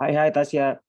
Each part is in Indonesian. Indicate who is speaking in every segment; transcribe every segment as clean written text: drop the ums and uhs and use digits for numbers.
Speaker 1: Hai hai Tasya.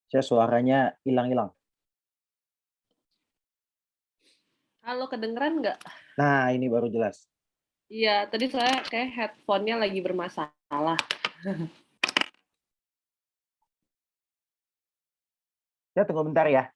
Speaker 1: Saya suaranya hilang-hilang.
Speaker 2: Halo, kedengeran nggak?
Speaker 1: Nah, ini baru jelas.
Speaker 2: Iya, tadi saya kayak headphone-nya lagi bermasalah.
Speaker 1: Saya tunggu bentar ya.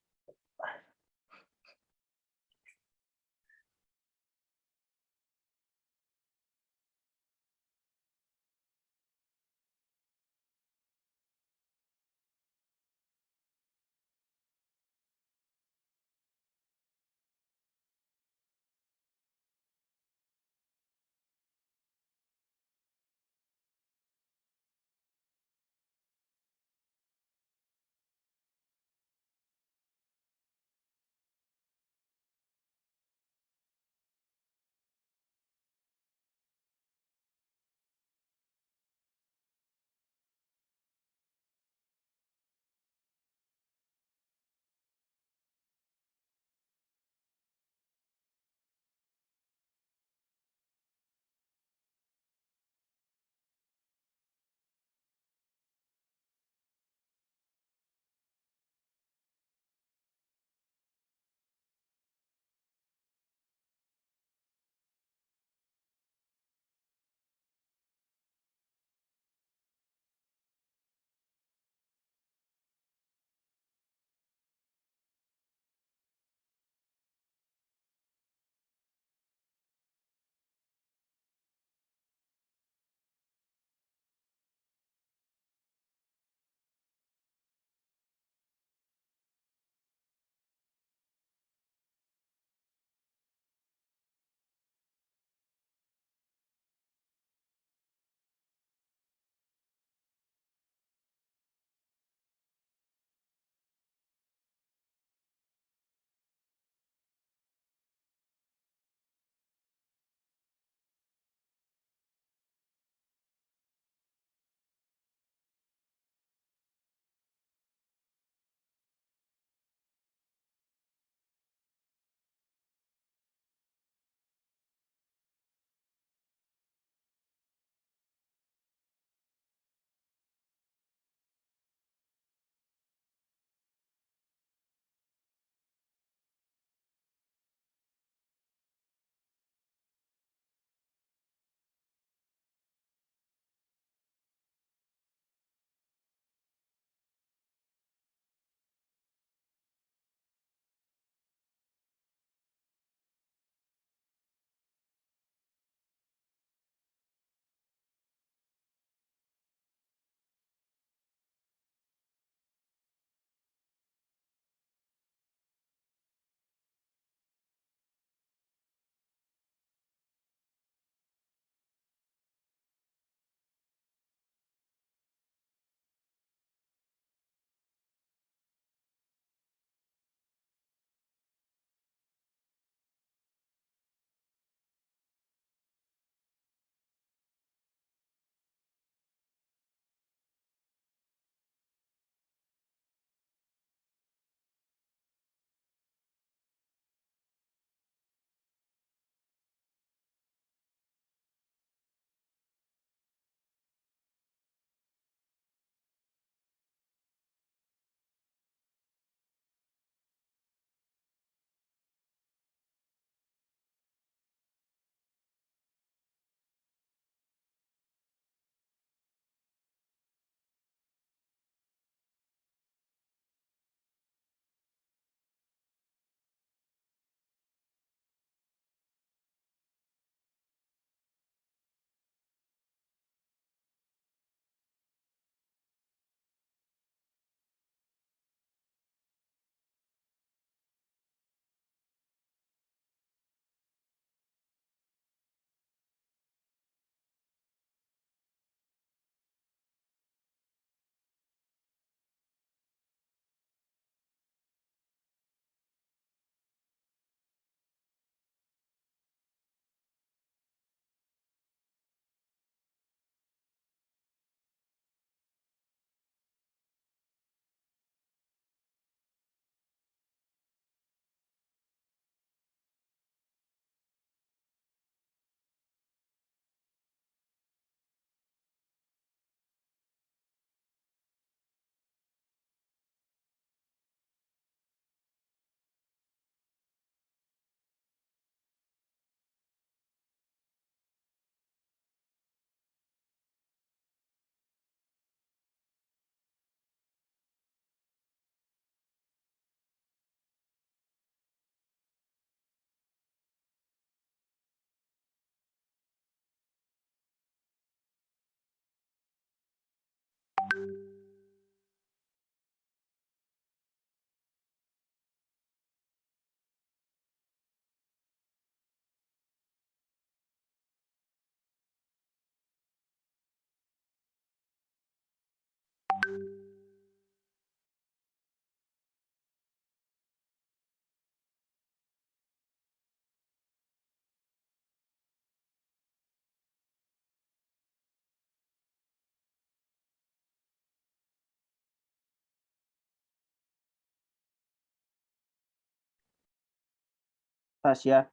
Speaker 1: Tasya.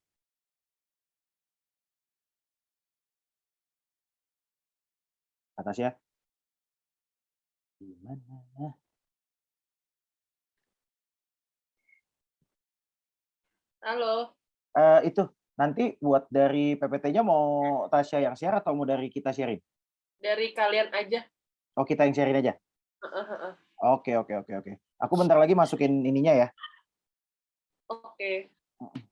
Speaker 1: Kak Tasya. Di mana?
Speaker 2: Halo.
Speaker 1: Itu, nanti buat dari PPT-nya mau Tasya yang share atau mau dari kita sharing?
Speaker 2: Dari kalian aja.
Speaker 1: Oh, kita yang sharing aja?
Speaker 2: Heeh heeh.
Speaker 1: Oke. Aku bentar lagi masukin ininya ya.
Speaker 2: Oke.
Speaker 1: Heeh.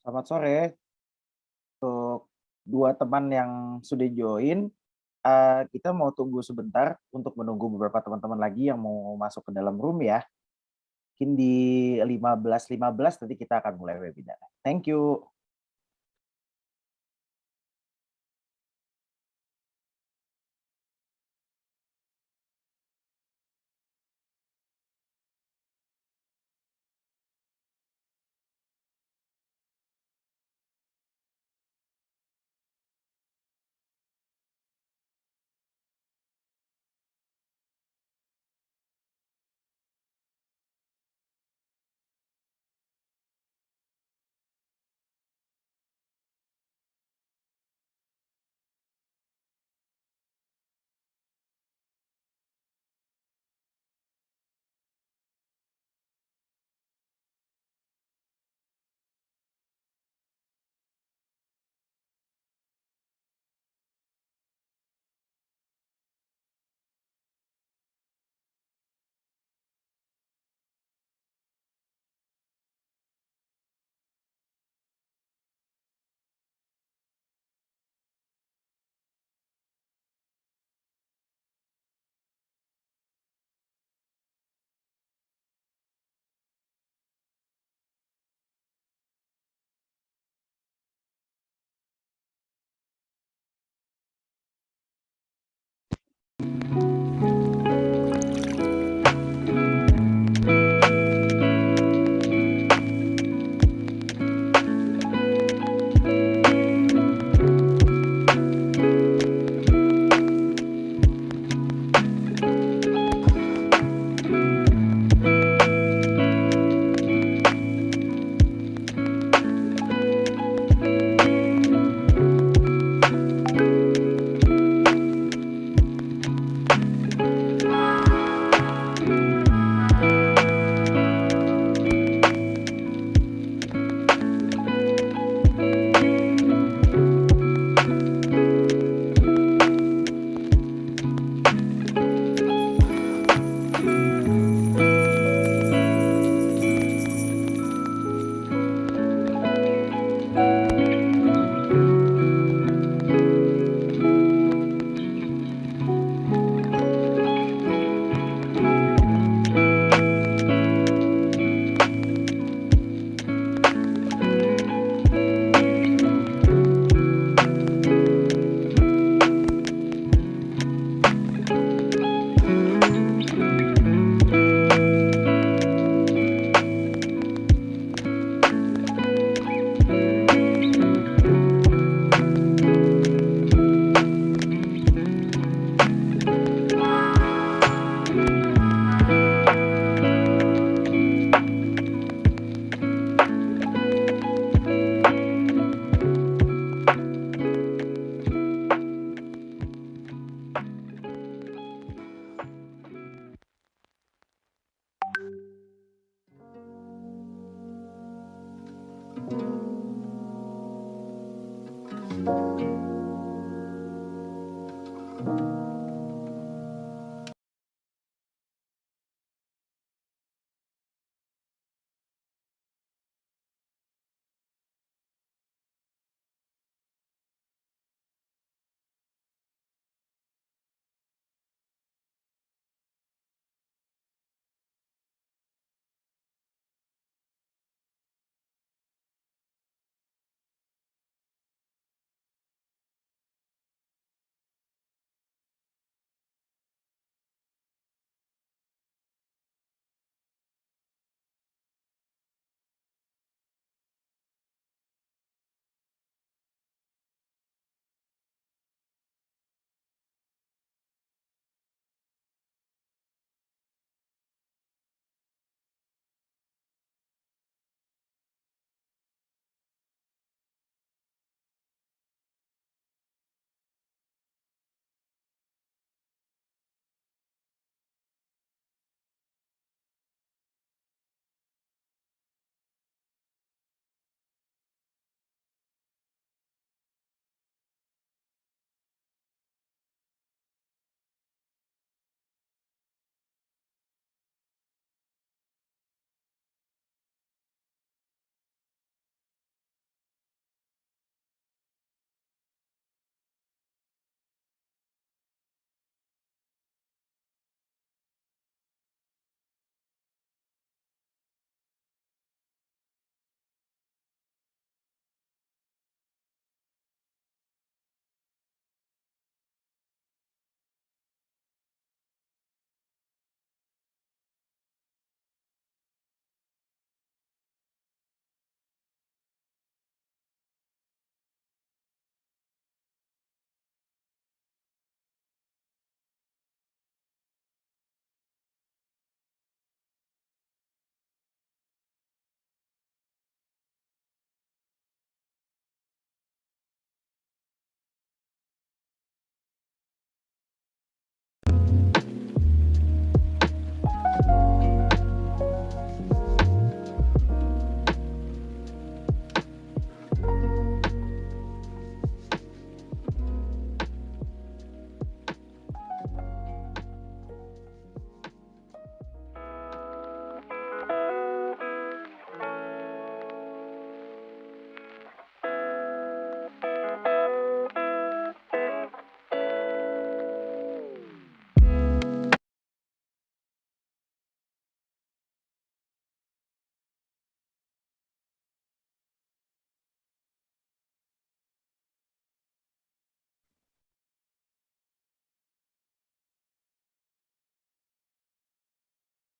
Speaker 1: Selamat sore untuk 2 teman yang sudah join, kita mau tunggu sebentar untuk menunggu beberapa teman-teman lagi yang mau masuk ke dalam room ya. Mungkin di 15.15 nanti kita akan mulai webinar. Thank you.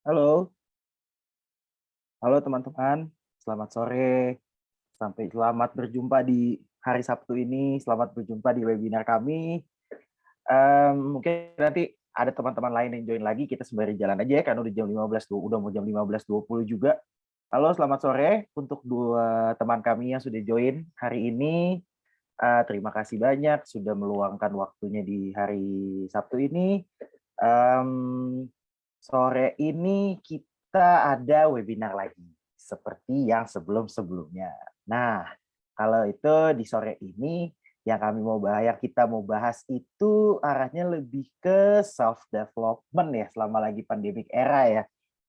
Speaker 1: Halo, halo teman-teman. Selamat sore. Selamat berjumpa di hari Sabtu ini. Selamat berjumpa di webinar kami. Mungkin nanti ada teman-teman lain yang join lagi. Kita sembari jalan aja ya, karena udah jam 15, udah mau jam 15.20 juga. Halo, selamat sore untuk dua teman kami yang sudah join hari ini. Terima kasih banyak sudah meluangkan waktunya di hari Sabtu ini. Sore ini kita ada webinar lagi, seperti yang sebelum-sebelumnya. Nah, kalau itu di sore ini, yang kita mau bahas itu arahnya lebih ke self-development ya, selama lagi pandemic era ya.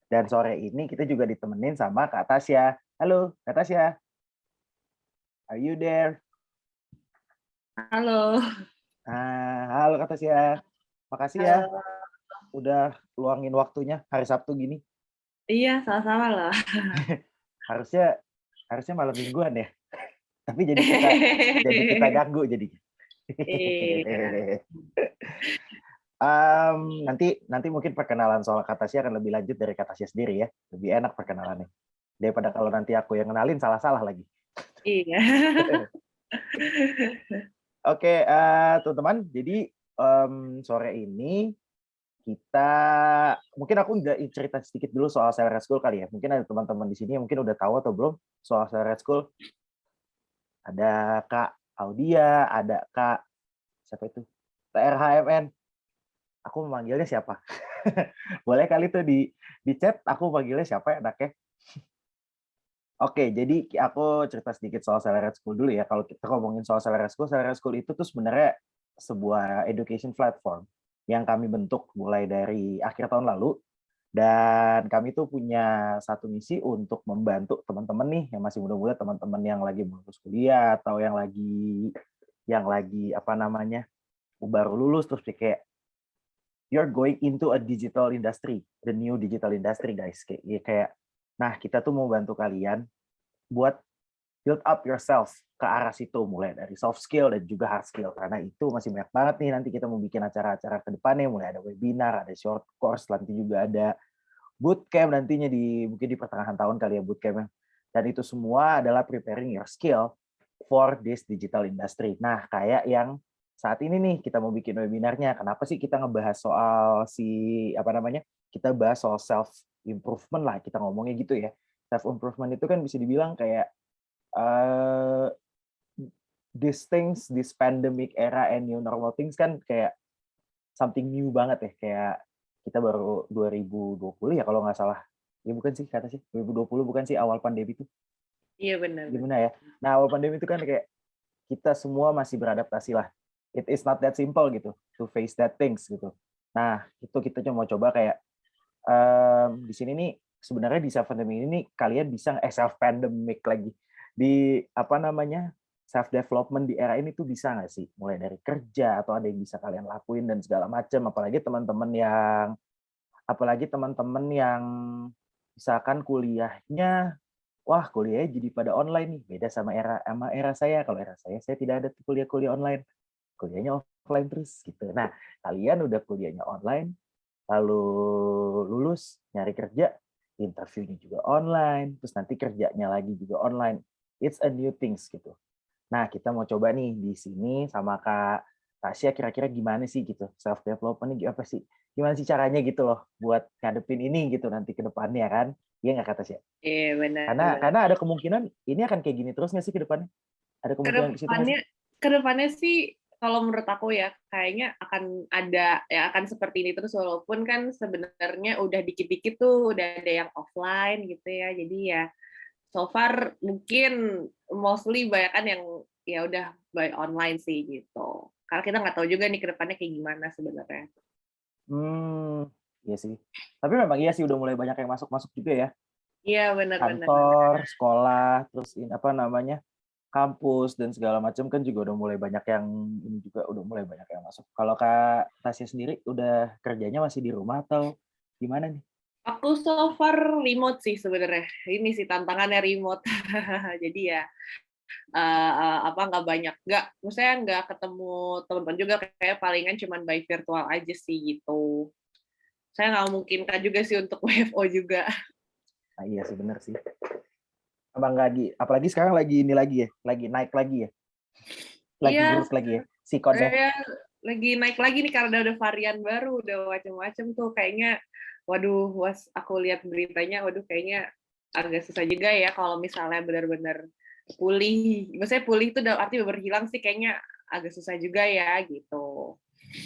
Speaker 1: Dan sore ini kita juga ditemenin sama Kak Tasya. Halo, Kak Tasya. Are you there?
Speaker 2: Halo.
Speaker 1: Halo Kak Tasya. Makasih ya
Speaker 2: Halo.
Speaker 1: udah luangin waktunya hari Sabtu gini.
Speaker 2: Iya, sama-sama loh.
Speaker 1: Harusnya malam mingguan ya. Tapi jadi kita ganggu jadinya.
Speaker 2: Iya.
Speaker 1: Nanti mungkin perkenalan soal Kak Tasya akan lebih lanjut dari Kak Tasya sendiri ya. Lebih enak perkenalannya. Daripada kalau nanti aku yang kenalin salah-salah lagi.
Speaker 2: Iya.
Speaker 1: Oke, teman-teman. Jadi sore ini kita mungkin aku cerita sedikit dulu soal Celery School kali ya. Mungkin ada teman-teman di sini yang mungkin udah tahu atau belum soal Celery School. Ada Kak Audia, ada Kak siapa itu? TRHMN. Aku memanggilnya siapa? Boleh kali tuh di chat aku panggilnya siapa ya anaknya? Oke, jadi aku cerita sedikit soal Celery School dulu ya. Kalau kita ngomongin soal Celery School itu tuh sebenarnya sebuah education platform yang kami bentuk mulai dari akhir tahun lalu. Dan kami tuh punya satu misi untuk membantu teman-teman nih yang masih muda-muda, teman-teman yang lagi lulus kuliah atau yang lagi apa namanya baru lulus terus kayak you're going into a digital industry, the new digital industry guys. Kayak nah kita tuh mau bantu kalian buat build up yourself ke arah situ, mulai dari soft skill dan juga hard skill, karena itu masih banyak banget nih. Nanti kita mau bikin acara-acara ke depannya, mulai ada webinar, ada short course, nanti juga ada bootcamp nantinya mungkin di pertengahan tahun kali ya bootcampnya. Dan itu semua adalah preparing your skill for this digital industry. Nah, kayak yang saat ini nih kita mau bikin webinarnya. Kenapa sih kita ngebahas soal kita bahas soal self improvement lah, kita ngomongnya gitu ya. Self improvement itu kan bisa dibilang kayak uh, these things, this pandemic era and new normal things kan kayak something new banget ya. Kayak kita baru 2020 ya kalau nggak salah. Ya bukan sih, kata sih 2020 bukan sih awal pandemi itu.
Speaker 2: Iya, benar.
Speaker 1: Gimana ya? Nah, awal pandemi itu kan kayak kita semua masih beradaptasi lah. It is not that simple gitu to face that things gitu. Nah, itu kita cuma mau coba kayak di sini nih sebenarnya di self pandemic ini kalian bisa self pandemic lagi di apa namanya self development di era ini tuh bisa nggak sih, mulai dari kerja atau ada yang bisa kalian lakuin dan segala macam, apalagi teman-teman yang misalkan kuliahnya jadi pada online nih, beda sama era saya. Kalau era saya tidak ada kuliah online, kuliahnya offline terus gitu. Nah, kalian udah kuliahnya online, lalu lulus, nyari kerja, interviewnya juga online, terus nanti kerjanya lagi juga online. It's a new things gitu. Nah, kita mau coba nih di sini sama Kak Tasya, kira-kira gimana sih gitu, self development ini apa sih? Gimana sih caranya gitu loh buat ngadepin ini gitu nanti ke depannya kan? Iya nggak Kak Tasya?
Speaker 2: Iya, benar.
Speaker 1: Karena ada kemungkinan ini akan kayak gini terus nggak sih ke depannya? Ada kemungkinan ke situ nggak sih?
Speaker 2: Kedepannya sih kalau menurut aku ya kayaknya akan ada ya akan seperti ini terus, walaupun kan sebenarnya udah dikit-dikit tuh udah ada yang offline gitu ya. Jadi ya so far mungkin mostly banyak kan yang ya udah by online sih gitu. Karena kita nggak tahu juga nih kedepannya kayak gimana sebenarnya.
Speaker 1: Iya sih. Tapi memang iya sih udah mulai banyak yang masuk juga ya.
Speaker 2: Iya, benar-benar.
Speaker 1: Kantor, sekolah, terus kampus dan segala macam kan juga udah mulai banyak yang ini juga udah mulai banyak yang masuk. Kalau Kak Tasya sendiri udah kerjanya masih di rumah atau gimana nih?
Speaker 2: Aku so far remote sih sebenarnya. Ini sih tantangannya remote. Jadi ya maksudnya nggak ketemu teman-teman juga, kayak palingan cuman by virtual aja sih gitu. saya nggak memungkinkan juga sih untuk WFO juga.
Speaker 1: Nah, iya sih bener sih. Abang lagi, apalagi sekarang lagi ini lagi ya, lagi naik lagi ya, lagi
Speaker 2: Iya,
Speaker 1: growth lagi ya, sikonnya.
Speaker 2: saya lagi naik lagi nih karena udah varian baru, udah macam-macam tuh kayaknya. Waduh, aku lihat beritanya, waduh kayaknya agak susah juga ya kalau misalnya benar-benar pulih. Maksudnya pulih itu dalam arti benar hilang sih kayaknya agak susah juga ya gitu.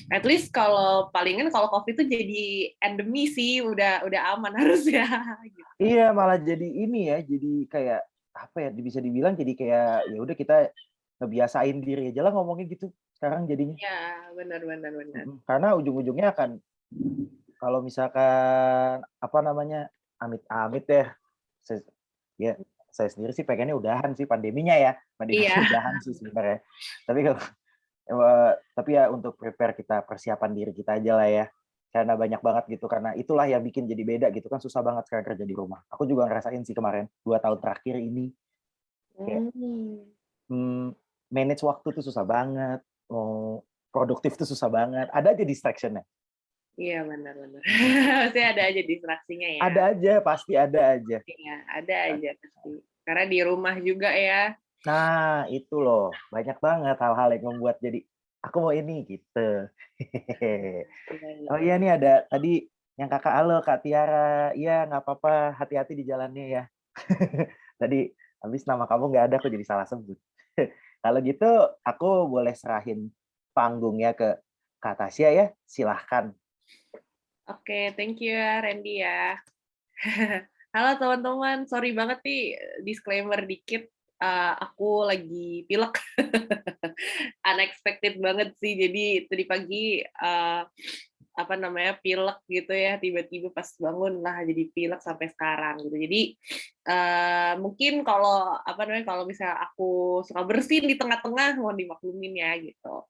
Speaker 2: At least kalau palingan kalau COVID itu jadi endemi sih, udah aman harusnya. Gitu.
Speaker 1: Iya, malah jadi ini ya, jadi kayak apa ya, bisa dibilang jadi kayak ya udah kita ngebiasain diri aja lah ngomongnya gitu sekarang jadinya.
Speaker 2: Ya, benar.
Speaker 1: Karena ujung-ujungnya akan kalau misalkan apa namanya amit-amit ya, ya saya sendiri sih pengennya udahan sih pandeminya ya, pandeminya
Speaker 2: Iya.
Speaker 1: udahan sih sebenarnya. Tapi kalau tapi ya untuk prepare kita, persiapan diri kita aja lah ya. Karena banyak banget gitu, karena itulah yang bikin jadi beda gitu kan, susah banget sekarang kerja di rumah. Aku juga ngerasain sih kemarin 2 tahun terakhir ini kayak
Speaker 2: Hmm.
Speaker 1: manage waktu tuh susah banget, mau produktif tuh susah banget. Ada aja distraction-nya.
Speaker 2: Iya, benar. Pasti ada aja distraksinya ya.
Speaker 1: Ada aja, pasti ada aja.
Speaker 2: Iya, ada aja pasti. Karena di rumah juga ya.
Speaker 1: Nah, itu loh, banyak banget hal-hal yang membuat jadi aku mau ini gitu.
Speaker 2: Iya.
Speaker 1: Oh iya nih ada tadi yang kakak halo Kak Tiara, iya nggak apa-apa, hati-hati di jalannya ya. Tadi habis nama kamu nggak ada, aku jadi salah sebut. Kalau gitu aku boleh serahin panggungnya ke Kak Tasya ya, silahkan.
Speaker 2: Oke, thank you ya Randy ya. Halo teman-teman, sorry banget nih disclaimer dikit. Aku lagi pilek. Unexpected banget sih. Jadi tadi pagi apa namanya pilek gitu ya, tiba-tiba pas bangun lah jadi pilek sampai sekarang gitu. Jadi mungkin kalau apa namanya kalau misalnya aku suka bersin di tengah-tengah mohon dimaklumin ya gitu.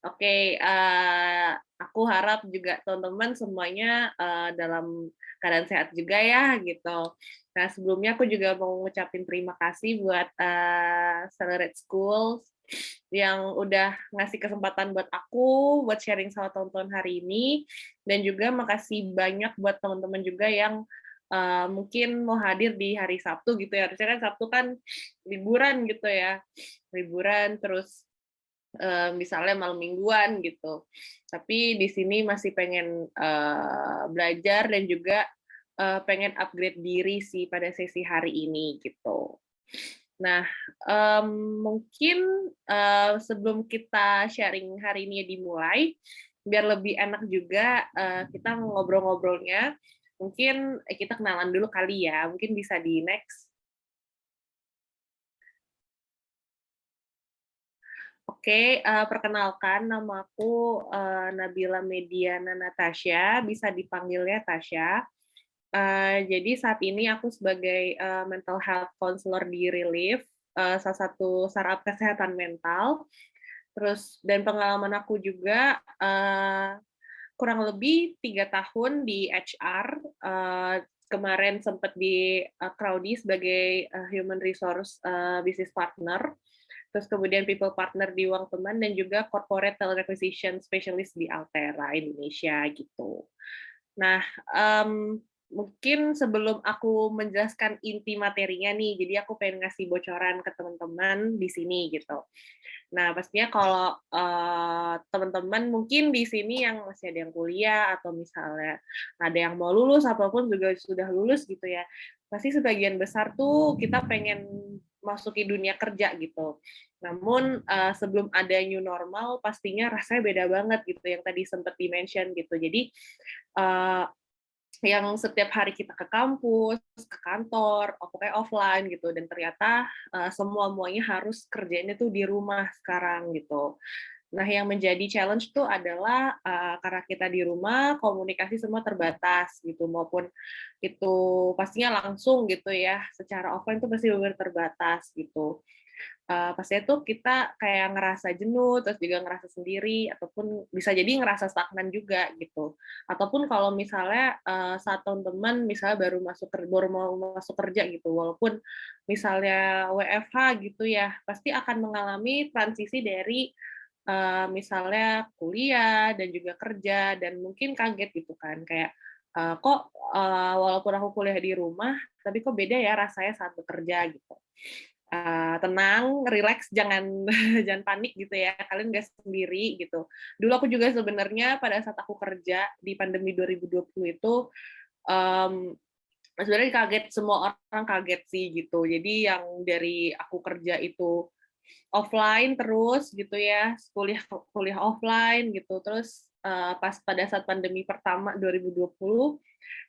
Speaker 2: Oke, aku harap juga teman-teman semuanya dalam keadaan sehat juga ya gitu. Nah sebelumnya aku juga mau ngucapin terima kasih buat Accelerate Schools yang udah ngasih kesempatan buat aku buat sharing sama teman-teman hari ini, dan juga makasih banyak buat teman-teman juga yang mungkin mau hadir di hari Sabtu gitu ya. Harusnya kan Sabtu kan liburan gitu ya, liburan terus misalnya malam mingguan gitu. Tapi di sini masih pengen belajar dan juga pengen upgrade diri sih pada sesi hari ini gitu. Nah, mungkin sebelum kita sharing hari ini dimulai, biar lebih enak juga kita ngobrol-ngobrolnya, mungkin kita kenalan dulu kali ya, mungkin bisa di next. Oke, perkenalkan namaku Nabila Mediana Natasha, bisa dipanggilnya Tasha. Jadi saat ini aku sebagai mental health counselor di Relief, salah satu startup kesehatan mental. Terus dan pengalaman aku juga kurang lebih 3 tahun di HR. Kemarin sempat di Crowdy sebagai human resource business partner. Terus kemudian people partner di Uang Teman dan juga corporate talent acquisition specialist di Altera Indonesia gitu. Nah, mungkin sebelum aku menjelaskan inti materinya nih, jadi aku pengen ngasih bocoran ke teman-teman di sini gitu. Nah, pastinya kalau teman-teman mungkin di sini yang masih ada yang kuliah atau misalnya ada yang mau lulus apapun juga sudah lulus gitu ya, pasti sebagian besar tuh kita pengen masuki dunia kerja gitu. Namun sebelum ada new normal pastinya rasanya beda banget gitu yang tadi sempat di-mention gitu. Jadi yang setiap hari kita ke kampus, ke kantor, pokoknya offline gitu, dan ternyata semua-muanya harus kerjanya tuh di rumah sekarang gitu. Nah, yang menjadi challenge tuh adalah karena kita di rumah, komunikasi semua terbatas gitu, maupun itu pastinya langsung gitu ya, secara offline tuh pasti benar terbatas gitu. Pastinya tuh kita kayak ngerasa jenuh, terus juga ngerasa sendiri, ataupun bisa jadi ngerasa stagnan juga gitu. Ataupun kalau misalnya saat teman-teman misalnya baru mau masuk kerja gitu, walaupun misalnya WFH gitu ya, pasti akan mengalami transisi dari misalnya kuliah dan juga kerja dan mungkin kaget gitu kan kayak kok walaupun aku kuliah di rumah, tapi kok beda ya rasanya saat bekerja gitu. Tenang, relax, jangan jangan panik gitu ya. Kalian nggak sendiri gitu. Dulu aku juga sebenarnya pada saat aku kerja di pandemi 2020 itu sebenarnya kaget, semua orang kaget sih gitu. Jadi yang dari aku kerja itu offline terus gitu ya, kuliah kuliah offline gitu. Terus pas pada saat pandemi pertama 2020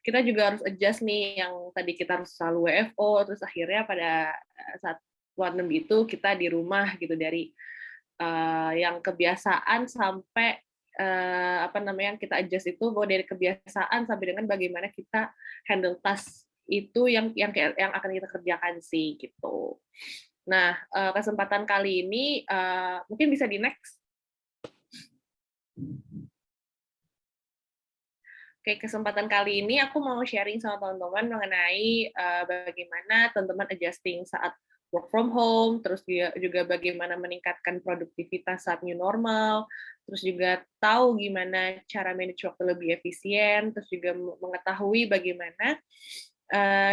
Speaker 2: kita juga harus adjust nih, yang tadi kita harus selalu WFO, terus akhirnya pada saat pandemi itu kita di rumah gitu, dari yang kebiasaan sampai apa namanya, yang kita adjust itu bahwa dari kebiasaan sampai dengan bagaimana kita handle task itu yang akan kita kerjakan sih gitu. Nah, kesempatan kali ini mungkin bisa di next. Oke, kesempatan kali ini aku mau sharing sama teman-teman mengenai bagaimana teman-teman adjusting saat work from home, terus juga bagaimana meningkatkan produktivitas saat new normal, terus juga tahu gimana cara manage waktu lebih efisien, terus juga mengetahui bagaimana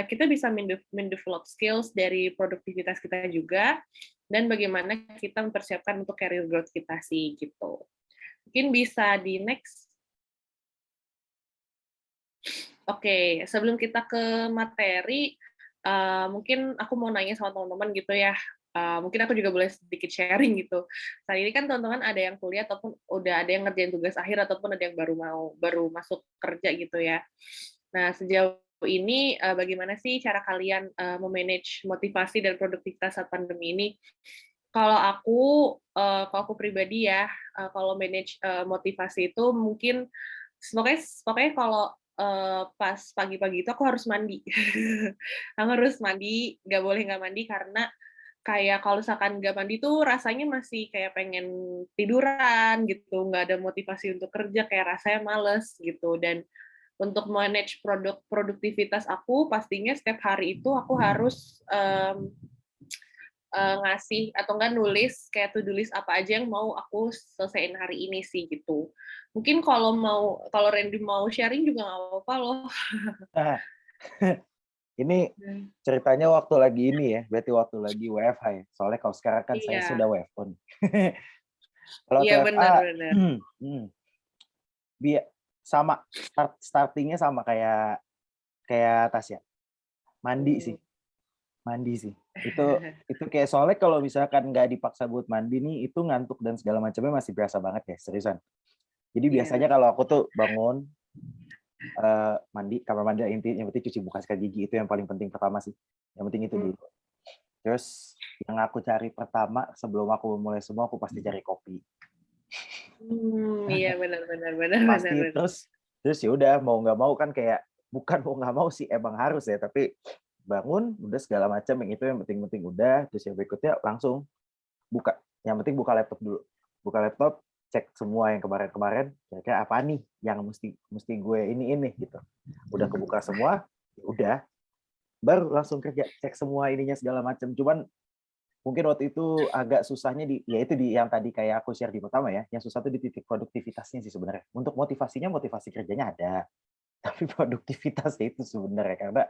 Speaker 2: kita bisa mendevelop skills dari produktivitas kita juga, dan bagaimana kita mempersiapkan untuk career growth kita sih gitu. Mungkin bisa di next. Oke, sebelum kita ke materi, mungkin aku mau nanya sama teman-teman gitu ya, mungkin aku juga boleh sedikit sharing gitu. Saat ini kan teman-teman ada yang kuliah ataupun udah ada yang ngerjain tugas akhir ataupun ada yang baru masuk kerja gitu ya. Nah, sejauh ini bagaimana sih cara kalian memanage motivasi dan produktivitas saat pandemi ini? Kalau aku pribadi ya, kalau manage motivasi itu mungkin pokoknya kalau pas pagi-pagi itu aku harus mandi. Aku harus mandi, nggak boleh nggak mandi karena kayak kalau misalkan nggak mandi tuh rasanya masih kayak pengen tiduran gitu, nggak ada motivasi untuk kerja, kayak rasanya males gitu. Dan untuk manage produktivitas aku, pastinya setiap hari itu aku harus ngasih atau enggak nulis kayak to do list apa aja yang mau aku selesaiin hari ini sih gitu. Mungkin kalau Randy mau sharing juga nggak apa-apa loh.
Speaker 1: Nah, ini ceritanya waktu lagi ini ya, berarti waktu lagi WFH ya. Soalnya kalau sekarang kan saya
Speaker 2: Iya,
Speaker 1: sudah WFO nih. Kalau
Speaker 2: iya
Speaker 1: waktu WFA,
Speaker 2: benar-benar.
Speaker 1: sama startingnya sama kayak Tasya, mandi sih, mandi sih. Itu kayak soalnya kalau misalkan nggak dipaksa buat mandi nih, itu ngantuk dan segala macamnya masih berasa banget ya, seriusan. Jadi biasanya
Speaker 2: Iya.
Speaker 1: kalau aku tuh bangun, mandi, kamar mandi intinya, yang penting cuci muka, sikat gigi, itu yang paling penting pertama sih. Yang penting itu dulu. Terus yang aku cari pertama sebelum aku mulai semua, aku pasti cari kopi.
Speaker 2: Iya benar-benar
Speaker 1: Pasti
Speaker 2: benar-benar.
Speaker 1: terus ya udah mau nggak mau kan kayak bukan mau nggak mau sih emang harus ya, tapi bangun udah segala macam yang itu yang penting-penting udah, terus yang berikutnya langsung buka. Yang penting buka laptop dulu. Buka laptop, cek semua yang kemarin-kemarin, kira-kira apa nih yang mesti gue ini gitu. Udah kebuka semua, ya udah baru langsung kerja, cek semua ininya segala macam. Cuman mungkin waktu itu agak susahnya yaitu di yang tadi kayak aku share di pertama ya, yang susah tuh di titik produktivitasnya sih sebenarnya. Untuk motivasi kerjanya ada, tapi produktivitasnya itu sebenarnya karena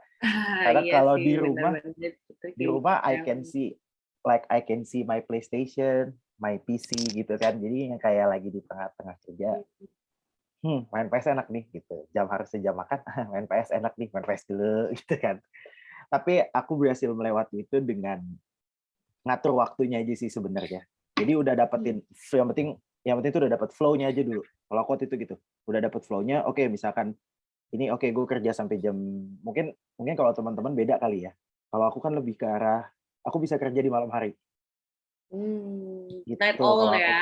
Speaker 2: Iya
Speaker 1: kalau
Speaker 2: sih benar-benar itu
Speaker 1: di
Speaker 2: kayak
Speaker 1: rumah
Speaker 2: ya.
Speaker 1: I can see my PlayStation, my PC gitu kan. Jadi yang kayak lagi di tengah-tengah kerja, main PS enak nih gitu. Harusnya jam makan, main PS enak nih, main PS dulu gitu kan. Tapi aku berhasil melewati itu dengan ngatur waktunya aja sih sebenarnya. Jadi udah dapetin yang penting itu udah dapet flow-nya aja dulu. Kalau aku waktu itu gitu, udah dapet flow-nya. Oke, misalkan ini gue kerja sampai jam mungkin kalau teman-teman beda kali ya. Kalau aku kan lebih ke arah aku bisa kerja di malam hari
Speaker 2: Night
Speaker 1: gitu.
Speaker 2: owl
Speaker 1: Kalau aku
Speaker 2: ya.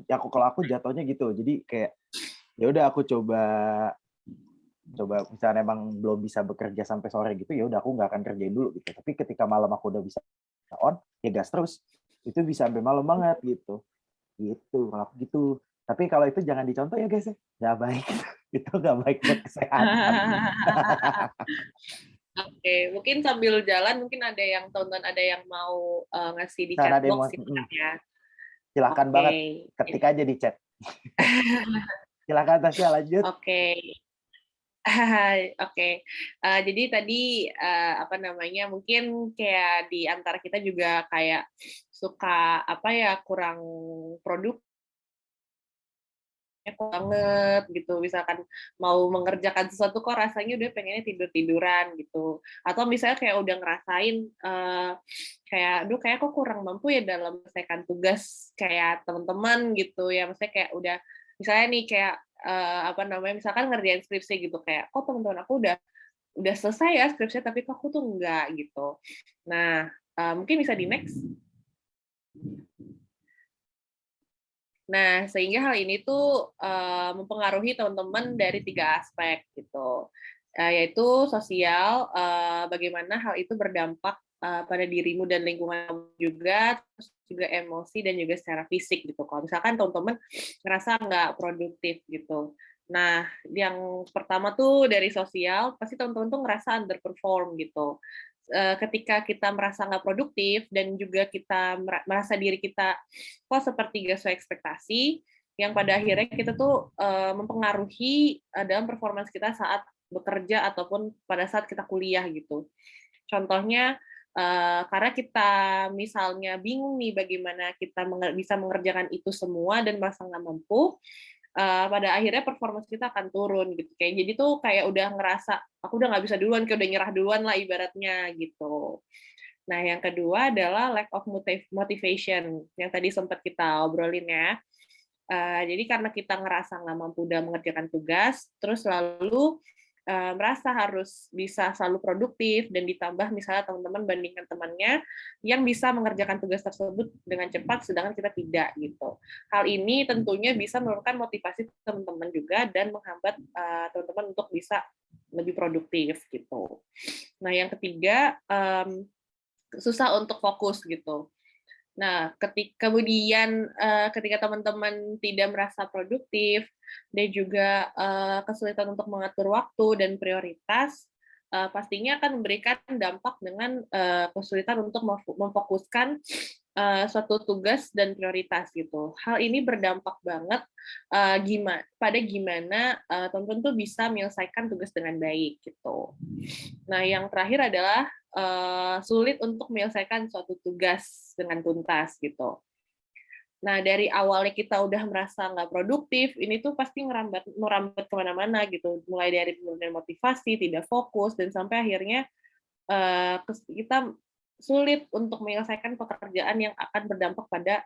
Speaker 1: Ya kalau aku jatuhnya gitu. Jadi kayak ya udah aku coba misalnya emang belum bisa bekerja sampai sore gitu, ya udah aku nggak akan kerjain dulu gitu. Tapi ketika malam aku udah bisa on, ya gas terus. Itu bisa sampai malam banget gitu. Gitu, kalau aku gitu. Tapi kalau itu jangan dicontoh ya guys ya. Nggak baik. Itu nggak baik buat kesehatan.
Speaker 2: Oke, mungkin sambil jalan mungkin ada yang tonton, ada yang mau ngasih di
Speaker 1: Misalnya
Speaker 2: chat
Speaker 1: ada yang mau,
Speaker 2: box gitu kan ya.
Speaker 1: silahkan
Speaker 2: Oke.
Speaker 1: banget ketik aja di chat. Silakan Tasya lanjut.
Speaker 2: Oke. Oke, jadi tadi, apa namanya, mungkin kayak di antara kita juga kayak suka, apa ya, kurang produktif banget gitu, misalkan mau mengerjakan sesuatu kok rasanya udah pengennya tidur-tiduran gitu. Atau misalnya kayak udah ngerasain, kayak, "Aduh kayak kok kurang mampu ya dalam menyelesaikan tugas kayak teman-teman," gitu ya. Maksudnya kayak udah misalnya nih kayak, apa namanya, misalkan ngerjain skripsi gitu, kayak, "Kok teman-teman aku udah selesai ya skripsinya, tapi kok aku tuh enggak," gitu. Nah, mungkin bisa di-next? Nah, sehingga hal ini tuh, mempengaruhi teman-teman dari 3 aspek gitu, yaitu sosial, bagaimana hal itu berdampak, pada dirimu dan lingkungan kamu juga, terus juga emosi dan juga secara fisik gitu. Kalau misalkan teman-teman ngerasa nggak produktif gitu. Nah, yang pertama tuh dari sosial, pasti teman-teman tuh ngerasa underperform gitu. Ketika kita merasa nggak produktif dan juga kita merasa diri kita kok seperti gak sesuai ekspektasi, yang pada akhirnya kita tuh mempengaruhi dalam performance kita saat bekerja ataupun pada saat kita kuliah gitu. Contohnya, karena kita misalnya bingung nih bagaimana kita bisa mengerjakan itu semua dan merasa nggak mampu, pada akhirnya performance kita akan turun gitu. Kayak jadi tuh kayak udah ngerasa, "Aku udah nggak bisa duluan," kayak udah nyerah duluan lah ibaratnya gitu. Nah, yang kedua adalah lack of motivation, yang tadi sempat kita obrolin ya. Jadi karena kita ngerasa nggak mampu dalam mengerjakan tugas, terus lalu merasa harus bisa selalu produktif dan ditambah misalnya teman-teman bandingkan temannya yang bisa mengerjakan tugas tersebut dengan cepat, sedangkan kita tidak gitu. Hal ini tentunya bisa menurunkan motivasi teman-teman juga dan menghambat teman-teman untuk bisa lebih produktif gitu. Nah, yang ketiga, susah untuk fokus gitu. Nah, kemudian ketika teman-teman tidak merasa produktif dan juga kesulitan untuk mengatur waktu dan prioritas, pastinya akan memberikan dampak dengan kesulitan untuk memfokuskan suatu tugas dan prioritas gitu. Hal ini berdampak banget pada gimana teman-teman tuh bisa menyelesaikan tugas dengan baik gitu. Nah, yang terakhir adalah sulit untuk menyelesaikan suatu tugas dengan tuntas gitu. Nah, dari awalnya kita udah merasa nggak produktif, ini tuh pasti merambat kemana-mana gitu. Mulai dari penurunan motivasi, tidak fokus, dan sampai akhirnya kita sulit untuk menyelesaikan pekerjaan yang akan berdampak pada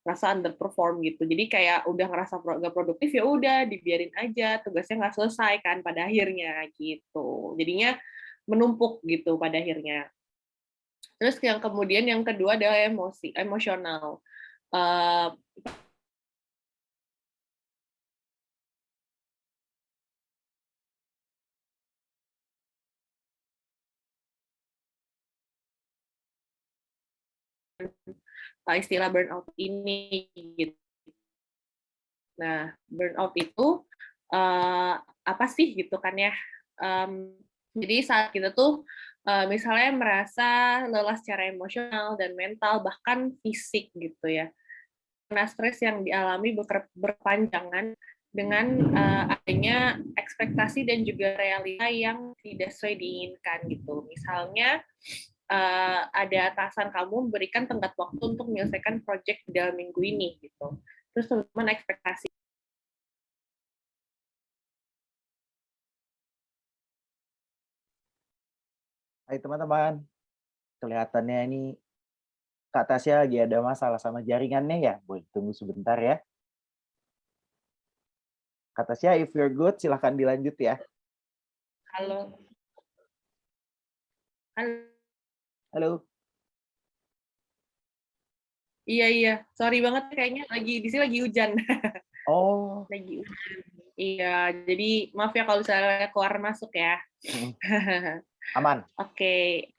Speaker 2: rasa underperform gitu. Jadi kayak udah ngerasa nggak produktif, ya udah dibiarin aja, tugasnya nggak selesai kan pada akhirnya gitu. Jadinya menumpuk gitu pada akhirnya. Terus yang kemudian yang kedua adalah emosional. Uh, Istilah burnout ini gitu. Nah, burnout itu apa sih gitu kan ya? Jadi saat kita tuh misalnya merasa lelah secara emosional dan mental bahkan fisik gitu ya. Karena stres yang dialami berpanjangan dengan adanya ekspektasi dan juga realita yang tidak sesuai diinginkan gitu. Misalnya ada atasan kamu memberikan tenggat waktu untuk menyelesaikan proyek dalam minggu ini gitu. Terus teman-teman ekspektasi.
Speaker 1: Hai teman-teman, kelihatannya ini Kak Tasya lagi ada masalah sama jaringannya ya. Boleh tunggu sebentar ya. Kak Tasya, if you're good, silahkan dilanjut ya.
Speaker 2: Halo. Halo.
Speaker 1: Halo.
Speaker 2: Iya. Sorry banget kayaknya di sini lagi hujan.
Speaker 1: Oh.
Speaker 2: Lagi hujan. Iya, jadi maaf ya kalau misalnya keluar masuk ya.
Speaker 1: Aman.
Speaker 2: Oke.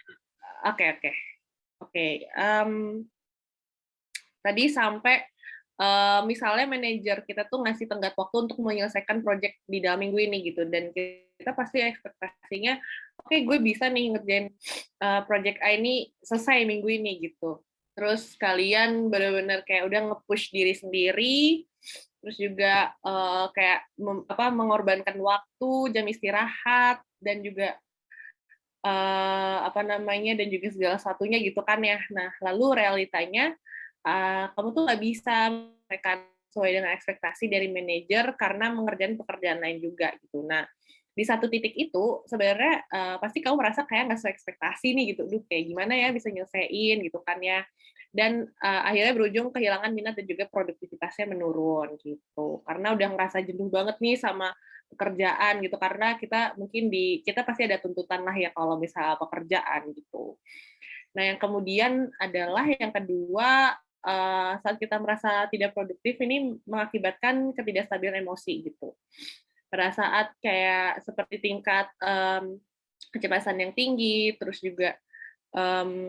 Speaker 2: Tadi sampai misalnya manajer kita tuh ngasih tenggat waktu untuk menyelesaikan proyek di dalam minggu ini gitu, dan kita pasti ekspektasinya, oke, gue bisa nih ngerjain proyek A ini selesai minggu ini gitu. Terus kalian benar-benar kayak udah nge-push diri sendiri, terus juga kayak mengorbankan waktu, jam istirahat, dan juga apa namanya, dan juga segala satunya gitu kan ya. Nah, lalu realitanya kamu tuh nggak bisa menyampaikan sesuai dengan ekspektasi dari manajer karena mengerjakan pekerjaan lain juga gitu. Nah, di satu titik itu sebenarnya pasti kamu merasa kayak nggak sesuai ekspektasi nih gitu. Duh, kayak gimana ya bisa nyelesain gitu kan ya. Dan akhirnya berujung kehilangan minat dan juga produktivitasnya menurun gitu. Karena udah ngerasa jenuh banget nih sama pekerjaan gitu, karena kita pasti ada tuntutan lah ya kalau misalnya pekerjaan gitu. Nah, yang kemudian adalah yang kedua, saat kita merasa tidak produktif ini mengakibatkan ketidakstabilan emosi gitu. Pada saat kayak seperti tingkat kecemasan yang tinggi, terus juga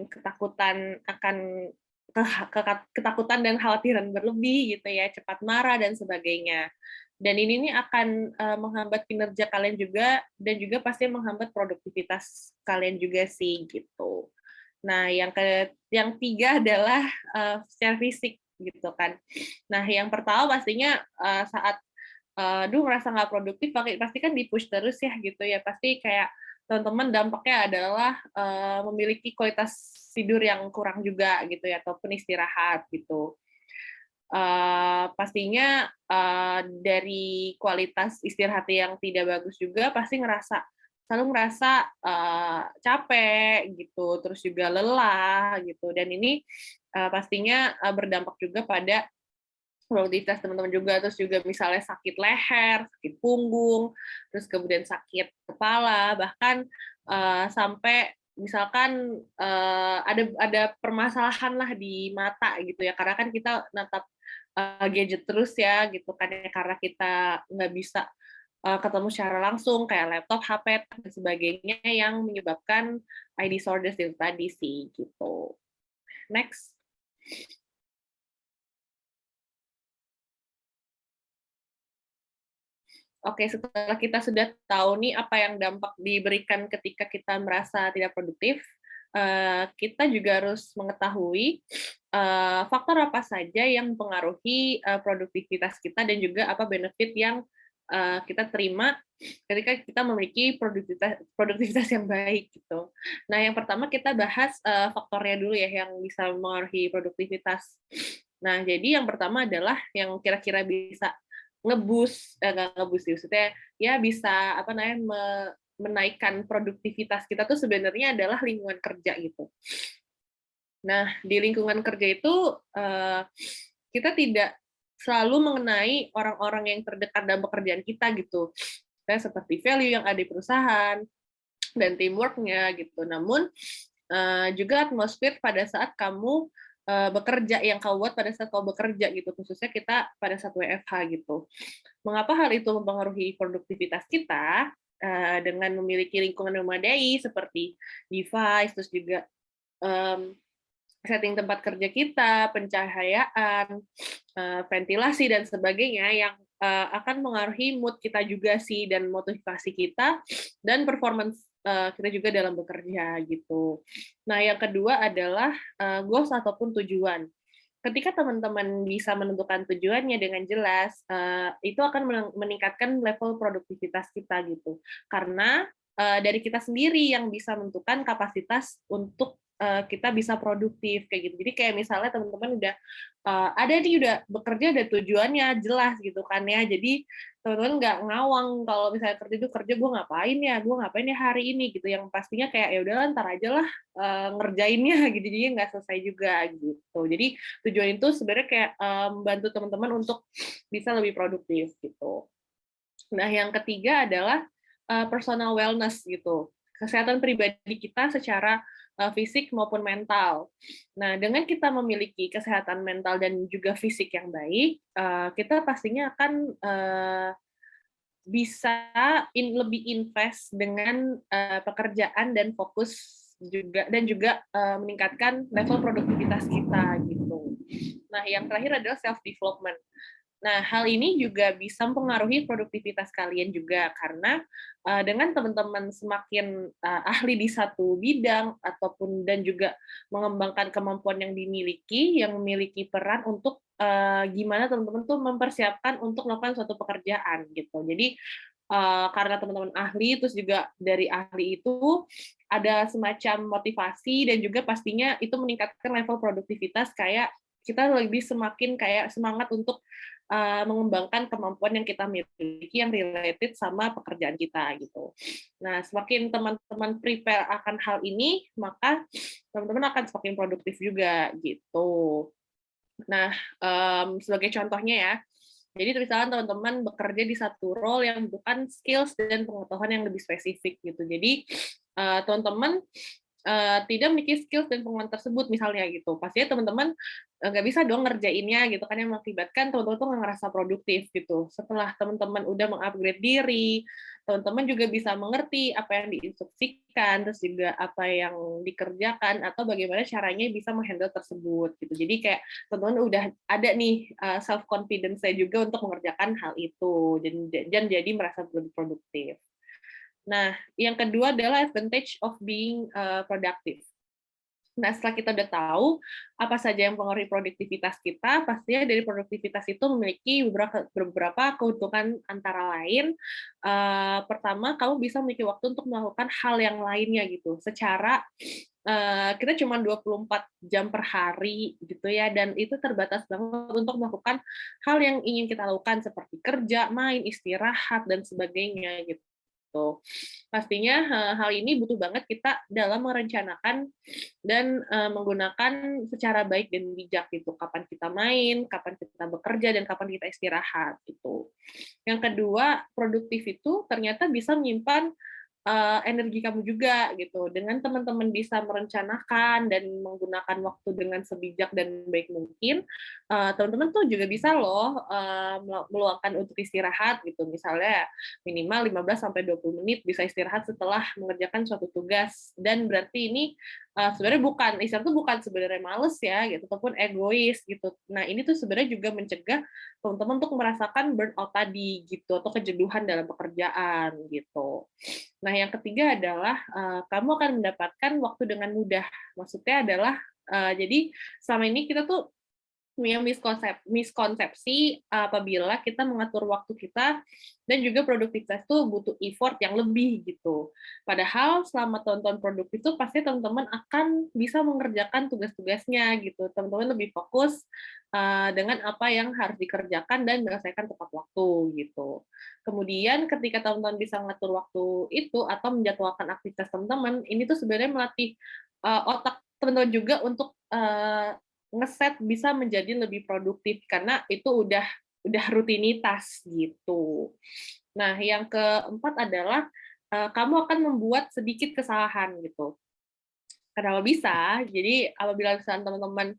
Speaker 2: ketakutan akan ketakutan dan khawatiran berlebih gitu ya, cepat marah dan sebagainya. Dan ini nih akan menghambat kinerja kalian juga, dan juga pasti menghambat produktivitas kalian juga sih gitu. Nah, yang tiga adalah secara fisik gitu kan. Nah, yang pertama pastinya saat duh ngerasa nggak produktif, pasti kan di-push terus ya gitu ya. Pasti kayak teman-teman dampaknya adalah memiliki kualitas tidur yang kurang juga gitu ya, ataupun istirahat gitu. Pastinya dari kualitas istirahat yang tidak bagus juga pasti selalu ngerasa capek gitu, terus juga lelah gitu, dan ini pastinya berdampak juga pada produktivitas teman-teman juga, terus juga misalnya sakit leher, sakit punggung, terus kemudian sakit kepala, bahkan sampai misalkan ada permasalahan lah di mata gitu ya, karena kan kita natap gadget terus ya gitu kan ya, karena kita nggak bisa ketemu secara langsung kayak laptop, HP dan sebagainya yang menyebabkan eye disorders itu tadi sih gitu. Next. Oke, setelah kita sudah tahu nih apa yang dampak diberikan ketika kita merasa tidak produktif, kita juga harus mengetahui faktor apa saja yang mempengaruhi produktivitas kita, dan juga apa benefit yang kita terima ketika kita memiliki produktivitas yang baik gitu. Nah, yang pertama kita bahas faktornya dulu ya yang bisa mempengaruhi produktivitas. Nah, jadi yang pertama adalah yang kira-kira bisa nggak ngebus sih, maksudnya ya bisa apa namanya menaikkan produktivitas kita tuh sebenarnya adalah lingkungan kerja gitu. Nah, di lingkungan kerja itu kita tidak selalu mengenai orang-orang yang terdekat dalam pekerjaan kita gitu. Kayak seperti value yang ada di perusahaan dan teamwork-nya gitu. Namun juga atmosfer pada saat kamu bekerja, yang kamu buat pada saat kamu bekerja gitu, khususnya kita pada saat WFH gitu. Mengapa hal itu mempengaruhi produktivitas kita? Dengan memiliki lingkungan yang memadai seperti device, terus juga setting tempat kerja kita, pencahayaan, ventilasi dan sebagainya yang akan mengaruhi mood kita juga sih, dan motivasi kita dan performance kita juga dalam bekerja gitu. Nah, yang kedua adalah goals ataupun tujuan. Ketika teman-teman bisa menentukan tujuannya dengan jelas, itu akan meningkatkan level produktivitas kita gitu. Karena dari kita sendiri yang bisa menentukan kapasitas untuk kita bisa produktif kayak gitu. Jadi kayak misalnya teman-teman udah bekerja, ada tujuannya jelas gitu kan ya. Jadi teman-teman nggak ngawang kalau misalnya kerja gue ngapain ya hari ini gitu. Yang pastinya kayak ya udah ntar aja lah ngerjainnya gitu. Jadi nggak selesai juga gitu. Jadi tujuan itu sebenarnya kayak membantu teman-teman untuk bisa lebih produktif gitu. Nah, yang ketiga adalah personal wellness gitu. Kesehatan pribadi kita secara fisik maupun mental. Nah, dengan kita memiliki kesehatan mental dan juga fisik yang baik, kita pastinya akan bisa lebih invest dengan pekerjaan dan fokus juga meningkatkan level produktivitas kita gitu. Nah, yang terakhir adalah self development. Nah, hal ini juga bisa mempengaruhi produktivitas kalian juga karena dengan teman-teman semakin ahli di satu bidang ataupun dan juga mengembangkan kemampuan yang dimiliki, yang memiliki peran untuk gimana teman-teman tuh mempersiapkan untuk melakukan suatu pekerjaan gitu. Jadi karena teman-teman ahli, terus juga dari ahli itu ada semacam motivasi dan juga pastinya itu meningkatkan level produktivitas kayak kita lebih semakin kayak semangat untuk mengembangkan kemampuan yang kita miliki yang related sama pekerjaan kita gitu. Nah, semakin teman-teman prepare akan hal ini, maka teman-teman akan semakin produktif juga gitu. Nah, sebagai contohnya ya, jadi misalkan teman-teman bekerja di satu role yang bukan skills dan pengetahuan yang lebih spesifik gitu. Jadi teman-teman tidak memiliki skills dan pengetahuan tersebut misalnya gitu. Pastinya teman-teman nggak bisa dong ngerjainnya gitu kan, yang mengakibatkan teman-teman tuh nggak ngerasa produktif gitu. Setelah teman-teman udah mengupgrade diri, teman-teman juga bisa mengerti apa yang diinstruksikan, terus juga apa yang dikerjakan atau bagaimana caranya bisa menghandle tersebut gitu. Jadi kayak teman-teman udah ada nih self confidence saya juga untuk mengerjakan hal itu dan jadi merasa lebih produktif. Nah, yang kedua adalah advantage of being productive. Nah, setelah kita udah tahu apa saja yang mempengaruhi produktivitas kita, pastinya dari produktivitas itu memiliki beberapa keuntungan antara lain. Pertama, kamu bisa memiliki waktu untuk melakukan hal yang lainnya gitu. Secara kita cuma 24 jam per hari gitu ya, dan itu terbatas banget untuk melakukan hal yang ingin kita lakukan seperti kerja, main, istirahat, dan sebagainya gitu. Pastinya hal ini butuh banget kita dalam merencanakan dan menggunakan secara baik dan bijak gitu. Kapan kita main, kapan kita bekerja, dan kapan kita istirahat gitu. Yang kedua, produktif itu ternyata bisa menyimpan energi kamu juga gitu. Dengan teman-teman bisa merencanakan dan menggunakan waktu dengan sebijak dan baik mungkin, teman-teman tuh juga bisa loh meluangkan untuk istirahat gitu. Misalnya minimal 15 sampai 20 menit bisa istirahat setelah mengerjakan suatu tugas. Dan berarti ini sebenarnya bukan istirahat tuh bukan sebenarnya males ya gitu ataupun egois gitu. Nah, ini tuh sebenarnya juga mencegah teman-teman untuk merasakan burnout tadi gitu atau kejenuhan dalam pekerjaan gitu. Nah, yang ketiga adalah kamu akan mendapatkan waktu dengan mudah. Maksudnya adalah jadi selama ini kita tuh punya miskonsepsi apabila kita mengatur waktu kita dan juga produktivitas itu butuh effort yang lebih gitu. Padahal selama teman-teman produktif itu pasti teman-teman akan bisa mengerjakan tugas-tugasnya gitu. Teman-teman lebih fokus dengan apa yang harus dikerjakan dan menyelesaikan tepat waktu gitu. Kemudian ketika teman-teman bisa mengatur waktu itu atau menjadwalkan aktivitas teman-teman, ini tuh sebenarnya melatih otak teman-teman juga untuk ngeset bisa menjadi lebih produktif karena itu udah rutinitas gitu. Nah, yang keempat adalah kamu akan membuat sedikit kesalahan gitu. Kenapa bisa? Jadi apabila misalnya teman-teman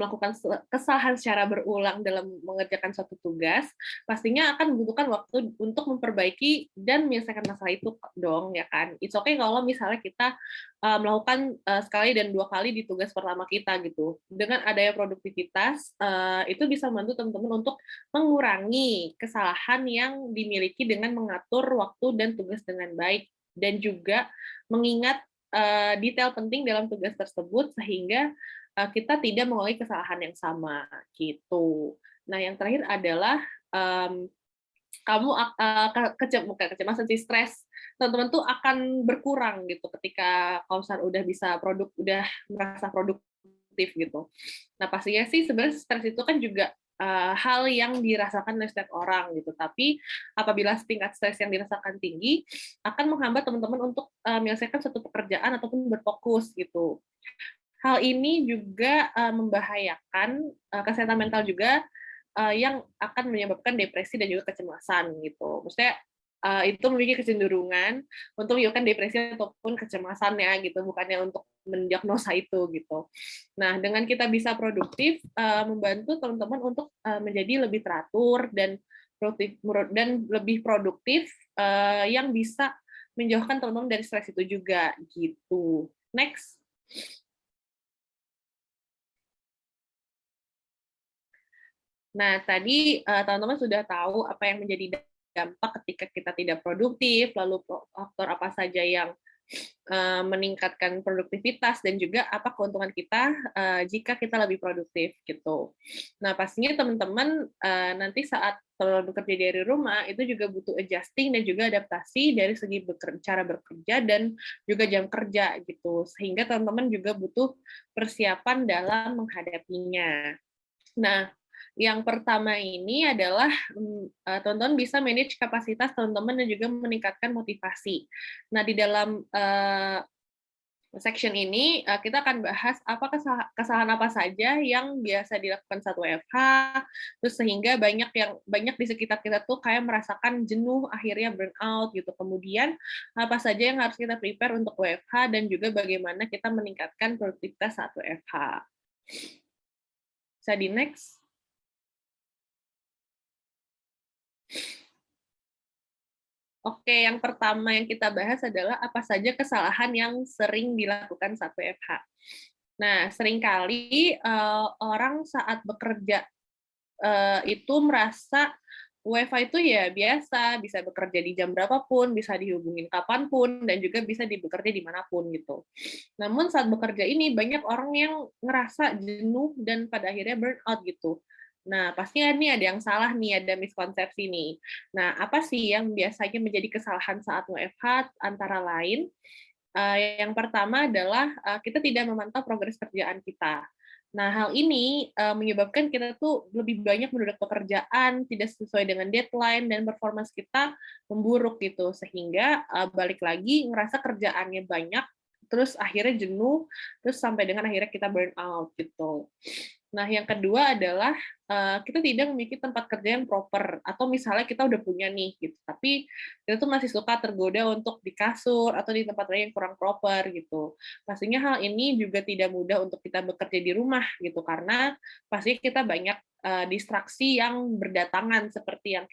Speaker 2: melakukan kesalahan secara berulang dalam mengerjakan suatu tugas, pastinya akan membutuhkan waktu untuk memperbaiki dan menyelesaikan masalah itu dong, ya kan? It's okay kalau misalnya kita melakukan sekali dan dua kali di tugas pertama kita gitu. Dengan adanya produktivitas, itu bisa membantu teman-teman untuk mengurangi kesalahan yang dimiliki dengan mengatur waktu dan tugas dengan baik dan juga mengingat detail penting dalam tugas tersebut sehingga kita tidak mengulangi kesalahan yang sama gitu. Nah, yang terakhir adalah kamu bukan kecemasan sih, stres teman-teman tuh akan berkurang gitu ketika kamu udah bisa udah merasa produktif gitu. Nah, pastinya sih sebenarnya stres itu kan juga hal yang dirasakan oleh setiap orang gitu. Tapi apabila tingkat stres yang dirasakan tinggi, akan menghambat teman-teman untuk menyelesaikan suatu pekerjaan ataupun berfokus gitu. Hal ini juga membahayakan kesehatan mental juga yang akan menyebabkan depresi dan juga kecemasan gitu. Maksudnya itu memiliki kecenderungan untuk menyebabkan depresi ataupun kecemasan ya gitu, bukannya untuk mendiagnosa itu gitu. Nah, dengan kita bisa produktif membantu teman-teman untuk menjadi lebih teratur dan lebih produktif yang bisa menjauhkan teman-teman dari stres itu juga gitu. Next. Nah, tadi teman-teman sudah tahu apa yang menjadi dampak ketika kita tidak produktif, lalu faktor apa saja yang meningkatkan produktivitas, dan juga apa keuntungan kita jika kita lebih produktif gitu. Nah, pastinya teman-teman nanti saat bekerja dari rumah itu juga butuh adjusting dan juga adaptasi dari segi cara bekerja dan juga jam kerja gitu. Sehingga teman-teman juga butuh persiapan dalam menghadapinya. Nah, yang pertama ini adalah teman-teman bisa manage kapasitas teman-teman dan juga meningkatkan motivasi. Nah, di dalam section ini kita akan bahas apa kesalahan apa saja yang biasa dilakukan saat WFH, terus sehingga banyak di sekitar kita tuh kayak merasakan jenuh, akhirnya burnout gitu. Kemudian apa saja yang harus kita prepare untuk WFH dan juga bagaimana kita meningkatkan produktivitas saat WFH. Bisa di next. Oke, yang pertama yang kita bahas adalah apa saja kesalahan yang sering dilakukan saat WFH. Nah, seringkali orang saat bekerja itu merasa WFH itu ya biasa, bisa bekerja di jam berapapun, bisa dihubungin kapanpun, dan juga bisa bekerja dimanapun gitu. Namun saat bekerja ini banyak orang yang ngerasa jenuh dan pada akhirnya burnout gitu. Nah, pastinya nih ada yang salah nih, ada miskonsepsi nih. Nah, apa sih yang biasanya menjadi kesalahan saat WFH? Antara lain, yang pertama adalah kita tidak memantau progres kerjaan kita. Nah, hal ini menyebabkan kita tuh lebih banyak mendapat pekerjaan, tidak sesuai dengan deadline, dan performance kita memburuk gitu. Sehingga balik lagi ngerasa kerjaannya banyak, terus akhirnya jenuh, terus sampai dengan akhirnya kita burn out gitu. Nah, yang kedua adalah kita tidak memiliki tempat kerja yang proper, atau misalnya kita udah punya nih gitu, tapi kita tuh masih suka tergoda untuk di kasur atau di tempat lain yang kurang proper gitu. Pastinya hal ini juga tidak mudah untuk kita bekerja di rumah gitu, karena pasti kita banyak distraksi yang berdatangan seperti yang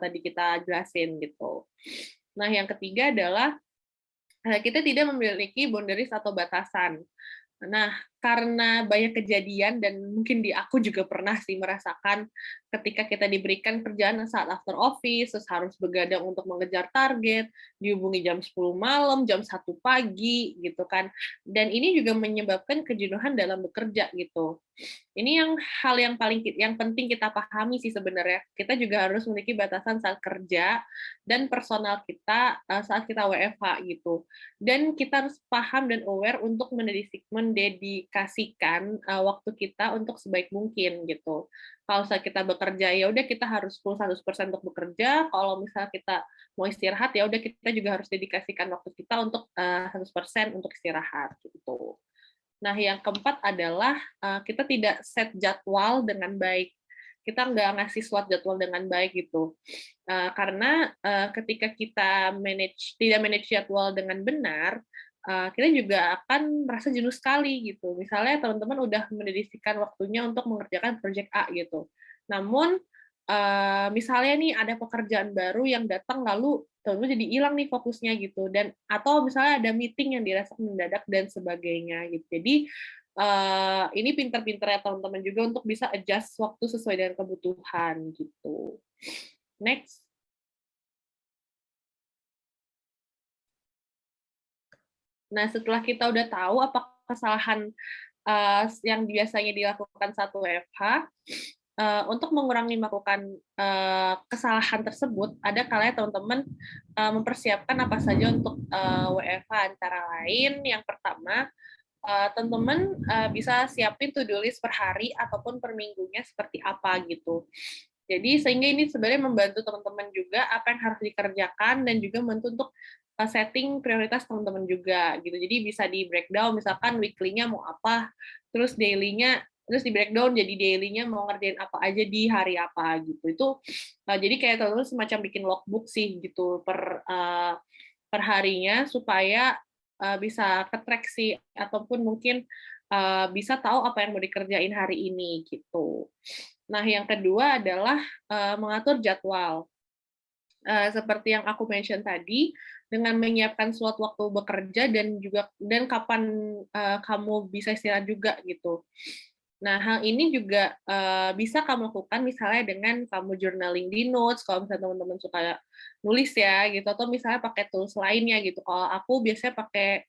Speaker 2: tadi kita jelasin gitu. Nah, yang ketiga adalah kita tidak memiliki boundaries atau batasan. Nah, karena banyak kejadian dan mungkin di aku juga pernah sih merasakan ketika kita diberikan kerjaan saat after office, terus harus begadang untuk mengejar target, dihubungi jam 10 malam, jam 1 pagi gitu kan. Dan ini juga menyebabkan kejenuhan dalam bekerja gitu. Ini hal yang penting kita pahami sih sebenarnya. Kita juga harus memiliki batasan saat kerja dan personal kita saat kita WFH gitu. Dan kita harus paham dan aware untuk mendedikasikan waktu kita untuk sebaik mungkin gitu. Kalau saat kita bekerja ya udah kita harus full 100% untuk bekerja. Kalau misalnya kita mau istirahat ya udah kita juga harus dedikasikan waktu kita untuk 100% untuk istirahat gitu. Nah, yang keempat adalah kita tidak set jadwal dengan baik. Kita nggak ngasih slot jadwal dengan baik gitu. Karena ketika kita tidak manage jadwal dengan benar, kita juga akan merasa jenuh sekali gitu. Misalnya teman-teman udah mendedikasikan waktunya untuk mengerjakan proyek A gitu. Namun misalnya nih ada pekerjaan baru yang datang lalu teman-teman jadi hilang nih fokusnya gitu, dan atau misalnya ada meeting yang dirasa mendadak dan sebagainya gitu. Jadi ini pinter-pinter ya teman-teman juga untuk bisa adjust waktu sesuai dengan kebutuhan gitu. Next. Nah, setelah kita udah tahu apa kesalahan yang biasanya dilakukan saat WFH, untuk mengurangi melakukan kesalahan tersebut, ada kalanya teman-teman mempersiapkan apa saja untuk WFH. Antara lain, yang pertama, teman-teman bisa siapin to-do list per hari ataupun per minggunya seperti apa gitu. Jadi sehingga ini sebenarnya membantu teman-teman juga apa yang harus dikerjakan dan juga membantu untuk setting prioritas teman-teman juga gitu. Jadi bisa di breakdown misalkan weekly-nya mau apa, terus daily-nya terus di breakdown jadi daily-nya mau ngerjain apa aja di hari apa gitu. Itu jadi kayak teman-teman semacam bikin logbook sih gitu per harinya supaya bisa ke-track sih ataupun mungkin bisa tahu apa yang mau dikerjain hari ini gitu. Nah, yang kedua adalah mengatur jadwal. Seperti yang aku mention tadi, dengan menyiapkan slot waktu bekerja dan kapan kamu bisa istirahat juga gitu. Nah, hal ini juga bisa kamu lakukan misalnya dengan kamu journaling di notes, kalau misalnya teman-teman suka nulis ya gitu, atau misalnya pakai tools lainnya gitu. Kalau aku biasanya pakai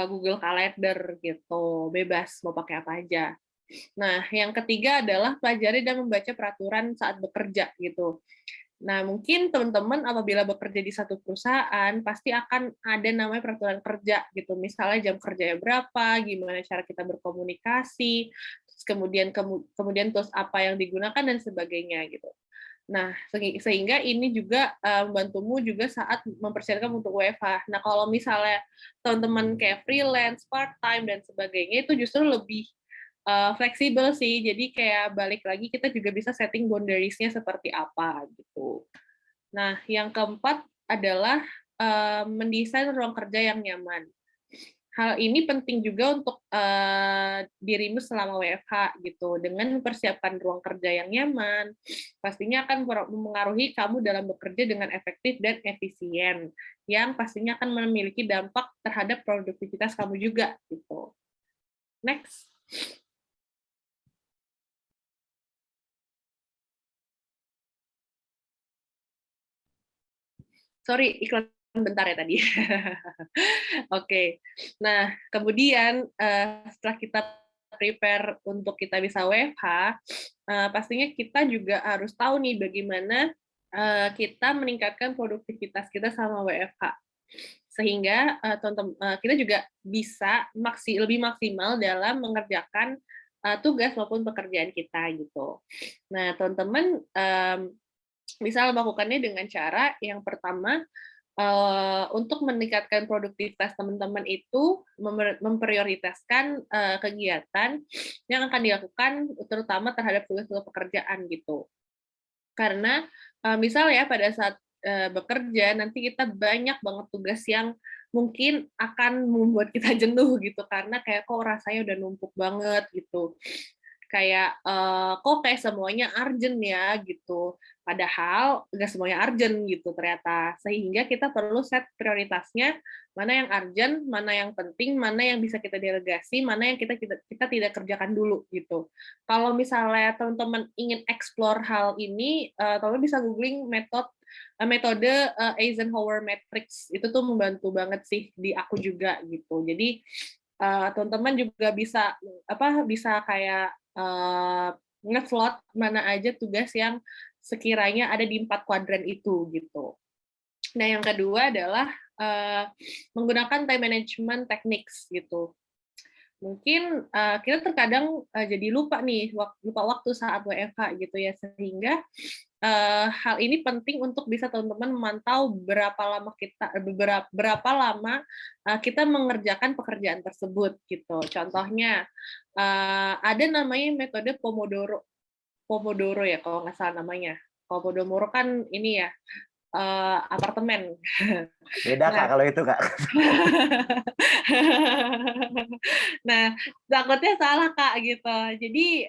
Speaker 2: Google Calendar gitu, bebas mau pakai apa aja. Nah, yang ketiga adalah pelajari dan membaca peraturan saat bekerja gitu. Nah, mungkin teman-teman apabila bekerja di satu perusahaan, pasti akan ada namanya peraturan kerja gitu. Misalnya jam kerjanya berapa, gimana cara kita berkomunikasi, terus kemudian tools apa yang digunakan dan sebagainya gitu. Nah, sehingga ini juga membantumu juga saat mempersiapkan untuk WFH. Nah, kalau misalnya teman-teman kayak freelance, part-time, dan sebagainya, itu justru lebih fleksibel sih. Jadi kayak balik lagi kita juga bisa setting boundaries-nya seperti apa gitu. Nah, yang keempat adalah mendesain ruang kerja yang nyaman. Hal ini penting juga untuk dirimu selama WFH gitu. Dengan mempersiapkan ruang kerja yang nyaman, pastinya akan mempengaruhi kamu dalam bekerja dengan efektif dan efisien, yang pastinya akan memiliki dampak terhadap produktivitas kamu juga gitu. Next. Sorry, iklan bentar ya tadi. Oke. Nah, kemudian setelah kita prepare untuk kita bisa WFH, pastinya kita juga harus tahu nih bagaimana kita meningkatkan produktivitas kita sama WFH. Sehingga kita juga bisa lebih maksimal dalam mengerjakan tugas maupun pekerjaan kita gitu. Nah, teman-teman bisa melakukannya dengan cara yang pertama, untuk meningkatkan produktivitas teman-teman itu memprioritaskan kegiatan yang akan dilakukan terutama terhadap tugas-tugas pekerjaan gitu. Karena misal ya pada saat bekerja nanti kita banyak banget tugas yang mungkin akan membuat kita jenuh gitu karena kayak kok rasanya udah numpuk banget gitu. Kayak kok kayak semuanya urgent ya gitu. Padahal nggak semuanya urgent gitu ternyata. Sehingga kita perlu set prioritasnya, mana yang urgent, mana yang penting, mana yang bisa kita delegasi, mana yang kita tidak kerjakan dulu gitu. Kalau misalnya teman-teman ingin explore hal ini, teman-teman bisa googling metode Eisenhower Matrix. Itu tuh membantu banget sih di aku juga gitu. Jadi teman-teman juga bisa kayak ngeslot mana aja tugas yang sekiranya ada di 4 kuadran itu gitu. Nah, yang kedua adalah menggunakan time management techniques gitu. Mungkin kita terkadang jadi lupa nih lupa waktu saat WFH gitu ya, sehingga hal ini penting untuk bisa teman-teman memantau berapa lama kita mengerjakan pekerjaan tersebut gitu. Contohnya ada namanya metode Pomodoro. Pomodoro ya kalau nggak salah namanya. Pomodoro kan ini ya apartemen.
Speaker 1: Beda Kak
Speaker 2: Nah,
Speaker 1: kalau itu Kak.
Speaker 2: nah, takutnya salah Kak gitu. Jadi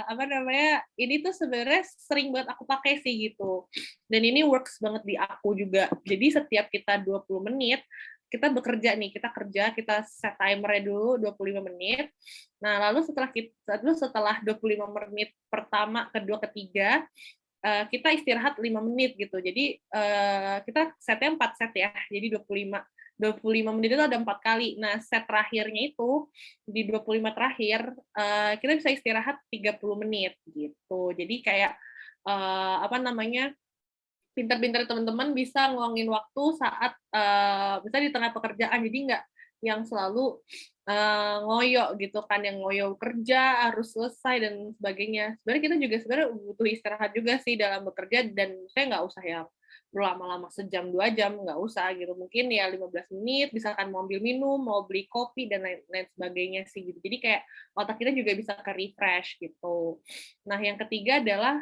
Speaker 2: apa namanya? Ini tuh sebenarnya sering banget aku pakai sih gitu. Dan ini works banget di aku juga. Jadi setiap kita 20 menit kita bekerja nih, kita set timernya dulu 25 menit. Nah, lalu setelah 25 menit pertama, kedua, ketiga, kita istirahat 5 menit gitu. Jadi kita setnya 4 set ya. Jadi 25 menit itu ada 4 kali. Nah, set terakhirnya itu di 25 terakhir kita bisa istirahat 30 menit gitu. Jadi kayak apa namanya? Pintar-pintar teman-teman bisa ngeluangin waktu saat misalnya di tengah pekerjaan. Jadi nggak yang selalu ngoyo gitu kan, yang ngoyo kerja harus selesai dan sebagainya. Sebenarnya kita juga sebenarnya butuh istirahat juga sih dalam bekerja, dan saya nggak usah yang berlama-lama sejam 2 jam, nggak usah gitu. Mungkin ya 15 menit, misalkan mau ambil minum, mau beli kopi dan lain sebagainya sih gitu. Jadi kayak otak kita juga bisa ke refresh gitu. Nah, yang ketiga adalah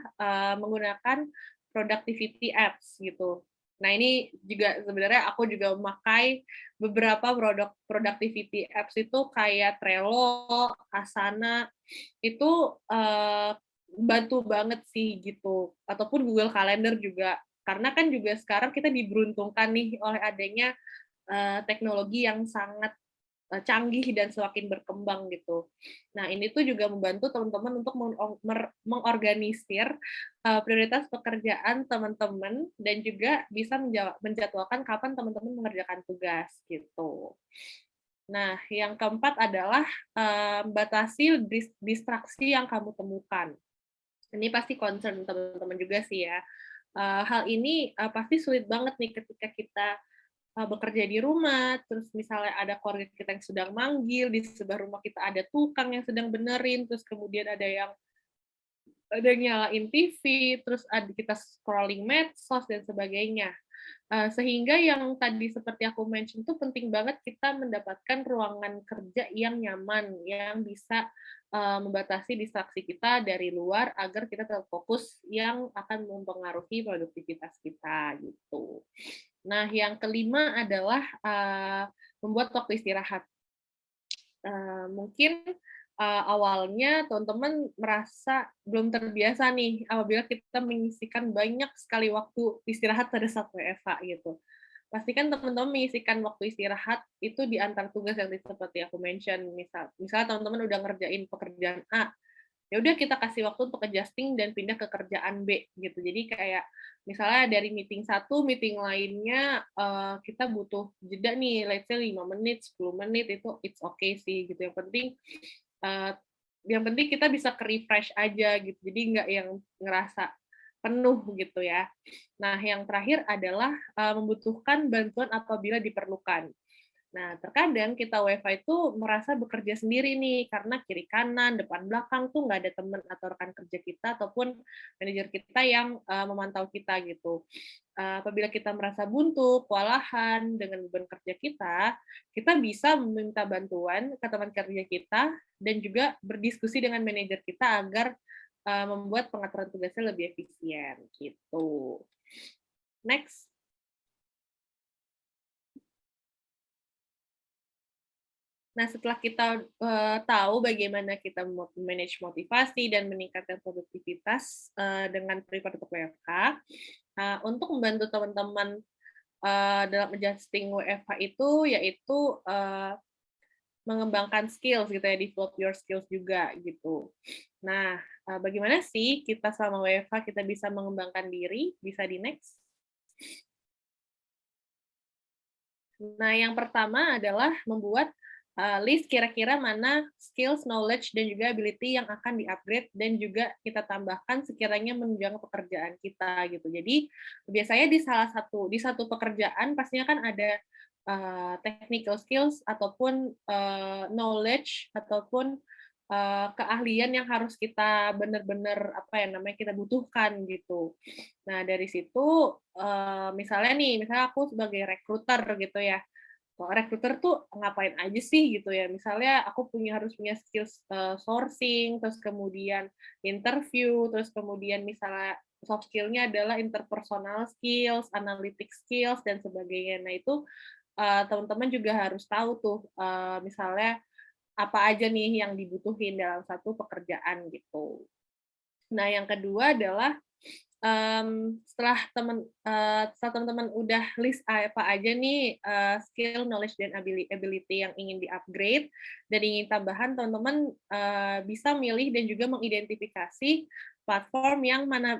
Speaker 2: menggunakan productivity apps gitu. Nah, ini juga sebenarnya aku juga memakai beberapa productivity apps itu kayak Trello, Asana, itu bantu banget sih gitu. Ataupun Google Calendar juga. Karena kan juga sekarang kita diberuntungkan nih oleh adanya teknologi yang sangat canggih dan semakin berkembang gitu. Nah, ini tuh juga membantu teman-teman untuk mengorganisir prioritas pekerjaan teman-teman dan juga bisa menjadwalkan kapan teman-teman mengerjakan tugas gitu. Nah, yang keempat adalah batasi distraksi yang kamu temukan. Ini pasti concern teman-teman juga sih ya. Hal ini pasti sulit banget nih ketika kita bekerja di rumah, terus misalnya ada keluarga kita yang sedang manggil, di sebelah rumah kita ada tukang yang sedang benerin, terus kemudian ada yang nyalain TV, terus kita scrolling medsos dan sebagainya. Sehingga yang tadi seperti aku mention tuh penting banget kita mendapatkan ruangan kerja yang nyaman, yang bisa membatasi distraksi kita dari luar agar kita tetap fokus yang akan mempengaruhi produktivitas kita gitu. Nah, yang kelima adalah membuat waktu istirahat. Mungkin awalnya teman-teman merasa belum terbiasa nih apabila kita menyisihkan banyak sekali waktu istirahat pada saat WFH gitu. Pastikan teman-teman mengisikan waktu istirahat itu di antar tugas yang seperti aku mention. Misalnya teman-teman udah ngerjain pekerjaan A, ya udah kita kasih waktu untuk adjusting dan pindah ke kerjaan B gitu. Jadi kayak misalnya dari meeting satu, meeting lainnya kita butuh jeda nih, let's say 5 menit, 10 menit itu it's okay sih gitu. Uh, yang penting kita bisa ke-refresh aja gitu. Jadi nggak yang ngerasa penuh gitu ya. Nah, yang terakhir adalah membutuhkan bantuan apabila diperlukan. Nah, terkadang kita WiFi itu merasa bekerja sendiri nih, karena kiri kanan, depan belakang tuh nggak ada teman atau rekan kerja kita ataupun manajer kita yang memantau kita gitu. Apabila kita merasa buntu, kewalahan dengan beban kerja kita bisa meminta bantuan ke teman kerja kita dan juga berdiskusi dengan manajer kita agar membuat pengaturan tugasnya lebih efisien gitu. Next. Nah, setelah kita tahu bagaimana kita manage motivasi dan meningkatkan produktivitas dengan prefer untuk WFH, untuk membantu teman-teman dalam adjusting WFH itu yaitu mengembangkan skills gitu ya, develop your skills juga gitu. Nah, bagaimana sih kita selama WFH kita bisa mengembangkan diri? Bisa di next. Nah, yang pertama adalah membuat list kira-kira mana skills, knowledge, dan juga ability yang akan di-upgrade dan juga kita tambahkan sekiranya menunjang pekerjaan kita gitu. Jadi biasanya di satu pekerjaan pastinya kan ada technical skills ataupun knowledge ataupun keahlian yang harus kita benar-benar apa ya namanya kita butuhkan gitu. Nah dari situ misalnya aku sebagai recruiter gitu ya, rekruter tuh ngapain aja sih gitu ya. Misalnya aku harus punya skills sourcing, terus kemudian interview, terus kemudian misalnya soft skill-nya adalah interpersonal skills, analytic skills dan sebagainya. Nah, itu teman-teman juga harus tahu tuh misalnya apa aja nih yang dibutuhin dalam satu pekerjaan gitu. Nah, yang kedua adalah setelah teman-teman udah list apa aja nih skill, knowledge, dan ability yang ingin di-upgrade dan ingin tambahan, teman-teman bisa milih dan juga mengidentifikasi platform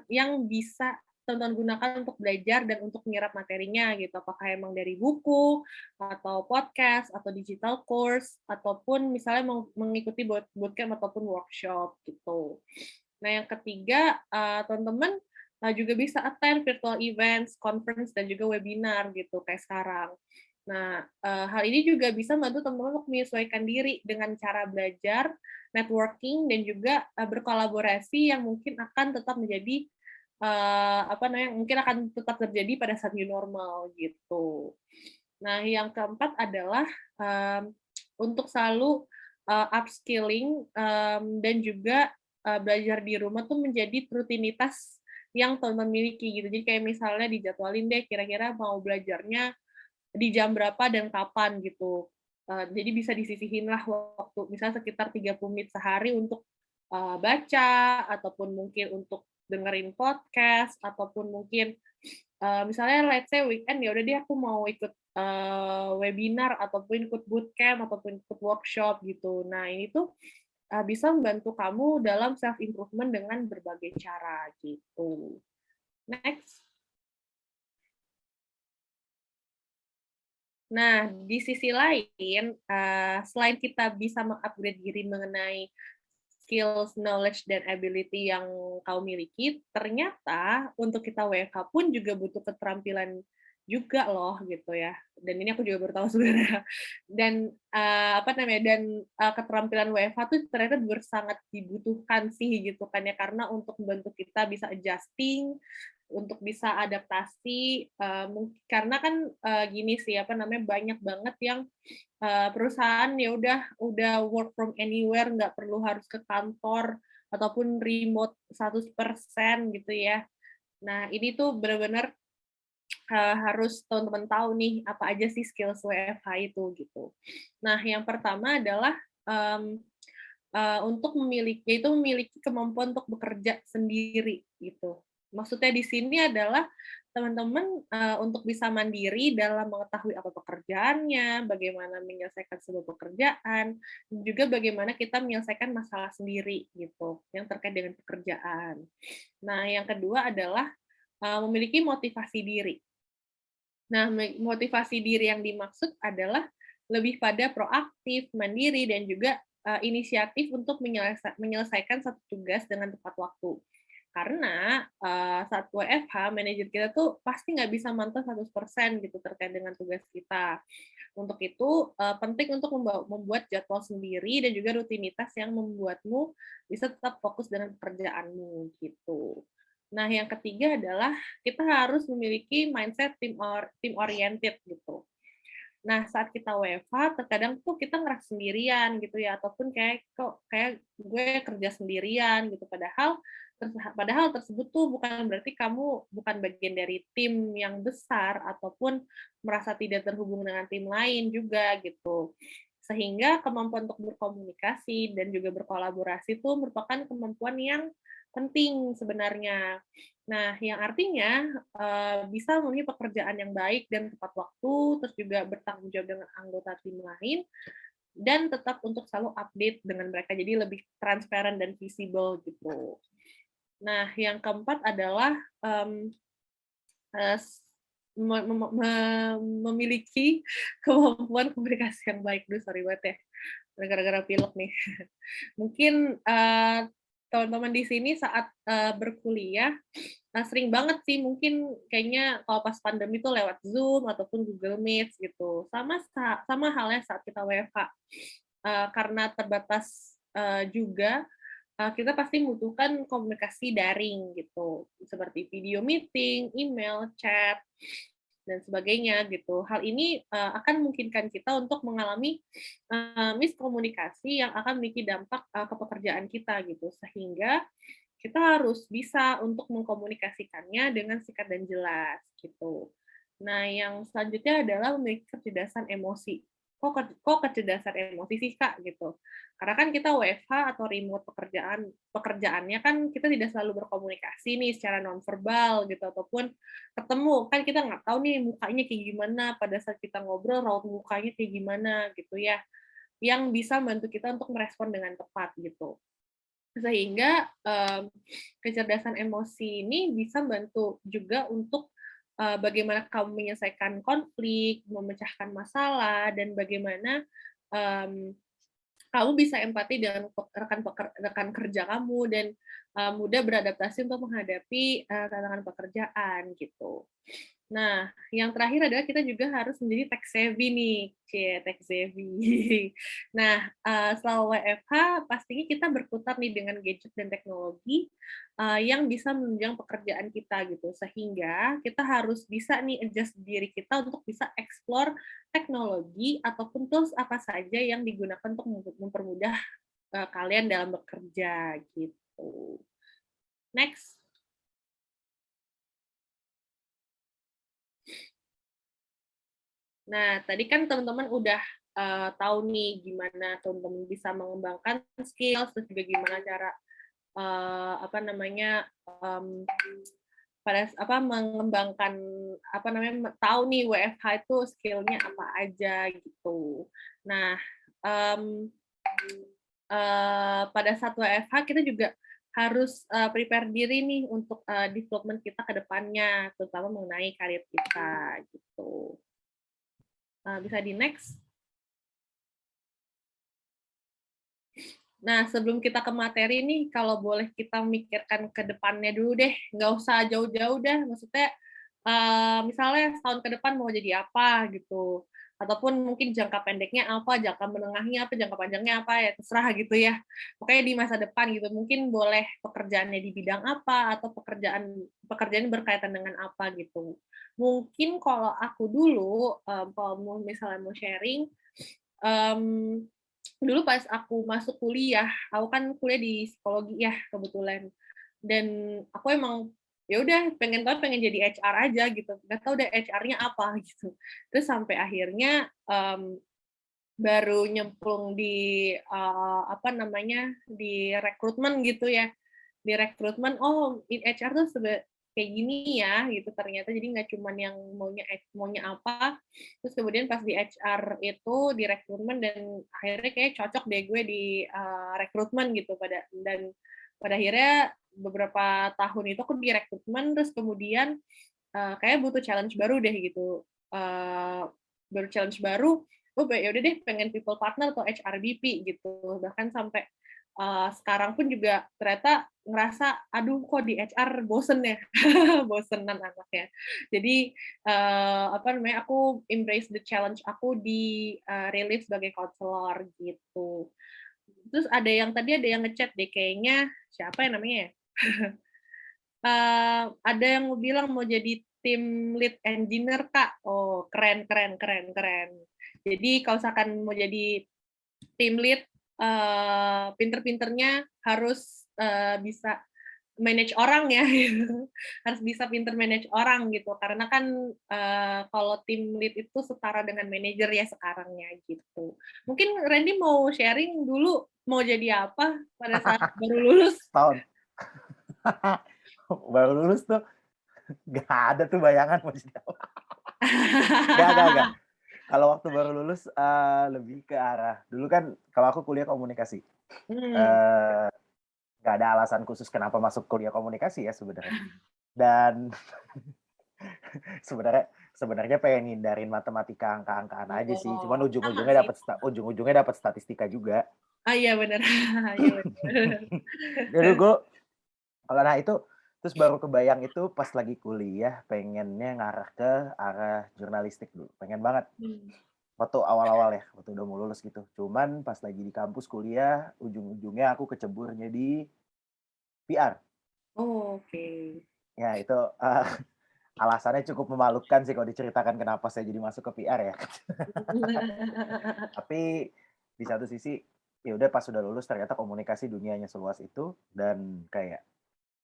Speaker 2: yang bisa teman-teman gunakan untuk belajar dan untuk menyerap materinya gitu. Apakah emang dari buku, atau podcast, atau digital course, ataupun misalnya mengikuti bootcamp ataupun workshop gitu. Nah, yang ketiga, teman-teman juga bisa attend virtual events, conference, dan juga webinar gitu kayak sekarang. Nah, hal ini juga bisa membantu teman-teman untuk menyesuaikan diri dengan cara belajar, networking, dan juga berkolaborasi yang mungkin akan tetap menjadi mungkin akan tetap terjadi pada saat new normal gitu. Nah, yang keempat adalah untuk selalu upskilling dan juga belajar di rumah tuh menjadi rutinitas yang teman-teman miliki gitu. Jadi kayak misalnya dijadwalin deh kira-kira mau belajarnya di jam berapa dan kapan gitu. Jadi bisa disisihin lah waktu, misalnya sekitar 30 menit sehari untuk baca, ataupun mungkin untuk dengerin podcast, ataupun mungkin misalnya let's say weekend ya udah deh aku mau ikut webinar ataupun ikut bootcamp ataupun ikut workshop gitu. Nah, ini tuh bisa membantu kamu dalam self improvement dengan berbagai cara gitu. Next. Nah, di sisi lain, selain kita bisa mengupgrade diri mengenai skills, knowledge, dan ability yang kau miliki, ternyata untuk kita WFH pun juga butuh keterampilan juga loh gitu ya. Dan ini aku juga baru tahu sebenarnya. Dan apa namanya? Dan keterampilan WFH tuh ternyata sangat dibutuhkan sih gitu kan ya, karena untuk membantu kita bisa adjusting, untuk bisa adaptasi, karena kan gini sih apa namanya banyak banget yang perusahaan ya udah work from anywhere, nggak perlu harus ke kantor ataupun remote 100% gitu ya. Nah, ini tuh benar-benar harus teman-teman tahu nih apa aja sih skills WFH itu gitu. Nah, yang pertama adalah untuk memiliki kemampuan untuk bekerja sendiri gitu. Maksudnya di sini adalah teman-teman untuk bisa mandiri dalam mengetahui apa pekerjaannya, bagaimana menyelesaikan sebuah pekerjaan, dan juga bagaimana kita menyelesaikan masalah sendiri gitu yang terkait dengan pekerjaan. Nah, yang kedua adalah memiliki motivasi diri. Nah, motivasi diri yang dimaksud adalah lebih pada proaktif, mandiri, dan juga inisiatif untuk menyelesaikan satu tugas dengan tepat waktu. Karena saat WFH, manajer kita tuh pasti nggak bisa mantau 100% gitu terkait dengan tugas kita. Untuk itu, penting untuk membuat jadwal sendiri dan juga rutinitas yang membuatmu bisa tetap fokus dengan pekerjaanmu gitu. Nah, yang ketiga adalah kita harus memiliki mindset team oriented gitu. Nah, saat kita WFH, terkadang tuh kita ngerasa sendirian gitu ya, ataupun kayak gue kerja sendirian gitu. Padahal tersebut tuh bukan berarti kamu bukan bagian dari tim yang besar ataupun merasa tidak terhubung dengan tim lain juga gitu. Sehingga kemampuan untuk berkomunikasi dan juga berkolaborasi itu merupakan kemampuan yang penting sebenarnya. Nah, yang artinya bisa memenuhi pekerjaan yang baik dan tepat waktu, terus juga bertanggung jawab dengan anggota tim lain, dan tetap untuk selalu update dengan mereka, jadi lebih transparan dan visible gitu. Nah, yang keempat adalah memiliki kemampuan komunikasi yang baik. Duh, sorry banget ya, gara-gara pilek nih. Mungkin teman-teman di sini saat berkuliah sering banget sih mungkin kayaknya kalau pas pandemi itu lewat Zoom ataupun Google Meet gitu. Sama halnya saat kita WFH. Karena terbatas juga kita pasti membutuhkan komunikasi daring gitu, seperti video meeting, email, chat, dan sebagainya gitu. Hal ini akan memungkinkan kita untuk mengalami miskomunikasi yang akan memiliki dampak ke pekerjaan kita gitu, sehingga kita harus bisa untuk mengkomunikasikannya dengan singkat dan jelas gitu. Nah, yang selanjutnya adalah memiliki kecerdasan emosi. Kok kecerdasan emosi sih, Kak, gitu. Karena kan kita WFH atau remote pekerjaannya kan kita tidak selalu berkomunikasi nih secara nonverbal gitu, ataupun ketemu, kan kita nggak tahu nih mukanya kayak gimana, pada saat kita ngobrol raut mukanya kayak gimana gitu ya, yang bisa membantu kita untuk merespon dengan tepat gitu. Sehingga kecerdasan emosi ini bisa membantu juga untuk bagaimana kamu menyelesaikan konflik, memecahkan masalah, dan bagaimana kamu bisa empati dengan rekan kerja kamu dan mudah beradaptasi untuk menghadapi tantangan pekerjaan gitu. Nah, yang terakhir adalah kita juga harus menjadi tech savvy nih, tech savvy. Nah, selama WFH pastinya kita berputar nih dengan gadget dan teknologi yang bisa menunjang pekerjaan kita gitu, sehingga kita harus bisa nih adjust diri kita untuk bisa explore teknologi ataupun tools apa saja yang digunakan untuk mempermudah kalian dalam bekerja gitu. Next. Nah, tadi kan teman-teman udah tahu nih gimana teman-teman bisa mengembangkan skills, terus juga gimana cara apa namanya, mengembangkan apa namanya, tahu nih WFH itu skill-nya apa aja gitu. Nah, mmm, pada saat WFH kita juga harus, prepare diri nih untuk, development kita ke depannya, terutama mengenai karir kita gitu. Bisa di-next. Nah, sebelum kita ke materi nih, kalau boleh kita mikirkan ke depannya dulu deh, nggak usah jauh-jauh dah. Maksudnya, misalnya setahun ke depan mau jadi apa gitu, ataupun mungkin jangka pendeknya apa, jangka menengahnya apa, jangka panjangnya apa, ya terserah gitu ya. Pokoknya di masa depan gitu, mungkin boleh pekerjaannya di bidang apa, atau pekerjaan pekerjaan berkaitan dengan apa gitu. Mungkin kalau aku dulu, kalau misalnya mau sharing, mmm dulu pas aku masuk kuliah, aku kan kuliah di psikologi ya kebetulan, dan aku emang ya udah pengen jadi HR aja gitu, nggak tahu deh HR-nya apa gitu. Terus sampai akhirnya, baru nyemplung di, apa namanya, di rekrutmen gitu ya. Di rekrutmen, oh HR tuh kayak gini ya gitu ternyata, jadi nggak cuman yang maunya apa, terus kemudian pas di HR itu, di rekrutmen dan akhirnya kayak cocok deh gue di, rekrutmen gitu pada akhirnya beberapa tahun itu aku di rekrutmen, terus kemudian, kayaknya butuh challenge baru deh gitu, baru challenge baru, ya udah deh pengen people partner atau HRBP gitu, bahkan sampai sekarang pun juga ternyata ngerasa, aduh kok di HR bosen ya, bosenan anaknya. Jadi, apa namanya, aku embrace the challenge aku di, Relief sebagai konselor gitu. Terus ada yang ngechat deh kayaknya, siapa ya namanya ya? Ada yang mau bilang mau jadi tim lead engineer, Kak. Oh, keren keren keren keren. Jadi kalau misalkan mau jadi tim lead, pinter-pinternya harus, bisa manage orang ya, gitu. Harus bisa pinter manage orang gitu, karena kan, kalau tim lead itu setara dengan manajer ya sekarangnya, gitu. Mungkin Randy mau sharing dulu mau jadi apa pada saat baru lulus?
Speaker 1: Setahun. Baru lulus tuh nggak ada tuh bayangan mau jadi apa. Nggak. Kalau waktu baru lulus, lebih ke arah dulu kan kalau aku kuliah komunikasi,
Speaker 2: Hmm,
Speaker 1: eee, nggak ada alasan khusus kenapa masuk kuliah komunikasi ya sebenarnya. Dan sebenarnya sebenarnya pengen ngindarin matematika angka-angkaan aja sih, cuman
Speaker 2: oh, sama sih.
Speaker 1: ujung-ujungnya dapat statistika juga.
Speaker 2: Ah, iya bener, iya bener.
Speaker 1: Jadi gue kalau nah itu terus baru kebayang itu pas lagi kuliah pengennya ngarah ke arah jurnalistik dulu, pengen banget.
Speaker 2: Mmm,
Speaker 1: Waktu awal-awal ya, waktu udah mau lulus gitu. Cuman pas lagi di kampus kuliah, ujung-ujungnya aku keceburnya di PR.
Speaker 2: oke.
Speaker 1: Ya itu, alasannya cukup memalukan sih kalau diceritakan kenapa saya jadi masuk ke PR ya. Tapi di satu sisi, ya udah pas sudah lulus ternyata komunikasi dunianya seluas itu dan kayak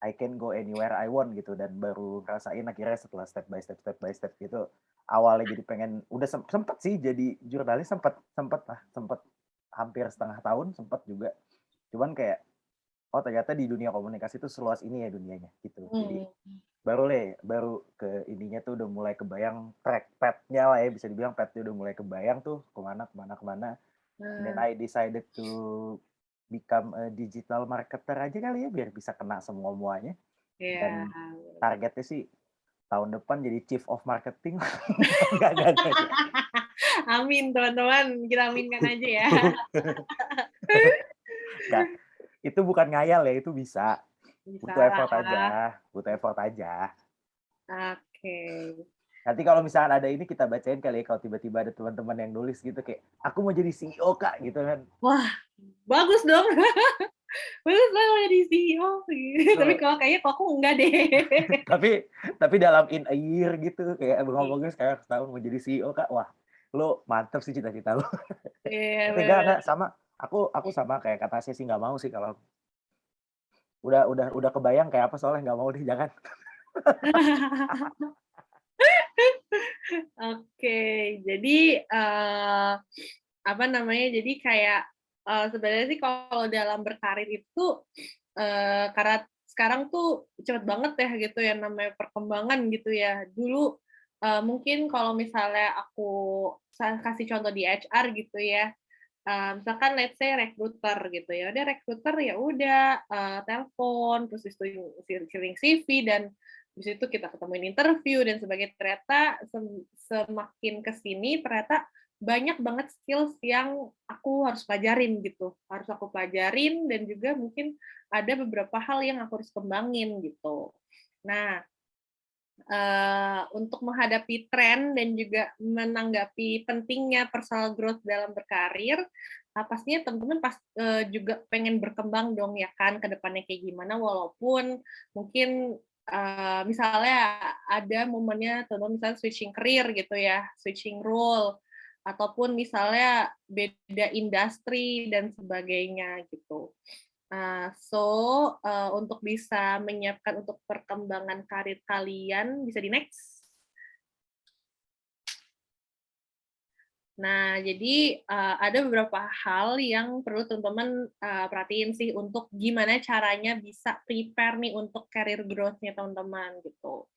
Speaker 1: I can go anywhere I want gitu dan baru ngerasain akhirnya setelah step by step gitu, awalnya jadi pengen udah sempet sih jadi jurnalis sempet sempet lah, sempet hampir setengah tahun sempet juga. Cuman kayak, oh ternyata di dunia komunikasi itu seluas ini ya dunianya gitu. Jadi
Speaker 2: Mmm,
Speaker 1: baru ke ininya tuh udah mulai kebayang track path-nya lah ya bisa dibilang path-nya udah mulai kebayang tuh kemana. Then
Speaker 2: nah,
Speaker 1: I decided to become a digital marketer aja kali ya biar bisa kena semua-muanya.
Speaker 2: iya.
Speaker 1: Dan targetnya sih tahun depan jadi chief of marketing. Enggak.
Speaker 2: Amin teman-teman, kita aminkan aja ya.
Speaker 1: Enggak. Itu bukan ngayal ya, itu bisa.
Speaker 2: Bisalah.
Speaker 1: Butuh effort aja.
Speaker 2: Oke.
Speaker 1: Nanti kalau misalnya ada ini kita bacain kali ya kalau tiba-tiba ada teman-teman yang nulis gitu kayak, "Aku mau jadi CEO, Kak," gitu kan.
Speaker 2: Wah, bagus dong. Bagus lah kalau jadi CEO, tapi
Speaker 1: Tuh,
Speaker 2: kayaknya kok aku enggak deh.
Speaker 1: tapi tapi dalam in a year gitu kayak ngomongnya sekarang setahun mau jadi CEO, Kak. Wah, lu mantep sih cita-cita lu.
Speaker 2: Iya,
Speaker 1: Tapi enggak,
Speaker 2: bener.
Speaker 1: sama. Aku sama kayak kata saya sih nggak mau sih kalau udah kebayang kayak apa soalnya nggak mau deh jangan.
Speaker 2: Oke, jadi, apa namanya, jadi kayak, sebenarnya sih kalau dalam berkarir itu karena sekarang tuh cepet banget ya gitu ya namanya perkembangan gitu ya. Dulu, mungkin kalau misalnya aku kasih contoh di HR gitu ya, misalkan let's say recruiter gitu ya, udah recruiter ya udah, telepon, terus itu kirim CV dan habis itu kita ketemuin interview dan sebagainya. Ternyata semakin ke sini ternyata banyak banget skills yang aku harus pelajarin gitu, harus aku pelajarin dan juga mungkin ada beberapa hal yang aku harus kembangin gitu. Nah, untuk menghadapi tren dan juga menanggapi pentingnya personal growth dalam berkarir, pastinya teman-teman juga pengen berkembang dong ya kan, ke depannya kayak gimana, walaupun mungkin, misalnya ada momennya teman-teman misalnya switching career gitu ya, switching role, ataupun misalnya beda industri dan sebagainya gitu. Untuk bisa menyiapkan untuk perkembangan karir kalian, bisa di-next. Nah, jadi, ada beberapa hal yang perlu teman-teman, perhatiin sih untuk gimana caranya bisa prepare nih untuk career growth-nya teman-teman, gitu.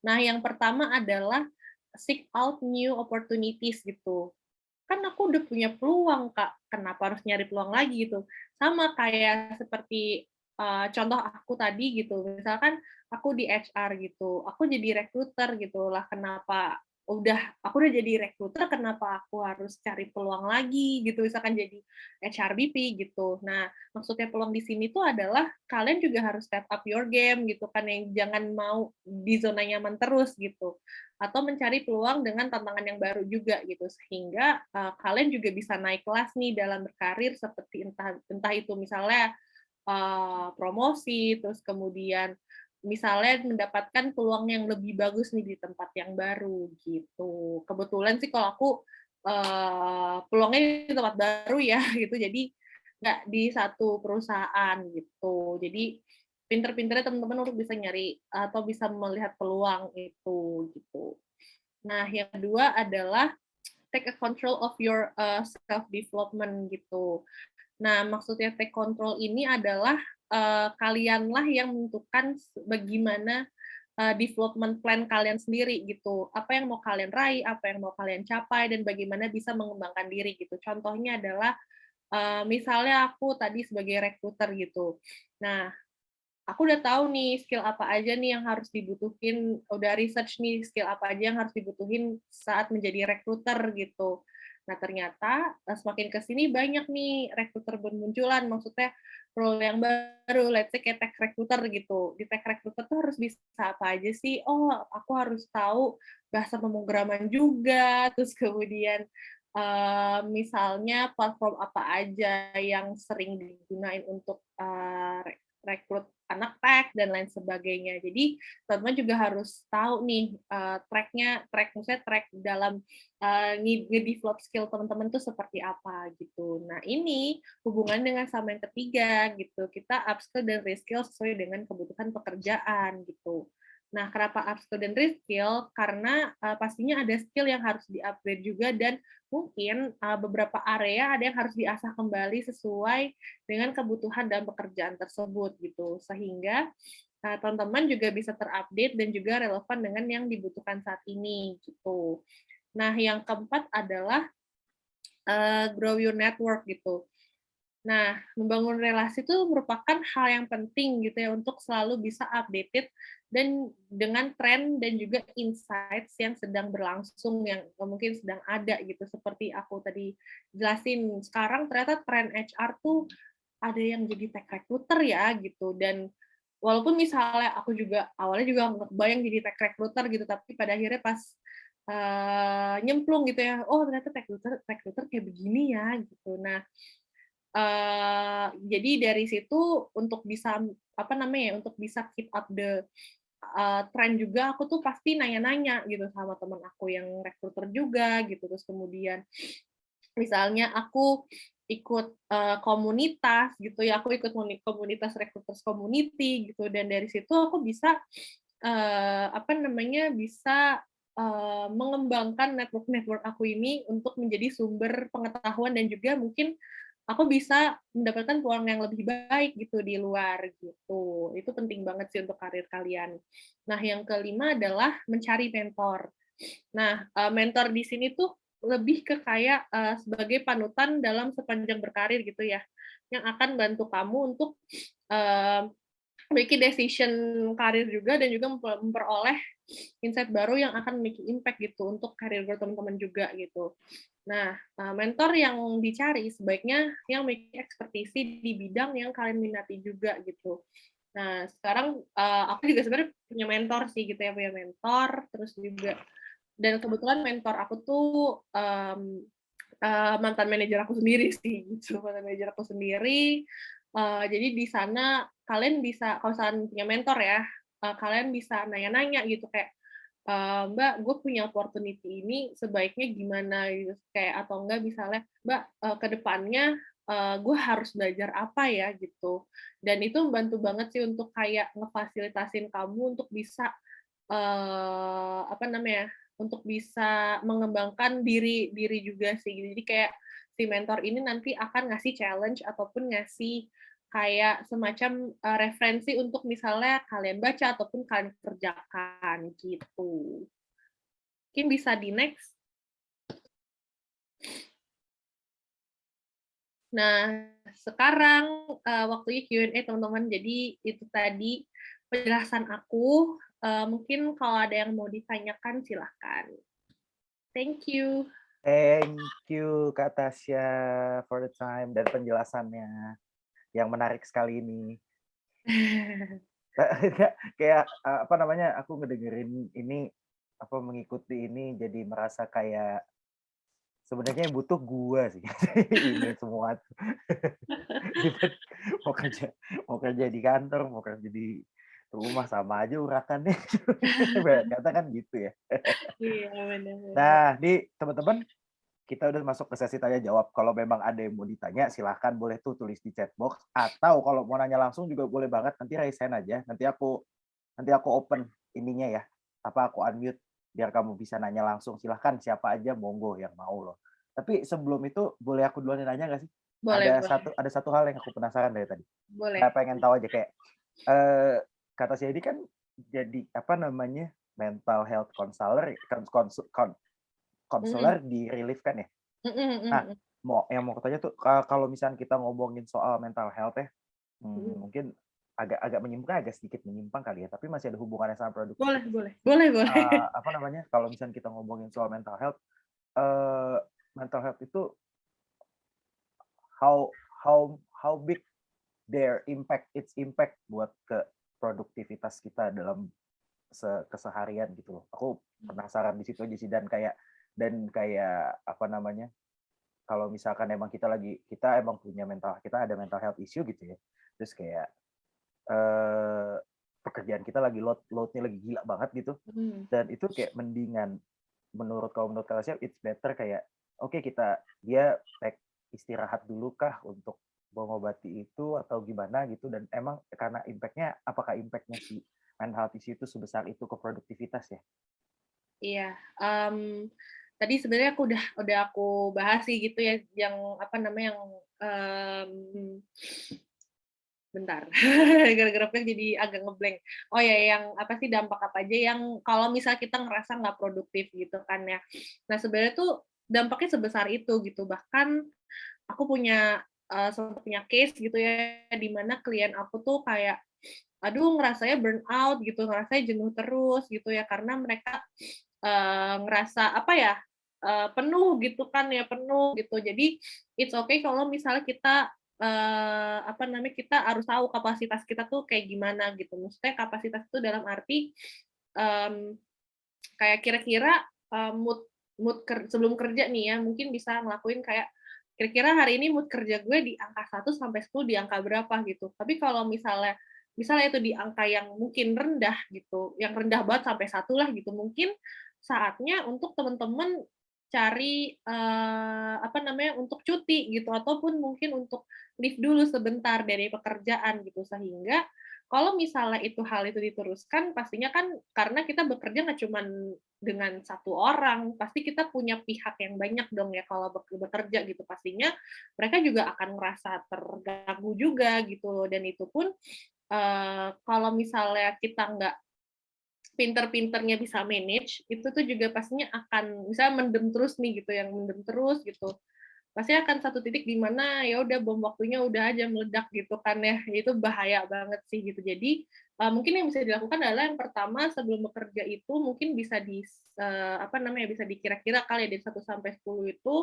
Speaker 2: Nah, yang pertama adalah seek out new opportunities gitu. Kan aku udah punya peluang, Kak, kenapa harus nyari peluang lagi gitu. Sama kayak seperti, contoh aku tadi gitu, misalkan aku di HR gitu, aku jadi recruiter gitu lah, aku udah jadi recruiter, kenapa aku harus cari peluang lagi gitu, misalkan jadi HRBP gitu. Nah, maksudnya peluang di sini tuh adalah kalian juga harus step up your game gitu kan, yang jangan mau di zona nyaman terus gitu atau mencari peluang dengan tantangan yang baru juga gitu sehingga kalian juga bisa naik kelas nih dalam berkarir seperti entah entah itu misalnya promosi terus kemudian misalnya mendapatkan peluang yang lebih bagus nih di tempat yang baru gitu. Kebetulan sih kalau aku peluangnya di tempat baru ya gitu jadi nggak di satu perusahaan gitu. Jadi pinter-pinternya teman-teman untuk bisa nyari atau bisa melihat peluang itu gitu. Nah, yang kedua adalah take a control of your self development gitu. Nah, maksudnya take control ini adalah kalianlah yang menentukan bagaimana development plan kalian sendiri gitu. Apa yang mau kalian raih, apa yang mau kalian capai, dan bagaimana bisa mengembangkan diri gitu. Contohnya adalah misalnya aku tadi sebagai recruiter gitu. Nah, aku udah tahu nih skill apa aja nih yang harus dibutuhin, udah research nih skill apa aja yang harus dibutuhin saat menjadi recruiter gitu. Nah ternyata semakin ke sini banyak nih recruiter bermunculan, maksudnya role yang baru, let's say kayak tech recruiter gitu. Di tech recruiter tuh harus bisa apa aja sih? Oh, aku harus tahu bahasa pemrograman juga, terus kemudian misalnya platform apa aja yang sering digunain untuk rekrut anak tech dan lain sebagainya. Jadi teman-teman juga harus tahu nih maksudnya track dalam nge-develop skill teman-teman tuh seperti apa gitu. Nah ini hubungan dengan sama yang ketiga gitu. Kita upskill dan reskill sesuai dengan kebutuhan pekerjaan gitu. Nah, kenapa upskill dan reskill? Karena pastinya ada skill yang harus di-upgrade juga dan mungkin beberapa area ada yang harus diasah kembali sesuai dengan kebutuhan dan pekerjaan tersebut gitu sehingga teman-teman juga bisa terupdate dan juga relevan dengan yang dibutuhkan saat ini gitu. Nah, yang keempat adalah grow your network gitu. Nah, membangun relasi itu merupakan hal yang penting gitu ya untuk selalu bisa updated dan dengan tren dan juga insights yang sedang berlangsung yang mungkin sedang ada gitu seperti aku tadi jelasin sekarang ternyata tren HR tuh ada yang jadi tech recruiter ya gitu dan walaupun misalnya aku juga awalnya juga nggak kebayang jadi tech recruiter gitu tapi pada akhirnya pas nyemplung gitu ya oh ternyata tech recruiter kayak begini ya gitu. Nah jadi dari situ untuk bisa apa namanya ya, untuk bisa keep up the trend juga aku tuh pasti nanya-nanya gitu sama temen aku yang recruiter juga gitu. Terus kemudian misalnya aku ikut komunitas gitu ya, aku ikut komunitas recruiters community gitu dan dari situ aku bisa apa namanya, bisa mengembangkan network-network aku ini untuk menjadi sumber pengetahuan dan juga mungkin aku bisa mendapatkan peluang yang lebih baik gitu di luar gitu. Itu penting banget sih untuk karir kalian. Nah, yang kelima adalah mencari mentor. Nah, mentor di sini tuh lebih ke kayak, sebagai panutan dalam sepanjang berkarir gitu ya, yang akan bantu kamu untuk, eee, bikin decision karir juga dan juga memperoleh insight baru yang akan memiliki impact gitu untuk karir growth teman-teman juga gitu. Nah, mentor yang dicari sebaiknya yang memiliki ekspertisi di bidang yang kalian minati juga gitu. Nah, sekarang, aku juga sebenarnya punya mentor sih gitu ya, punya mentor, terus juga dan kebetulan mentor aku tuh, mantan manajer aku sendiri sih gitu, mantan manajer aku sendiri, jadi di sana kalian bisa kalau misalkan punya mentor ya, kalian bisa nanya-nanya gitu kayak, "Mbak, gue punya opportunity ini sebaiknya gimana?" Gitu, kayak atau enggak misalnya, "Mbak, ke depannya, gue harus belajar apa ya?" Gitu. Dan itu membantu banget sih untuk kayak ngefasilitasin kamu untuk bisa, apa namanya, untuk bisa mengembangkan diri diri juga sih. Jadi kayak si mentor ini nanti akan ngasih challenge ataupun ngasih kayak semacam, referensi untuk misalnya kalian baca ataupun kalian kerjakan gitu. Mungkin bisa di-next. Nah, sekarang, waktunya Q&A teman-teman. Jadi itu tadi penjelasan aku, mungkin kalau ada yang mau ditanyakan silahkan. Thank you.
Speaker 1: Thank you Kak Tasya for the time dan penjelasannya yang menarik sekali ini. Kayak, apa namanya, aku ngedengerin ini, apa, mengikuti ini jadi merasa kayak sebenarnya yang butuh gua sih, ini semua tuh. Ribet, mau kerja mau kerja di kantor, mau kerja di rumah sama aja urakannya. Ibarat kata kan gitu ya.
Speaker 2: Iya, benar benar.
Speaker 1: Nah, nih teman-teman, kita udah masuk ke sesi tanya jawab. Kalau memang ada yang mau ditanya, silahkan boleh tuh tulis di chat box. Atau kalau mau nanya langsung juga boleh banget. Nanti raise hand aja. Nanti aku open ininya ya. Apa aku unmute biar kamu bisa nanya langsung. Silahkan siapa aja monggo yang mau loh. Tapi sebelum itu boleh aku duluan yang nanya nggak sih?
Speaker 2: Boleh
Speaker 1: Ada
Speaker 2: boleh
Speaker 1: satu ada satu hal yang aku penasaran dari tadi.
Speaker 2: boleh.
Speaker 1: Kayak pengen tahu aja kayak eh kata si ini kan jadi apa namanya mental health counselor,
Speaker 2: Mhm,
Speaker 1: konselor di relief kan ya.
Speaker 2: mhm mhm
Speaker 1: Nah,
Speaker 2: mhm
Speaker 1: mau aku tanya tuh, kalau misalnya kita ngomongin soal mental health ya,
Speaker 2: mhm.
Speaker 1: mungkin agak agak menyimpang, agak sedikit menyimpang kali ya, tapi masih ada hubungannya sama
Speaker 2: Boleh
Speaker 1: produktivitas.
Speaker 2: boleh boleh boleh.
Speaker 1: Apa namanya, kalau misalnya kita ngomongin soal eee, mental health itu how how big its impact buat ke produktivitas kita dalam keseharian gitu loh. Aku penasaran di situ aja sih dan kayak apa namanya, kalau misalkan emang kita emang kita ada mental health issue gitu ya, terus kayak, eee, pekerjaan kita lagi load-nya lagi gila banget gitu,
Speaker 2: Mhm.
Speaker 1: dan itu kayak mendingan menurut Kak it's better kayak, oke dia take istirahat dulu kah untuk mengobati itu atau gimana gitu, dan emang karena apakah impact-nya si mental health issue itu sebesar itu ke produktivitas ya?
Speaker 2: Iya, tadi sebenarnya udah aku bahas sih gitu ya, yang apa namanya, yang, bentar, gara-gara blank jadi agak nge-blank. Oh ya, yang apa sih dampak apa aja yang kalau misal kita ngerasa nggak produktif gitu kan ya. Nah sebenarnya tuh dampaknya sebesar itu gitu, bahkan aku sempat punya case gitu ya, di mana klien aku tuh kayak, aduh ngerasanya burnout gitu, ngerasanya jenuh terus gitu ya, karena mereka, ngerasa apa ya, penuh gitu kan ya, penuh gitu. Jadi it's okay kalau misalnya kita, apa namanya, kita harus tahu kapasitas kita tuh kayak gimana gitu. Maksudnya kapasitas itu dalam arti, mmm, kayak kira-kira, mood mood sebelum kerja nih ya, mungkin bisa ngelakuin kayak, kira-kira hari ini mood kerja gue di angka 1 sampai 10 di angka berapa gitu. Tapi kalau misalnya itu di angka yang mungkin rendah gitu, yang rendah banget sampai 1 lah gitu, mungkin saatnya untuk teman-teman cari, apa namanya, untuk cuti gitu, ataupun mungkin untuk leave dulu sebentar dari pekerjaan gitu. Sehingga kalau misalnya hal itu diteruskan, pastinya kan karena kita bekerja nggak cuman dengan satu orang, pasti kita punya pihak yang banyak dong ya kalau bekerja gitu. Pastinya mereka juga akan ngerasa terganggu juga gitu, dan itu pun, kalau misalnya kita nggak pinter-pinternya bisa manage, itu tuh juga pastinya akan misalnya mendem terus nih gitu, yang mendem terus gitu. Pasti akan satu titik di mana ya udah bom waktunya udah aja meledak gitu kan ya. Itu bahaya banget sih gitu. Jadi, mungkin yang bisa dilakukan adalah yang pertama sebelum bekerja itu mungkin bisa apa namanya, bisa dikira-kira kali ya dari 1 sampai 10 itu,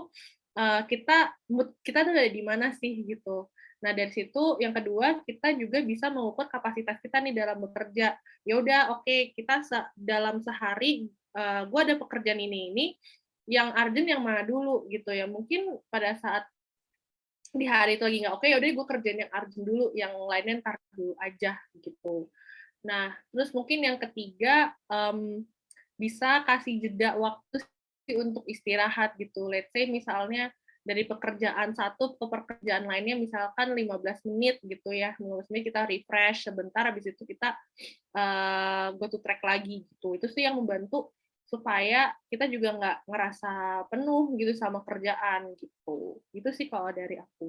Speaker 2: mood kita tuh ada di mana sih gitu. Nah dari situ yang kedua kita juga bisa mengukur kapasitas kita nih dalam bekerja. Ya udah oke kita dalam sehari, gue ada pekerjaan ini, yang urgent yang mana dulu gitu ya. Mungkin pada saat di hari itu lagi nggak oke, ya udah gue kerjain yang urgent dulu, yang lainnya entar dulu aja gitu. Nah, terus mungkin yang ketiga, bisa kasih jeda waktu sih untuk istirahat gitu. Let's say misalnya dari pekerjaan satu ke pekerjaan lainnya misalkan 15 menit gitu ya, 15 menit kita refresh sebentar, habis itu kita, go to track lagi gitu. Itu sih yang membantu supaya kita juga nggak ngerasa penuh gitu sama kerjaan gitu. Itu sih kalau dari aku.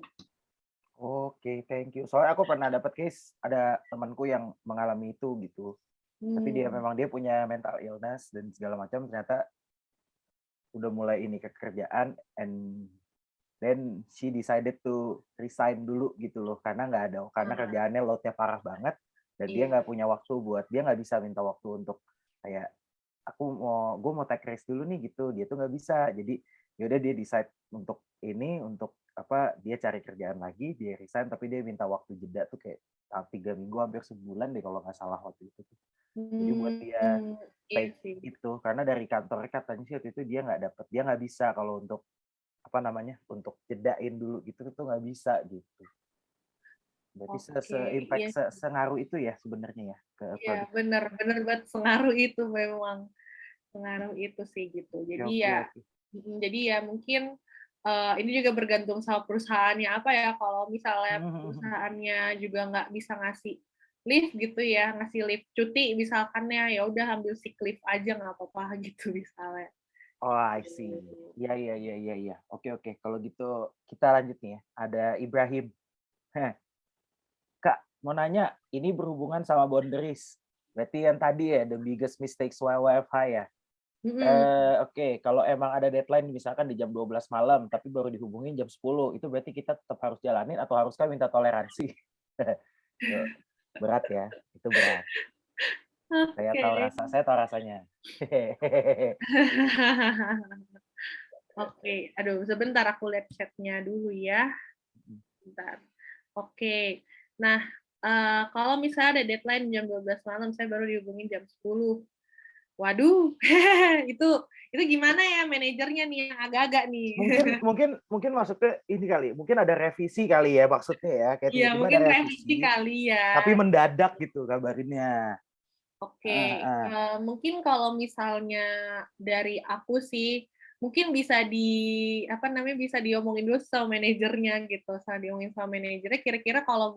Speaker 1: Oke, thank you. Soalnya aku pernah dapat case, ada temanku yang mengalami itu gitu. Tapi dia
Speaker 2: Mmm,
Speaker 1: memang dia punya mental illness dan segala macam, ternyata udah mulai ini ke kerjaan, and then she decided to resign dulu gitu loh, karena
Speaker 2: ah,
Speaker 1: kerjaannya load-nya parah banget, dan dia
Speaker 2: iya.
Speaker 1: nggak punya waktu dia nggak bisa minta waktu untuk kayak, gue mau take rest dulu nih gitu, dia tuh nggak bisa. Jadi yaudah dia decide untuk apa, dia cari kerjaan lagi, dia resign, tapi dia minta waktu jeda tuh kayak 3 minggu, hampir sebulan deh kalau nggak salah waktu itu tuh. Jadi buat dia
Speaker 2: Iya
Speaker 1: take
Speaker 2: sih.
Speaker 1: itu, karena dari kantornya katanya sih waktu itu dia nggak bisa kalau untuk apa namanya, untuk jedain dulu gitu tuh nggak bisa gitu. Berarti
Speaker 2: Oke,
Speaker 1: se-impact
Speaker 2: iya
Speaker 1: sengaruh itu ya sebenarnya ya ke
Speaker 2: iya,
Speaker 1: produktif.
Speaker 2: bener bener banget, pengaruh itu memang, pengaruh itu sih gitu.
Speaker 1: Oke,
Speaker 2: Jadi
Speaker 1: oke,
Speaker 2: ya
Speaker 1: oke.
Speaker 2: jadi ya mungkin, ini juga bergantung sama perusahaannya apa ya, kalau misalnya perusahaannya juga nggak bisa ngasih leave gitu ya, ngasih leave cuti misalkan ya, ya udah ambil sick leave aja nggak apa-apa gitu misalnya.
Speaker 1: Oh, I see. Iya, iya, iya, iya, iya. Oke, oke. Kalau gitu kita lanjut nih ya. Ada Ibrahim. Heh, Kak, mau nanya, ini berhubungan sama boundaries. Berarti yang tadi ya, the biggest mistakes while WFH ya.
Speaker 2: Mhm.
Speaker 1: Oke, kalau emang ada deadline misalkan di jam 12 malam, tapi baru dihubungin jam 10, itu berarti kita tetap harus jalanin atau haruskah minta toleransi? Yuk, berat ya, itu berat.
Speaker 2: Oke.
Speaker 1: Saya tahu rasanya.
Speaker 2: Oke, aduh sebentar aku lihat chat-nya dulu ya, bentar. Oke. Nah, kalau misalnya ada deadline jam 12 malam, saya baru dihubungin jam 10. Waduh, itu gimana ya manajernya nih yang agak-agak nih?
Speaker 1: Mungkin mungkin mungkin maksudnya ini kali, mungkin ada revisi kali ya maksudnya ya, kayak
Speaker 2: Iya,
Speaker 1: tiba-tiba
Speaker 2: mungkin
Speaker 1: ada
Speaker 2: revisi
Speaker 1: revisi,
Speaker 2: kali ya.
Speaker 1: tapi mendadak gitu kabarinnya. Heeh,
Speaker 2: Oke,
Speaker 1: heeh.
Speaker 2: mungkin kalau misalnya dari aku sih, mungkin bisa apa namanya, bisa diomongin dulu sama manajernya gitu, diomongin sama manajernya kira-kira kalau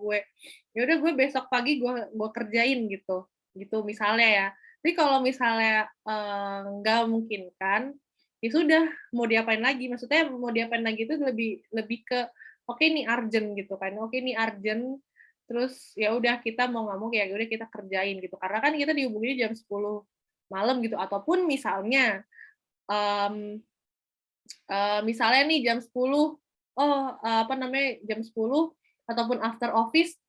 Speaker 2: ya udah gue besok pagi gue kerjain gitu misalnya ya. Tapi kalau misalnya, nggak mungkin kan, ya sudah mau diapain lagi, maksudnya mau diapain lagi itu lebih lebih ke, oke ini urgent gitu kan, oke ini urgent. Terus ya udah kita mau nggak mau ya udah kita kerjain gitu. Karena kan kita dihubunginnya jam 10 malam gitu ataupun misalnya, mmm, misalnya nih jam 10, oh, apa namanya, jam 10 ataupun after office,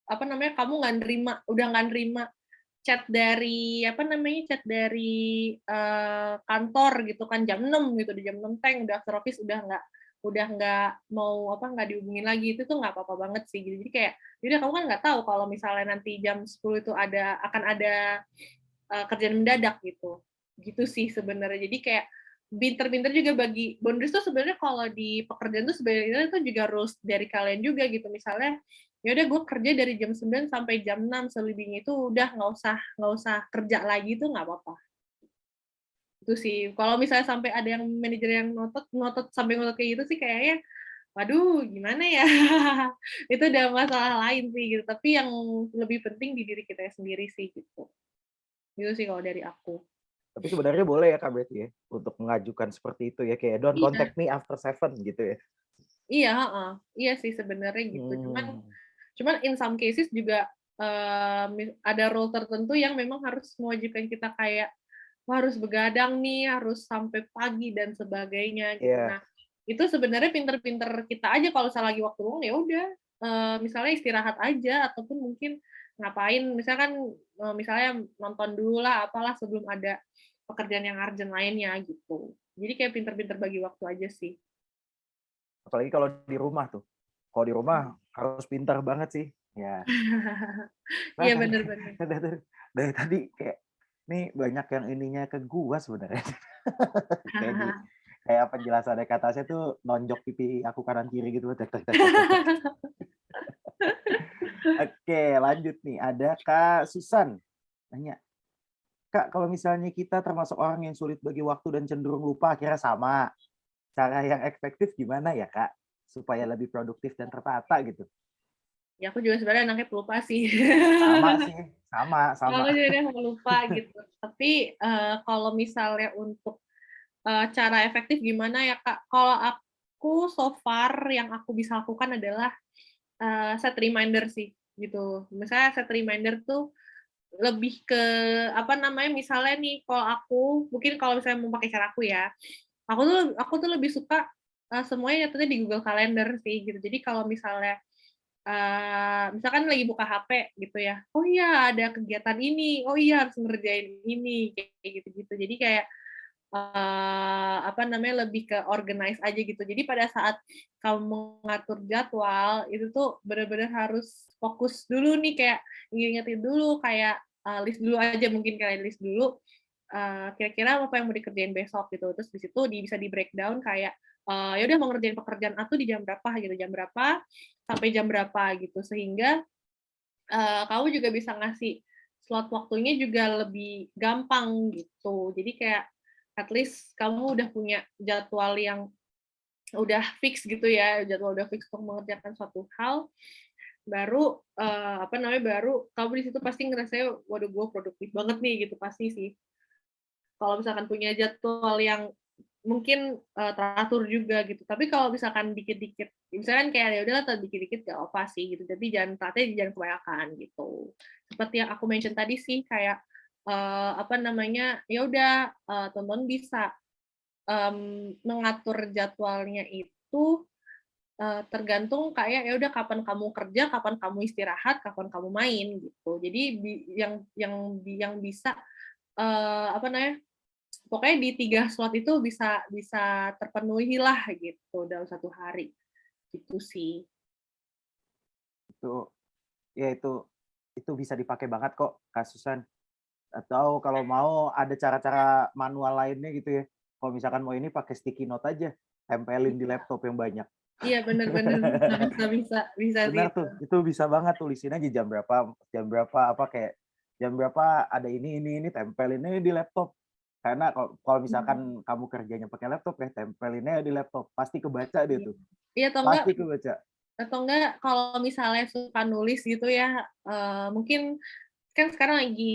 Speaker 2: apa namanya, kamu udah nggak nerima chat dari apa namanya, chat dari, kantor gitu kan jam 6 gitu, di jam 6 udah after office udah nggak mau apa, nggak dihubungin lagi, itu tuh nggak apa-apa banget sih gitu. Jadi kayak, ya udah kamu kan nggak tahu kalau misalnya nanti jam 10 itu akan ada, kerjaan mendadak gitu. Gitu sih sebenarnya. Jadi kayak pinter-pinter juga bagi boundaries tuh sebenarnya kalau di pekerjaan tuh sebenarnya itu juga rules dari kalian juga gitu. Misalnya, ya udah gue kerja dari jam 9 sampai jam 6, selebihnya itu udah nggak usah kerja lagi tuh nggak apa-apa. Itu sih. Kalau misalnya sampai ada yang manajer yang ngotot ngotot sampai ngotot kayak gitu sih kayaknya, waduh gimana ya? Itu udah masalah lain sih gitu, tapi yang lebih penting di diri kita sendiri sih gitu. Gitu sih kalau dari aku.
Speaker 1: Tapi sebenarnya boleh ya Kak berarti ya, untuk mengajukan seperti itu ya, kayak don't
Speaker 2: Iya
Speaker 1: contact me after 7 gitu ya?
Speaker 2: iya, heeh, iya sih sebenarnya gitu. Cuman
Speaker 1: Mmm,
Speaker 2: cuman in some cases juga, ada rule tertentu yang memang harus mewajibkan kita kayak, wah harus begadang nih, harus sampai pagi dan sebagainya gitu.
Speaker 1: iya,
Speaker 2: Nah, itu sebenarnya pinter-pinter kita aja kalau misalnya lagi waktu luang ya udah, misalnya istirahat aja ataupun mungkin ngapain misalkan, misalnya nonton dulu lah, apalah sebelum ada pekerjaan yang urgent lainnya gitu. Jadi kayak pinter-pinter bagi waktu aja sih.
Speaker 1: apalagi kalau di rumah tuh. Kalau di rumah harus pintar banget sih. Ya,
Speaker 2: Iya
Speaker 1: makanya
Speaker 2: bener bener.
Speaker 1: dari tadi kayak, nih banyak yang ininya ke gua sebenarnya. Kayak kayak penjelasannya kak Tasya tuh nonjok pipi aku kanan kiri gitu, tek tek tek tek tek tek. Oke, lanjut nih, ada Kak Susan nanya, "Kak, kalau misalnya kita termasuk orang yang sulit bagi waktu dan cenderung lupa akhirnya sama, cara yang efektif gimana ya, Kak? Supaya lebih produktif dan tertata gitu."
Speaker 2: Ya aku juga sebenarnya anaknya pelupa sih.
Speaker 1: Sama sih, sama sama.
Speaker 2: Aku juga pelupa gitu. Tapi, kalau misalnya untuk, cara efektif gimana ya, Kak? Kalau aku so far yang aku bisa lakukan adalah, set reminder sih, gitu. Misalnya set reminder tuh lebih ke, apa namanya, misalnya nih kalau aku mungkin kalau misalnya mau pakai cara aku ya, aku tuh lebih suka, semuanya nyatetnya di Google Calendar sih gitu. Jadi kalau misalnya misalkan lagi buka HP gitu ya, "Oh iya ada kegiatan ini, oh iya harus ngerjain ini," kayak gitu-gitu. Jadi kayak, apa namanya, lebih ke organize aja gitu. Jadi pada saat kamu mengatur jadwal, itu tuh bener-bener harus fokus dulu nih, kayak ngingetin dulu, kayak, list dulu aja mungkin kayak list dulu, kira-kira apa yang mau dikerjain besok gitu. Terus di situ bisa di-breakdown kayak, ya udah mau ngerjain pekerjaan A tuh di jam berapa gitu, jam berapa sampai jam berapa gitu. Sehingga, kamu juga bisa ngasih slot waktunya juga lebih gampang gitu. Jadi kayak at least kamu udah punya jadwal yang udah fix gitu ya, jadwal udah fix untuk mengerjakan suatu hal, baru, apa namanya, baru kamu di situ pasti ngerasanya, "Waduh gue produktif banget nih," gitu, pasti sih. Kalau misalkan punya jadwal yang mungkin, teratur juga gitu. Tapi kalau misalkan dikit-dikit, misalkan kayak ya udahlah dikit-dikit nggak apa sih gitu, tapi jangan kebanyakan gitu. Seperti yang aku mention tadi sih kayak, apa namanya, ya udah, teman-teman bisa, mengatur jadwalnya itu, tergantung kayak ya udah kapan kamu kerja, kapan kamu istirahat, kapan kamu main gitu. Jadi yang bisa, apa namanya, pokoknya di 3 slot itu bisa bisa terpenuhi lah gitu dalam satu hari, gitu sih.
Speaker 1: Itu ya itu bisa dipakai banget kok, Kak Susan. Atau kalau mau ada cara-cara manual lainnya gitu ya. Kalau misalkan mau ini pakai sticky note aja, tempelin di
Speaker 2: Iya
Speaker 1: laptop yang banyak.
Speaker 2: iya, bener bener, bisa bisa bisa bisa sih
Speaker 1: Benar
Speaker 2: itu.
Speaker 1: tuh, itu bisa banget tulisin aja jam berapa, apa kayak jam berapa ada ini, tempelin aja di laptop. Karena kalau kalau misalkan
Speaker 2: Mhm,
Speaker 1: kamu kerjanya pakai laptop ya, tempelinnya di laptop, pasti kebaca dia
Speaker 2: iya.
Speaker 1: tuh,
Speaker 2: Iya,
Speaker 1: pasti kebaca.
Speaker 2: atau enggak kalau misalnya suka nulis gitu ya, mungkin kan sekarang lagi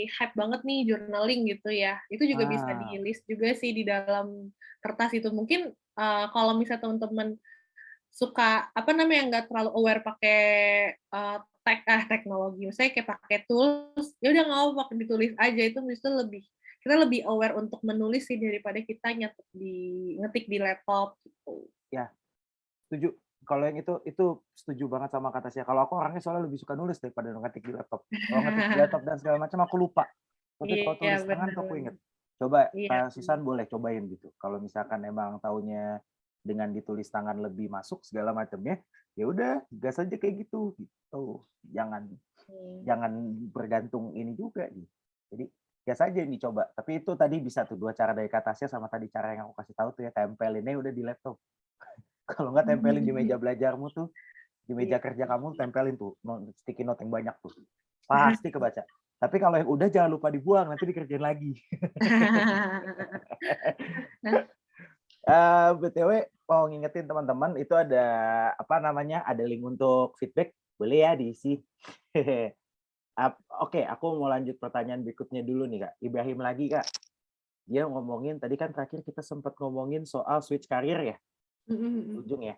Speaker 2: hype banget nih journaling gitu ya, itu juga bisa
Speaker 1: Ah,
Speaker 2: di-list juga sih di dalam kertas itu. Mungkin, kalau misalnya teman-teman suka, apa namanya, nggak terlalu aware pakai, teknologi, misalnya kayak pakai tools, ya udah nggak apa-apa ditulis aja, itu justru kita lebih aware untuk menulis sih daripada kita ngetik di laptop gitu.
Speaker 1: ya setuju. Kalau yang itu setuju banget sama kata saya. Kalau aku orangnya soalnya lebih suka nulis daripada ngetik di laptop. Kalau ngetik di laptop dan segala macam aku lupa. Tapi kalau
Speaker 2: Iya,
Speaker 1: tulis tangan
Speaker 2: bener
Speaker 1: tuh aku
Speaker 2: bener.
Speaker 1: inget. Coba
Speaker 2: Iya
Speaker 1: Kak
Speaker 2: bener.
Speaker 1: Susan boleh cobain gitu. Kalau misalkan emang taunya dengan ditulis tangan lebih masuk segala macamnya, ya udah gas aja kayak gitu gitu. Jangan
Speaker 2: Mmm.
Speaker 1: jangan bergantung ini juga gitu. Jadi gas aja ini coba. Tapi itu tadi bisa tuh 2 cara dari Kak Tasya sama tadi cara yang aku kasih tahu tuh ya tempelinnya udah di laptop. Kalau nggak tempelin di meja belajarmu tuh, di meja
Speaker 2: Iya.
Speaker 1: kerja kamu tempelin tuh sticky note yang banyak tuh. Pasti kebaca. Tapi kalau yang udah jangan lupa dibuang, nanti dikerjain lagi. BTW mau ngingetin teman-teman itu ada apa namanya, ada link untuk feedback, boleh ya diisi. Oke, aku mau lanjut pertanyaan berikutnya dulu nih, Kak. Ibrahim lagi, Kak. Dia ngomongin tadi kan terakhir kita sempat ngomongin soal switch karir ya,
Speaker 2: Mhm mhm.
Speaker 1: ujung ya.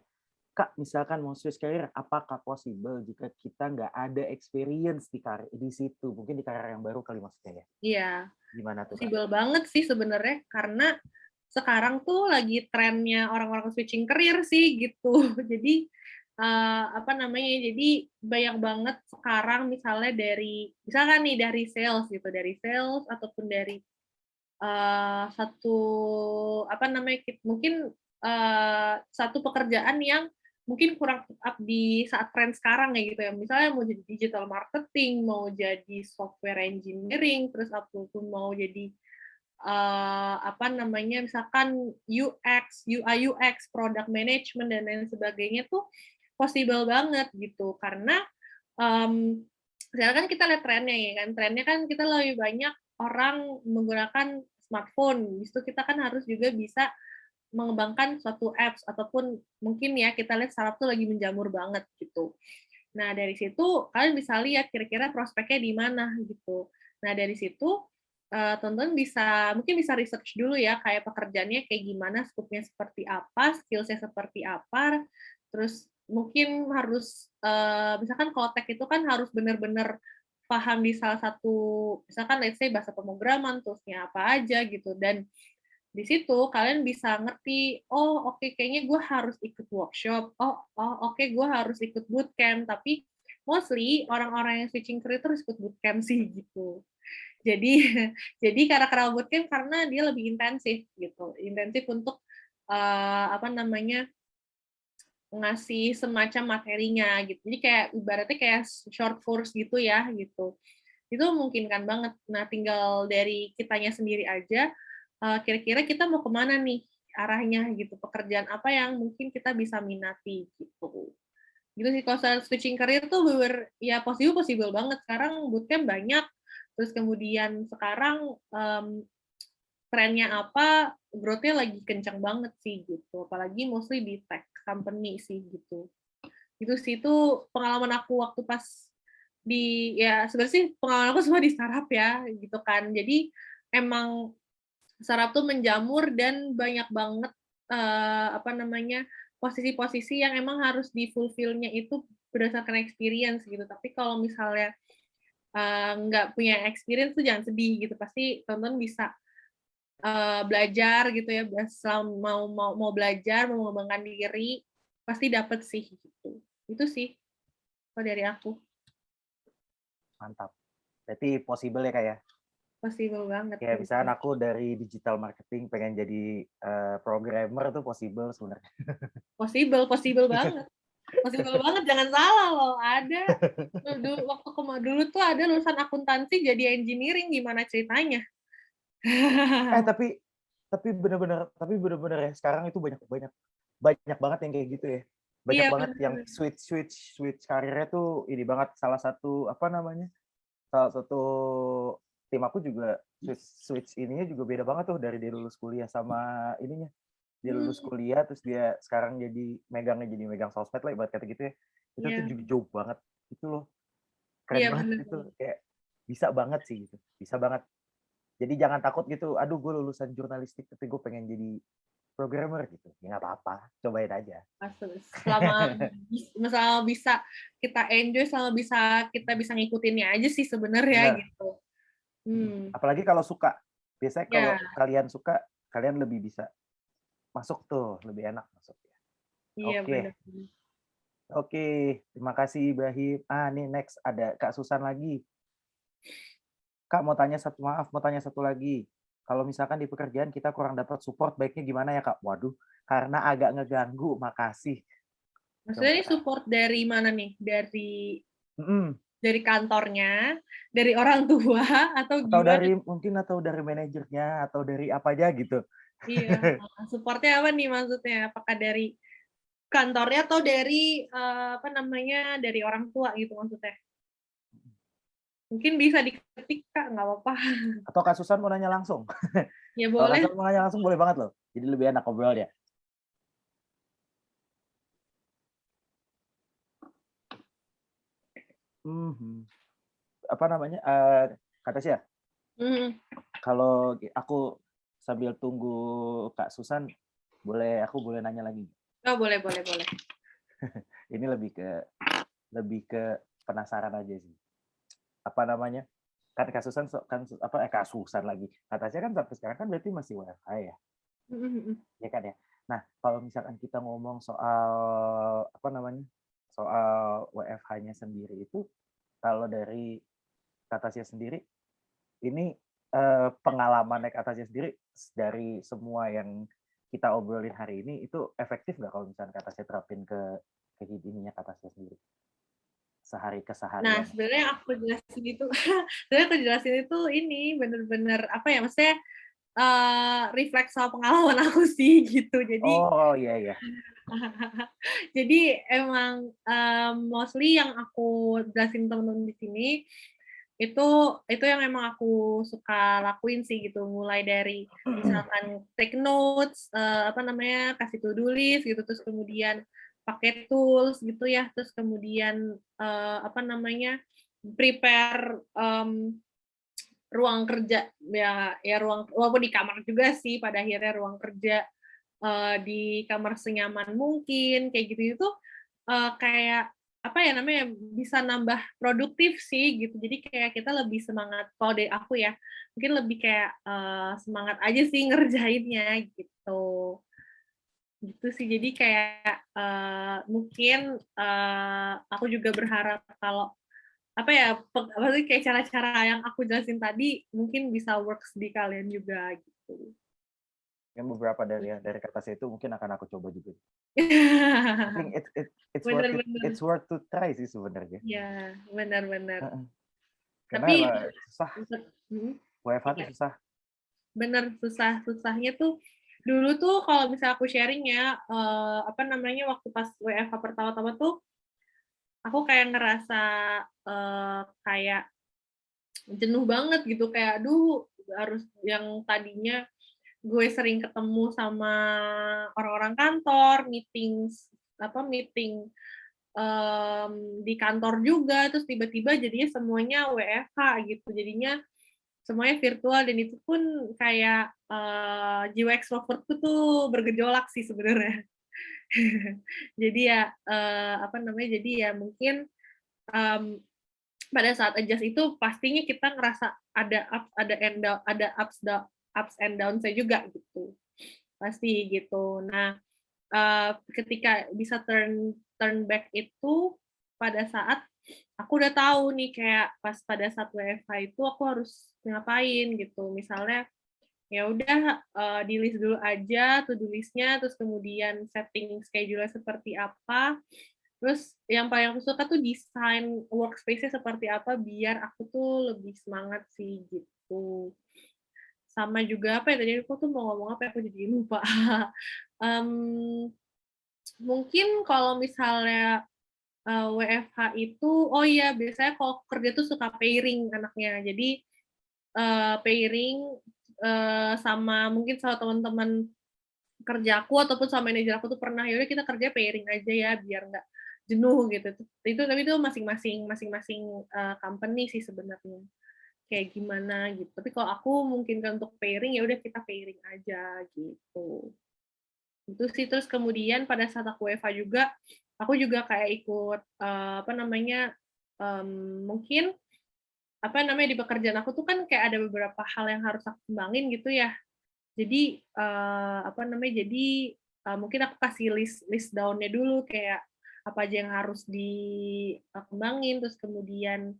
Speaker 1: Kak, misalkan mau switch karir, apakah possible jika kita nggak ada experience di situ? Mungkin di karir yang baru kali maksudnya ya.
Speaker 2: Iya,
Speaker 1: Gimana tuh, Kak?
Speaker 2: possible banget sih sebenarnya karena sekarang tuh lagi trennya orang-orang switching career sih gitu. Jadi, apa namanya, jadi banyak banget sekarang misalnya dari misalkan nih dari sales gitu, dari sales ataupun dari, satu apa namanya, mungkin, satu pekerjaan yang mungkin kurang keep up di saat tren sekarang ya gitu ya. Misalnya mau jadi digital marketing, mau jadi software engineering, terus ataupun mau jadi apa namanya, misalkan UX, UI, UX, product management dan lain sebagainya tuh possible banget gitu. Karena, mmm, sekarang kan kita lihat trennya ya kan, trennya kan kita lebih banyak orang menggunakan smartphone, habis itu kita kan harus juga bisa mengembangkan suatu apps ataupun mungkin ya kita lihat startup tuh lagi menjamur banget gitu. Nah, dari situ kalian bisa lihat kira-kira prospeknya di mana gitu. Nah, dari situ, teman-teman bisa mungkin bisa research dulu ya, kayak pekerjaannya kayak gimana, scope-nya seperti apa, skills-nya seperti apa, terus mungkin harus, misalkan kalau tech itu kan harus benar-benar paham di salah satu misalkan let's say bahasa pemrograman, toolsnya apa aja gitu, dan di situ kalian bisa ngerti, "Oh, oke kayaknya gue harus ikut workshop. Oh oh, oke gue harus ikut bootcamp." Tapi mostly orang-orang yang switching career terus ikut bootcamp sih gitu. Jadi jadi karena bootcamp karena dia lebih intensif gitu, intensif untuk, apa namanya, ngasih semacam materinya gitu. Jadi kayak ibaratnya kayak short course gitu ya, gitu. Itu memungkinkan banget. Nah, tinggal dari kitanya sendiri aja, kira-kira kita mau kemana nih arahnya gitu, pekerjaan apa yang mungkin kita bisa minati gitu. Gitu sih kalau soal switching career tuh bener ya possible possible banget. Sekarang bootcamp banyak, terus kemudian sekarang, trennya apa, growth-nya lagi kencang banget sih gitu, apalagi mostly di tech company sih gitu. Itu sih, itu pengalaman aku waktu pas ya sebenarnya sih pengalaman aku semua di startup ya, gitu kan. Jadi emang startup tuh menjamur dan banyak banget, apa namanya, posisi-posisi yang emang harus di-fulfill-nya itu berdasarkan experience gitu. Tapi kalau misalnya, nggak punya experience tuh jangan sedih gitu, pasti teman-teman bisa, belajar gitu ya, mau mau mau belajar, mau mengembangkan diri, pasti dapet sih gitu. Itu sih kalau dari aku.
Speaker 1: Mantap. Berarti possible ya, Kak, ya?
Speaker 2: Possible banget,
Speaker 1: Ya misalkan aku dari digital marketing pengen jadi, programmer tuh possible sebenarnya.
Speaker 2: possible possible banget possible banget, jangan salah loh, ada waktu dulu tuh ada lulusan akuntansi jadi engineering, gimana ceritanya?
Speaker 1: Eh, tapi bener-bener ya, sekarang itu banyak banyak banyak banget yang kayak gitu ya. Banyak
Speaker 2: Iya
Speaker 1: banget yang
Speaker 2: bener,
Speaker 1: switch karirnya tuh ini banget, salah satu apa namanya, salah satu tim aku juga switch switch ininya juga beda banget tuh dari dia lulus kuliah sama ininya. Dia lulus
Speaker 2: mmm,
Speaker 1: kuliah terus dia sekarang jadi megang sosmed lah ibarat kata gitu ya. Itu tuh
Speaker 2: iya
Speaker 1: juga jauh banget. Itu loh, keren
Speaker 2: iya
Speaker 1: banget
Speaker 2: bener
Speaker 1: itu,
Speaker 2: bener.
Speaker 1: kayak bisa banget sih gitu, bisa banget. Jadi jangan takut gitu, "Aduh gue lulusan jurnalistik tapi gue pengen jadi programmer," gitu. Ya nggak apa-apa, cobain aja.
Speaker 2: Selama selama bisa kita enjoy, selama kita bisa ngikutinnya aja sih sebenarnya
Speaker 1: Bener,
Speaker 2: gitu. Hmm,
Speaker 1: apalagi kalau suka. Biasanya kalau
Speaker 2: ya,
Speaker 1: kalian suka, kalian lebih bisa masuk tuh, lebih enak masuknya.
Speaker 2: iya bener.
Speaker 1: Oke oke, terima kasih Ibrahim. Nih next ada Kak Susan lagi. Kak mau tanya satu lagi. Kalau misalkan di pekerjaan kita kurang dapat support, baiknya gimana ya, Kak? Waduh, karena agak ngeganggu, makasih.
Speaker 2: Maksudnya
Speaker 1: Coba,
Speaker 2: ini
Speaker 1: Kak.
Speaker 2: support dari mana nih?
Speaker 1: Mhm,
Speaker 2: Dari kantornya, dari orang tua, atau gimana?
Speaker 1: atau dari manajernya, atau dari apa aja gitu.
Speaker 2: Iya, support-nya apa nih maksudnya? Apakah dari kantornya atau dari, apa namanya, dari orang tua gitu maksudnya? Mungkin bisa diketik Kak, nggak apa-apa.
Speaker 1: Atau Kak Susan mau nanya langsung?
Speaker 2: Ya
Speaker 1: Kalau Kak
Speaker 2: boleh.
Speaker 1: Susan mau nanya langsung boleh banget loh. Jadi lebih enak ngobrolnya. Mhm. Apa namanya, Kak Tasya,
Speaker 2: Mhm.
Speaker 1: kalau aku sambil tunggu Kak Susan, aku boleh nanya lagi?
Speaker 2: Oh, boleh boleh boleh.
Speaker 1: Ini lebih ke penasaran aja sih. Apa namanya, kan Kak Susan Kak Susan lagi, Kak Tasya kan sampai sekarang kan berarti masih WFH ya?
Speaker 2: Mhm mhm.
Speaker 1: Ya kan ya? Nah, kalau misalkan kita ngomong soal, apa namanya, soal WFH-nya sendiri itu, kalau dari Kak Tasya sendiri, ini, pengalaman naik Kak Tasya sendiri, dari semua yang kita obrolin hari ini, itu efektif nggak kalau misalkan Kak Tasya terapin ke ininya Kak Tasya sendiri,
Speaker 2: Nah,
Speaker 1: keseharian?
Speaker 2: sebenarnya aku jelasin itu sebenarnya aku jelasin itu ini bener-bener apa ya, maksudnya, refleks sama pengalaman aku sih gitu. Jadi
Speaker 1: Oh, iya iya.
Speaker 2: jadi emang, mostly yang aku jelasin temen-temen di sini, itu itu yang emang aku suka lakuin sih gitu. Mulai dari misalkan take notes, apa namanya, kasih to do list gitu, terus kemudian pakai tools gitu ya, terus kemudian, apa namanya, prepare, ruang kerja, ya ruang walaupun di kamar juga sih pada akhirnya ruang kerja, di kamar senyaman mungkin, kayak gitu itu, kayak apa ya namanya, bisa nambah produktif sih gitu. Jadi kayak kita lebih semangat kalau dari aku ya, mungkin lebih kayak, semangat aja sih ngerjainnya gitu. Gitu sih, jadi kayak, mungkin, aku juga berharap kalau apa ya, apa sih, kayak cara-cara yang aku jelasin tadi mungkin bisa works di kalian juga gitu.
Speaker 1: Yang beberapa dari kata saya itu mungkin akan aku coba juga. I think
Speaker 2: Bener bener.
Speaker 1: it's worth to try sih sebenarnya.
Speaker 2: Iya, bener bener.
Speaker 1: Heeh. Karena
Speaker 2: Tapi
Speaker 1: emang susah,
Speaker 2: mhm,
Speaker 1: WFH tuh
Speaker 2: iya,
Speaker 1: susah.
Speaker 2: bener, susahnya tuh dulu tuh kalau misalnya aku sharing ya, apa namanya, waktu pas WFH pertama-tama tuh, aku kayak ngerasa, kayak jenuh banget gitu, kayak aduh harus yang tadinya gue sering ketemu sama orang-orang kantor, meeting, di kantor juga, terus tiba-tiba jadinya semuanya WFH gitu, jadinya semuanya virtual dan itu pun kayak, jiwa ekstrovertku tuh bergejolak sih sebenarnya. Jadi ya, apa namanya, jadi ya mungkin, mmm, pada saat adjust itu pastinya kita ngerasa ada ups and down-nya juga gitu, pasti gitu. Nah, ketika bisa turn turn back itu pada saat aku udah tahu nih kayak pas pada saat WFH itu aku harus ngapain gitu. Misalnya, ya udah, di-list dulu aja to do list-nya, terus kemudian setting schedule-nya seperti apa, terus yang paling aku suka tuh desain workspace-nya seperti apa biar aku tuh lebih semangat sih gitu. Sama juga apa ya tadi aku tuh mau ngomong apa ya, aku jadi lupa. Mmm, Mungkin kalau misalnya, WFH itu oh iya biasanya kalau kerja tuh suka pairing anaknya. Jadi, pairing, sama mungkin sama teman-teman kerjaku ataupun sama manajer aku tuh pernah, "Ya udah kita kerja pairing aja ya biar nggak jenuh," gitu. Itu tapi itu masing-masing company sih sebenarnya, kayak gimana gitu. Tapi kalau aku mungkin kan untuk pairing, ya udah kita pairing aja gitu. Itu sih, terus kemudian pada saat aku WFH juga, aku juga kayak ikut, apa namanya, mungkin, apa namanya, di pekerjaan aku tuh kan kayak ada beberapa hal yang harus aku kembangin gitu ya. Jadi, apa namanya, jadi, mungkin aku kasih list list down-nya dulu kayak apa aja yang harus dikembangin, terus kemudian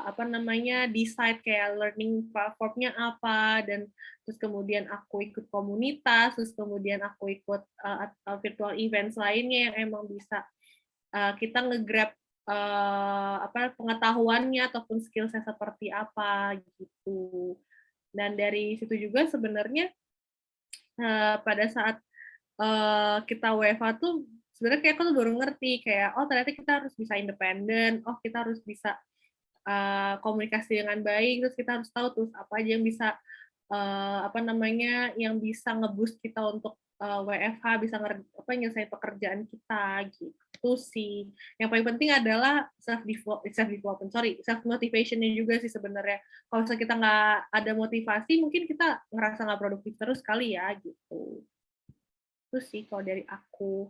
Speaker 2: apa namanya, decide kayak learning platform-nya apa, dan terus kemudian aku ikut komunitas, terus kemudian aku ikut, virtual events lainnya yang emang bisa, kita nge-grab, apa, pengetahuannya ataupun skill-nya seperti apa, gitu. Dan dari situ juga sebenarnya, pada saat, kita WFH tuh sebenarnya kayak aku tuh baru ngerti kayak, oh ternyata kita harus bisa independen, oh kita harus bisa komunikasi dengan baik, terus kita harus tahu tuh apa aja yang bisa, apa namanya, yang bisa nge-boost kita untuk, WFH, bisa nyelesain pekerjaan kita, gitu sih. Yang paling penting adalah self motivation-nya juga sih sebenarnya. Kalau misalnya kita nggak ada motivasi, mungkin kita ngerasa nggak produktif terus kali ya, gitu. Itu sih kalau dari aku.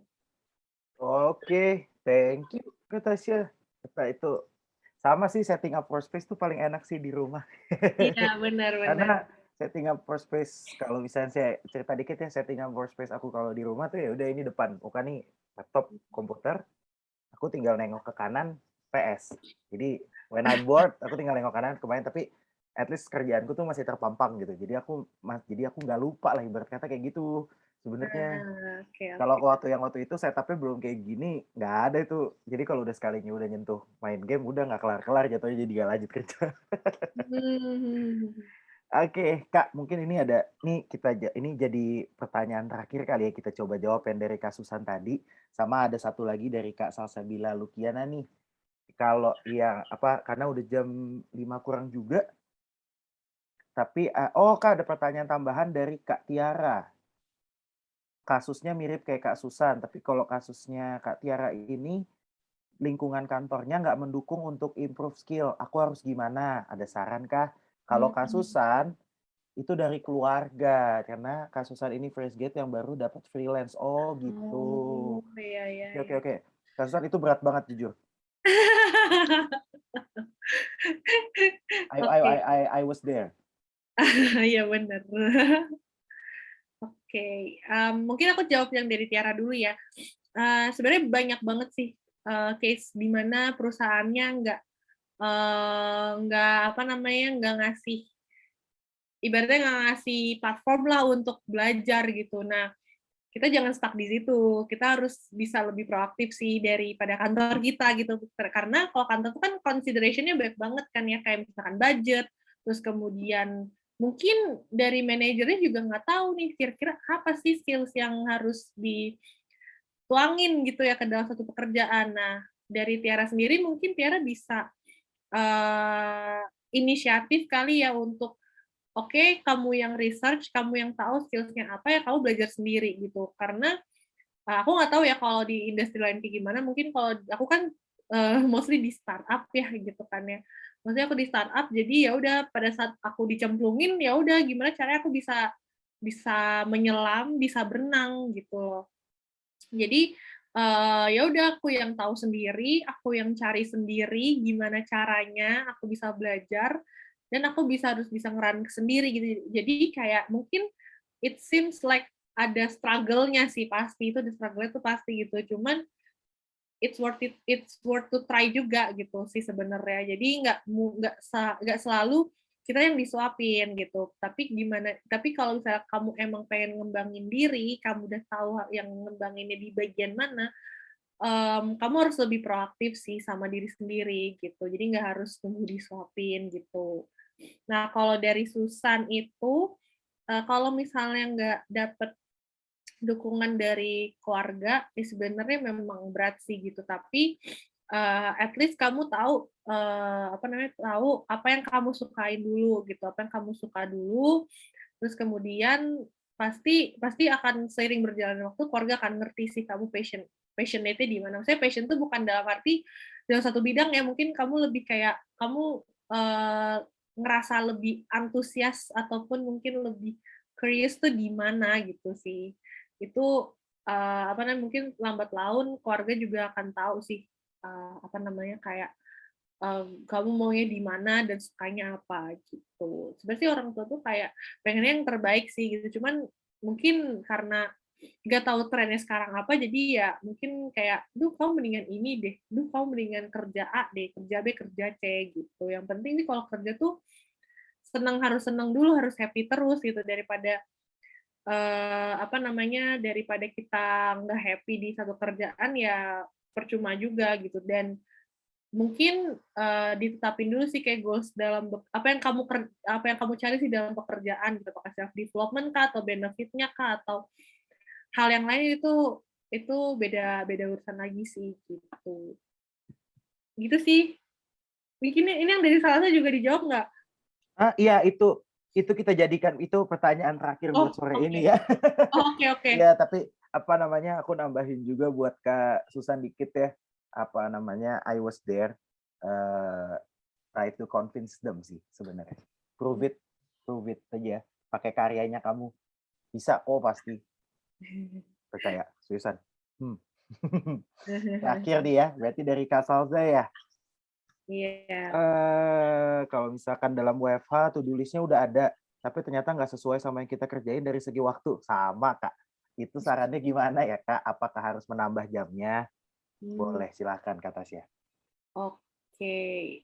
Speaker 1: Oke, thank you Kak Tasya. Kata itu sama sih setting up workspace tuh paling enak sih di rumah.
Speaker 2: Iya, benar benar.
Speaker 1: Karena setting up workspace kalau misalnya saya cerita dikit ya setting up workspace aku kalau di rumah tuh ya udah ini depan, bukan nih laptop, komputer, aku tinggal nengok ke kanan PS. Jadi when I'm bored aku tinggal nengok kanan kemarin tapi at least kerjaanku tuh masih terpampang gitu. Jadi aku nggak lupa lah ibarat kata kayak gitu sebenarnya.
Speaker 2: Oke
Speaker 1: Kalau
Speaker 2: oke.
Speaker 1: waktu itu setupnya belum kayak gini, nggak ada itu. Jadi kalau udah sekalinya udah nyentuh main game, udah nggak kelar-kelar jatuhnya jadi nggak lanjut kerja.
Speaker 2: Mmm.
Speaker 1: Oke, Kak, mungkin ini ada nih ini jadi pertanyaan terakhir kali ya kita coba jawab yang dari Kak Susan tadi, sama ada satu lagi dari Kak Salsabila Lukiana nih. Kalau yang apa, karena udah jam 5 kurang juga, tapi oh Kak ada pertanyaan tambahan dari Kak Tiara. Kasusnya mirip kayak Kak Susan, tapi kalau kasusnya Kak Tiara ini lingkungan kantornya nggak mendukung untuk improve skill. Aku harus gimana? Ada saran kah? Kalau
Speaker 2: Mhm.
Speaker 1: kasusan, itu dari keluarga. Karena kasusan ini fresh grade yang baru dapat freelance. Oh gitu.
Speaker 2: Oh, iya iya
Speaker 1: Oke, oke,
Speaker 2: iya.
Speaker 1: oke. Kasusan itu berat banget jujur.
Speaker 2: Oke,
Speaker 1: I was there.
Speaker 2: iya bener. Oke, mungkin aku jawab yang dari Tiara dulu ya. Sebenarnya banyak banget sih, case di mana perusahaannya nggak apa namanya, nggak ngasih ibaratnya nggak ngasih platform lah untuk belajar gitu. Nah, kita jangan stuck di situ, kita harus bisa lebih proaktif sih daripada kantor kita gitu. Karena kalau kantor itu kan consideration-nya banyak banget kan ya, kayak misalkan budget, terus kemudian mungkin dari manajernya juga nggak tahu nih kira-kira apa sih skills yang harus dituangin gitu ya ke dalam satu pekerjaan. Nah, dari Tiara sendiri mungkin Tiara bisa, eee, inisiatif kali ya untuk oke, kamu yang research, kamu yang tahu skills-nya apa, ya kamu belajar sendiri gitu. Karena, aku nggak tahu ya kalau di industri lain kayak gimana, mungkin kalau aku kan, mostly di startup ya gitu kan ya. Maksudnya aku di startup, jadi ya udah pada saat aku dicemplungin, ya udah gimana caranya aku bisa bisa menyelam, bisa berenang gitu loh. Jadi, ya udah aku yang tahu sendiri, aku yang cari sendiri gimana caranya aku bisa belajar, dan aku harus bisa ngerun sendiri gitu. Jadi kayak mungkin it seems like ada struggle-nya sih pasti, itu ada struggle-nya tuh pasti gitu. Cuman it's worth to try juga gitu sih sebenarnya. Jadi nggak selalu kita yang disuapin gitu. Tapi kalau misalnya kamu emang pengen ngembangin diri, kamu udah tahu yang ngembanginnya di bagian mana, kamu harus lebih proaktif sih sama diri sendiri gitu. Jadi nggak harus tunggu disuapin gitu. Nah, kalau dari Susan itu, kalau misalnya nggak dapet dukungan dari keluarga, ya sebenarnya memang berat sih gitu, tapi, at least kamu tahu, apa namanya, tahu apa yang kamu sukain dulu gitu, apa yang kamu suka dulu, terus kemudian pasti pasti akan seiring berjalannya waktu keluarga akan ngerti sih kamu passionate-nya di mana. Maksudnya passion tuh bukan dalam arti dalam satu bidang ya, mungkin kamu lebih kayak kamu, ngerasa lebih antusias ataupun mungkin lebih curious tuh di mana gitu sih. Itu, apa namanya, mungkin lambat laun keluarga juga akan tahu sih, apa namanya, kayak, kamu maunya di mana dan sukanya apa gitu. Sebenarnya sih orang tua tuh kayak pengennya yang terbaik sih gitu, cuman mungkin karena nggak tahu trennya sekarang apa, jadi ya mungkin kayak, "Duh kamu mendingan ini deh, duh kamu mendingan kerja A deh, kerja B, kerja C," gitu. Yang penting nih kalau kerja tuh harus seneng dulu, harus happy terus gitu daripada apa namanya, daripada kita nggak happy di satu kerjaan, ya percuma juga gitu. Dan mungkin, ditetapin dulu sih kayak goals dalam apa yang kamu cari sih dalam pekerjaan gitu, apakah self development kah, atau benefit-nya kah, atau hal yang lain itu beda beda urusan lagi sih, gitu. Gitu sih. Mungkin ini yang dari Salsa juga dijawab nggak?
Speaker 1: Iya itu kita jadikan itu pertanyaan terakhir buat
Speaker 2: Oh,
Speaker 1: sore
Speaker 2: oke.
Speaker 1: ini ya.
Speaker 2: Oh, oke.
Speaker 1: Iya, tapi apa namanya, aku nambahin juga buat Kak Susan dikit ya. Apa namanya, I was there. eh, Try to convince them sih sebenarnya. Prove it, prove it aja. Pakai karyanya kamu. Bisa kok pasti. Percaya, Susan. Hmm. Terakhir nih ya, berarti dari Kak Salza ya.
Speaker 2: Iya.
Speaker 1: Kalau misalkan dalam WFH to-do list-nya udah ada, tapi ternyata nggak sesuai sama yang kita kerjain dari segi waktu. Sama, Kak. Itu sarannya gimana ya, Kak? Apakah harus menambah jamnya?
Speaker 2: Hmm.
Speaker 1: Boleh, silahkan Kak Tasya.
Speaker 2: Oke,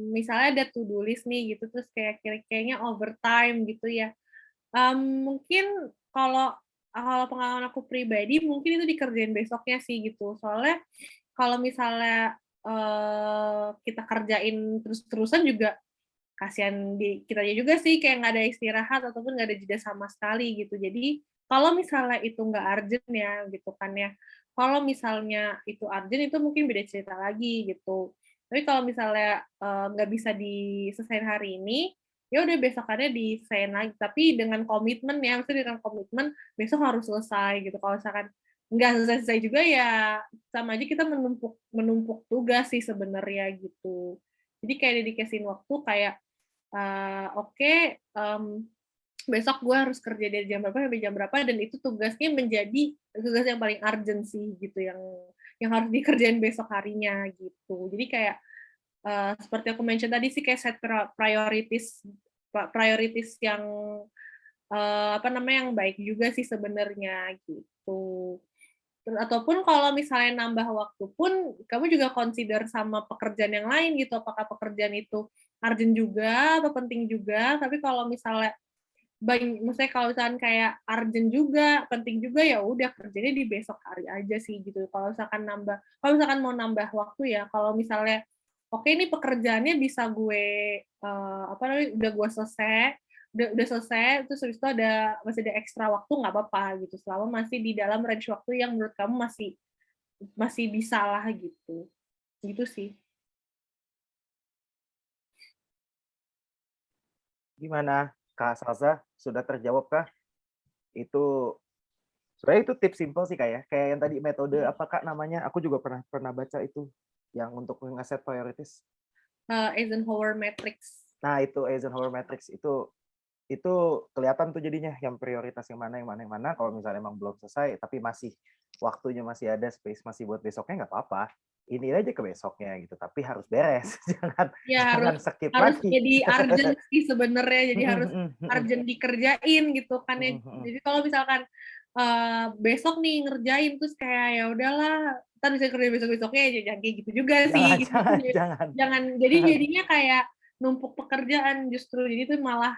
Speaker 2: misalnya ada to-do list nih gitu, terus kayaknya overtime gitu ya. Mungkin kalau kalau pengalaman aku pribadi mungkin itu dikerjain besoknya sih gitu. Soalnya kalau misalnya, kita kerjain terus-terusan juga kasihan di kitanya juga sih, kayak nggak ada istirahat ataupun nggak ada jeda sama sekali gitu. Jadi kalau misalnya itu nggak urgent ya gitu kan ya, kalau misalnya itu urgent itu mungkin beda cerita lagi gitu. Tapi kalau misalnya, nggak bisa diselesain hari ini, ya udah besokannya diselesain lagi, tapi dengan komitmen ya, maksudnya dengan komitmen besok harus selesai gitu. Kalau misalkan nggak selesai-selesai juga ya sama aja kita menumpuk menumpuk tugas sih sebenarnya gitu. Jadi kayak dedikasiin waktu kayak oke, besok gue harus kerja dari jam berapa sampai jam berapa dan itu tugasnya menjadi tugas yang paling urgent sih gitu, yang harus dikerjain besok harinya gitu. Jadi kayak, seperti aku mention tadi sih kayak set priorities priorities yang, apa namanya, yang baik juga sih sebenarnya gitu. Ataupun kalau misalnya nambah waktu pun, kamu juga consider sama pekerjaan yang lain gitu, apakah pekerjaan itu urgent juga atau penting juga, tapi kalau misalnya maksudnya kalau misalkan kayak urgent juga, penting juga, ya udah kerjanya di besok hari aja sih gitu. Kalau misalkan mau nambah waktu ya, kalau misalnya, oke ini pekerjaannya bisa gue, apa namanya, udah gue selesai, udah selesai, terus habis itu masih ada ekstra waktu, nggak apa-apa gitu, selama masih di dalam range waktu yang menurut kamu masih masih bisa lah gitu. Gitu sih.
Speaker 1: Gimana, Kak Salsa? Sudah terjawab kah? Itu sebenarnya itu tips simple sih, Kak, ya. Kayak yang tadi metode apa, Kak, namanya? Aku juga pernah pernah baca itu, yang untuk nge-set priorities.
Speaker 2: Eisenhower Matrix.
Speaker 1: Nah, itu Eisenhower Matrix itu kelihatan tuh jadinya yang prioritas yang mana yang mana yang mana. Kalau misalnya emang belum selesai tapi masih waktunya masih ada space masih buat besoknya nggak apa-apa. Ini aja ke besoknya gitu, tapi harus beres. jangan
Speaker 2: Ya
Speaker 1: jangan
Speaker 2: harus
Speaker 1: skip
Speaker 2: harus
Speaker 1: lagi.
Speaker 2: jadi urgent sih sebenarnya, jadi harus urgent dikerjain gitu kan ya. Jadi kalau misalkan, besok nih ngerjain terus kayak ya udahlah, entar bisa kerja besok-besoknya ya jangan kayak gitu juga sih
Speaker 1: jangan
Speaker 2: gitu.
Speaker 1: jangan jangan
Speaker 2: Jangan jadi jadinya kayak numpuk pekerjaan justru, jadi itu malah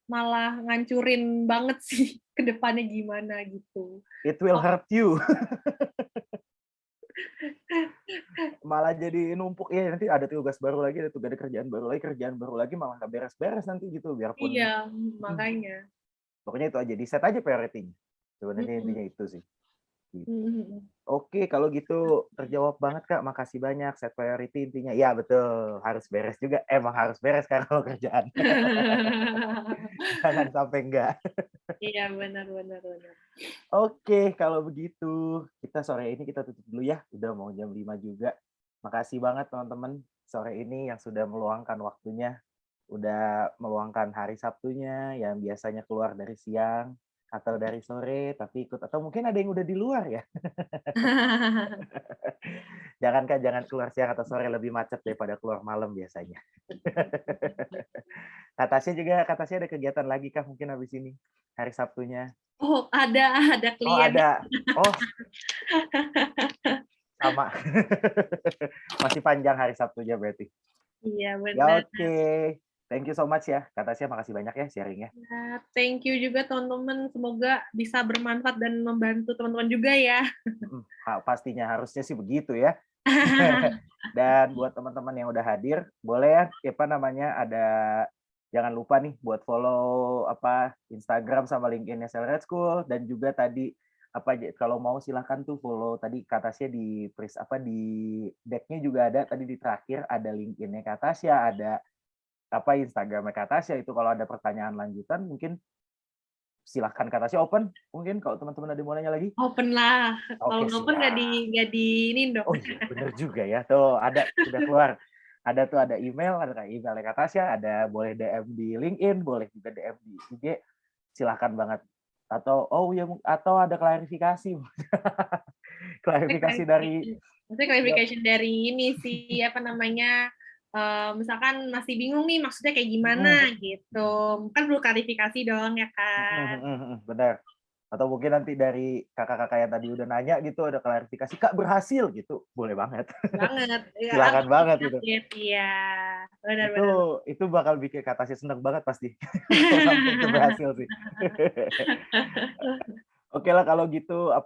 Speaker 2: malah ngancurin banget sih ke depannya gimana gitu.
Speaker 1: it will
Speaker 2: Oh,
Speaker 1: hurt you. Malah jadi numpuk ya, nanti ada tugas baru lagi, ada kerjaan baru lagi malah nggak beres-beres nanti gitu.
Speaker 2: iya,
Speaker 1: Biarpun
Speaker 2: makanya.
Speaker 1: pokoknya itu aja, di set aja priority-nya. Sebenarnya
Speaker 2: Mhm,
Speaker 1: intinya itu sih. Gitu.
Speaker 2: mhm mhm.
Speaker 1: Oke, kalau gitu terjawab banget Kak. Makasih banyak. Set priority intinya. Ya betul, harus beres juga. Emang harus beres kan kalau kerjaan. Jangan sampai enggak.
Speaker 2: Iya, benar benar benar.
Speaker 1: Oke, kalau begitu kita sore ini kita tutup dulu ya. Udah mau jam 5 juga. Makasih banget teman-teman sore ini yang sudah meluangkan waktunya, udah meluangkan hari Sabtunya yang biasanya keluar dari siang atau dari sore tapi ikut atau mungkin ada yang udah di luar ya. Jangan Kak, jangan keluar siang atau sore, lebih macet daripada keluar malam biasanya. Kak Tasya ada kegiatan lagi kah mungkin habis ini? Hari Sabtunya?
Speaker 2: Oh, ada
Speaker 1: Oh
Speaker 2: klien.
Speaker 1: ada. Oh sama. Masih panjang hari Sabtunya berarti.
Speaker 2: Iya,
Speaker 1: Ya
Speaker 2: benar.
Speaker 1: oke. Thank you so much ya. Kak Tasya makasih banyak ya sharing-nya.
Speaker 2: Nah, thank you juga teman-teman, semoga bisa bermanfaat dan membantu teman-teman juga ya.
Speaker 1: Pastinya harusnya sih begitu ya. Dan buat teman-teman yang udah hadir, boleh ya apa namanya ada jangan lupa nih buat follow apa Instagram sama LinkedIn-nya Celebrate School dan juga tadi apa aja kalau mau silahkan tuh follow tadi Kak Tasya di di deck-nya juga ada tadi di terakhir ada LinkedIn-nya Kak Tasya, ada Instagram-nya Kak Tasya itu kalau ada pertanyaan lanjutan mungkin silahkan Kak Tasya open mungkin kalau teman-teman ada yang mau nanya lagi.
Speaker 2: Open lah. Kalau
Speaker 1: Oke,
Speaker 2: nggak open
Speaker 1: siap.
Speaker 2: nggak di ini dong.
Speaker 1: Oh iya, bener juga ya. Tuh ada udah keluar. Ada tuh ada email, ada kayak emailnya Kak Tasya, ada boleh DM di LinkedIn, boleh juga DM di IG. Silahkan banget. Atau oh ya atau ada klarifikasi. Klarifikasi dari
Speaker 2: Maksudnya
Speaker 1: ya,
Speaker 2: clarification dari ini sih apa namanya, misalkan masih bingung nih maksudnya kayak gimana
Speaker 1: mhm,
Speaker 2: gitu, kan perlu klarifikasi dong ya kan?
Speaker 1: benar. Atau mungkin nanti dari kakak-kakak yang tadi udah nanya gitu ada klarifikasi, "Kak berhasil," gitu. Boleh banget.
Speaker 2: Banget, ya
Speaker 1: Silakan
Speaker 2: langsung
Speaker 1: banget gitu.
Speaker 2: update, iya, benar
Speaker 1: Itu
Speaker 2: benar.
Speaker 1: itu bakal bikin Kak Tasya seneng banget pasti kalau sampai itu berhasil sih. Oke lah kalau gitu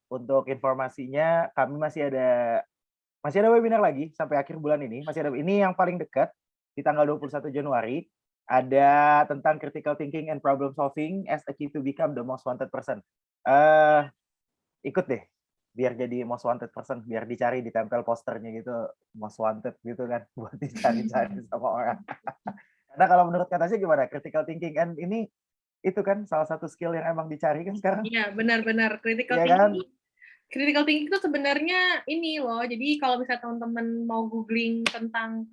Speaker 1: untuk informasinya kami masih ada webinar lagi sampai akhir bulan ini, masih ada ini yang paling dekat di tanggal 21 Januari, ada tentang critical thinking and problem solving as a key to become the most wanted person. Eh ikut deh, biar jadi most wanted person, biar dicari ditempel posternya gitu, most wanted gitu kan, buat dicari-cari sama orang. Karena kalau menurut Kak Tasya gimana? Critical thinking and ini itu kan salah satu skill yang emang dicari kan sekarang,
Speaker 2: Iya, benar-benar
Speaker 1: iya kan?
Speaker 2: critical thinking itu sebenarnya ini loh, jadi kalau misalnya teman-teman mau googling tentang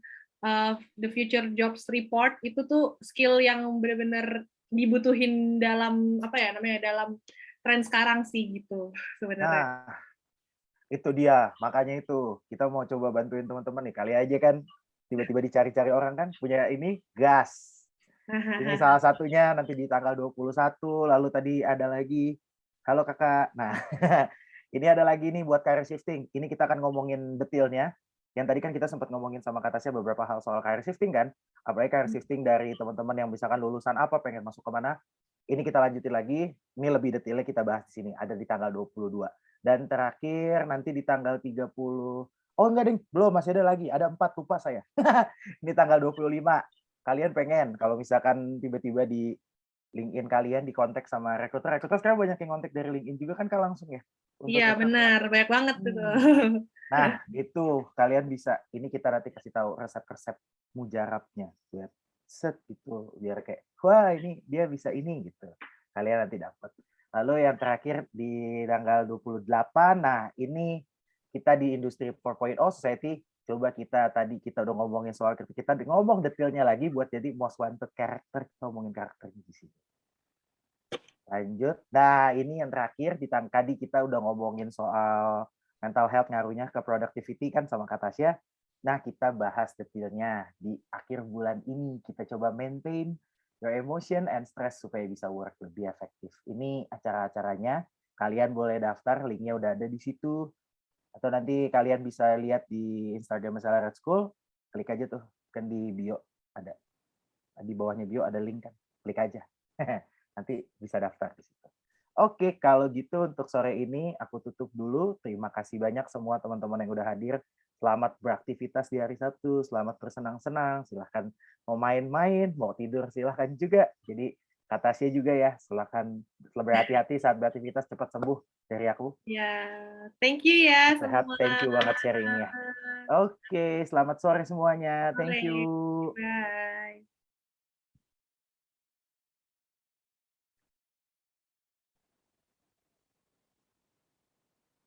Speaker 2: the future jobs report itu tuh skill yang benar-benar dibutuhin dalam apa ya namanya dalam tren sekarang sih gitu sebenarnya.
Speaker 1: Nah, itu dia, makanya itu, kita mau coba bantuin teman-teman nih, kali aja kan tiba-tiba dicari-cari orang kan punya ini, gas. Ini salah satunya nanti di tanggal 21, lalu tadi ada lagi, halo Kakak. Nah, ini ada lagi nih buat career shifting. Ini kita akan ngomongin detailnya. Yang tadi kan kita sempat ngomongin sama Kak Tasya beberapa hal soal career shifting kan. Apalagi career shifting dari teman-teman yang misalkan lulusan apa, pengen masuk ke mana. Ini kita lanjutin lagi. Ini lebih detailnya kita bahas di sini. Ada di tanggal 22. Dan terakhir nanti di tanggal 30. Oh enggak ding, belum, masih ada lagi. Ada 4, lupa saya. Ini tanggal 25. Kalian pengen kalau misalkan tiba-tiba di LinkedIn kalian di kontak sama rekruter, rekruter sekarang banyak yang kontak dari LinkedIn juga kan Kak langsung ya untuk
Speaker 2: Iya
Speaker 1: HR.
Speaker 2: benar, banyak banget tuh.
Speaker 1: Hmm. Nah, itu kalian bisa ini kita nanti kasih tahu resep-resep mujarabnya biar set gitu, biar kayak wah ini dia bisa ini gitu. Kalian nanti dapat. Lalu yang terakhir di tanggal 28, nah ini kita di industri 4.0 society coba kita udah ngomongin soal kita ngomong detailnya lagi buat jadi most wanted character, kita ngomongin karakternya di sini. Lanjut. Nah, ini yang terakhir tadi kita udah ngomongin soal mental health ngaruhnya ke productivity kan sama Kak Tasya. Nah, kita bahas detailnya di akhir bulan ini. Kita coba maintain your emotion and stress supaya bisa work lebih efektif. Ini acara-acaranya. Kalian boleh daftar, linknya udah ada di situ. Atau nanti kalian bisa lihat di Instagram misalnya Red School, klik aja tuh, kan di bio ada. Di bawahnya bio ada link kan, klik aja. Nanti bisa daftar di situ. Oke, kalau gitu untuk sore ini aku tutup dulu. Terima kasih banyak semua teman-teman yang udah hadir. Selamat beraktivitas di hari Sabtu, selamat bersenang-senang. Silahkan mau main-main, mau tidur silahkan juga. Jadi kata Tasya juga ya, silahkan berhati-hati saat beraktivitas, cepat sembuh dari aku.
Speaker 2: Ya, thank you ya
Speaker 1: Sehat,
Speaker 2: semua.
Speaker 1: thank you banget sharingnya. Oke, selamat sore semuanya. Thank
Speaker 2: Sore.
Speaker 1: you.
Speaker 2: Bye.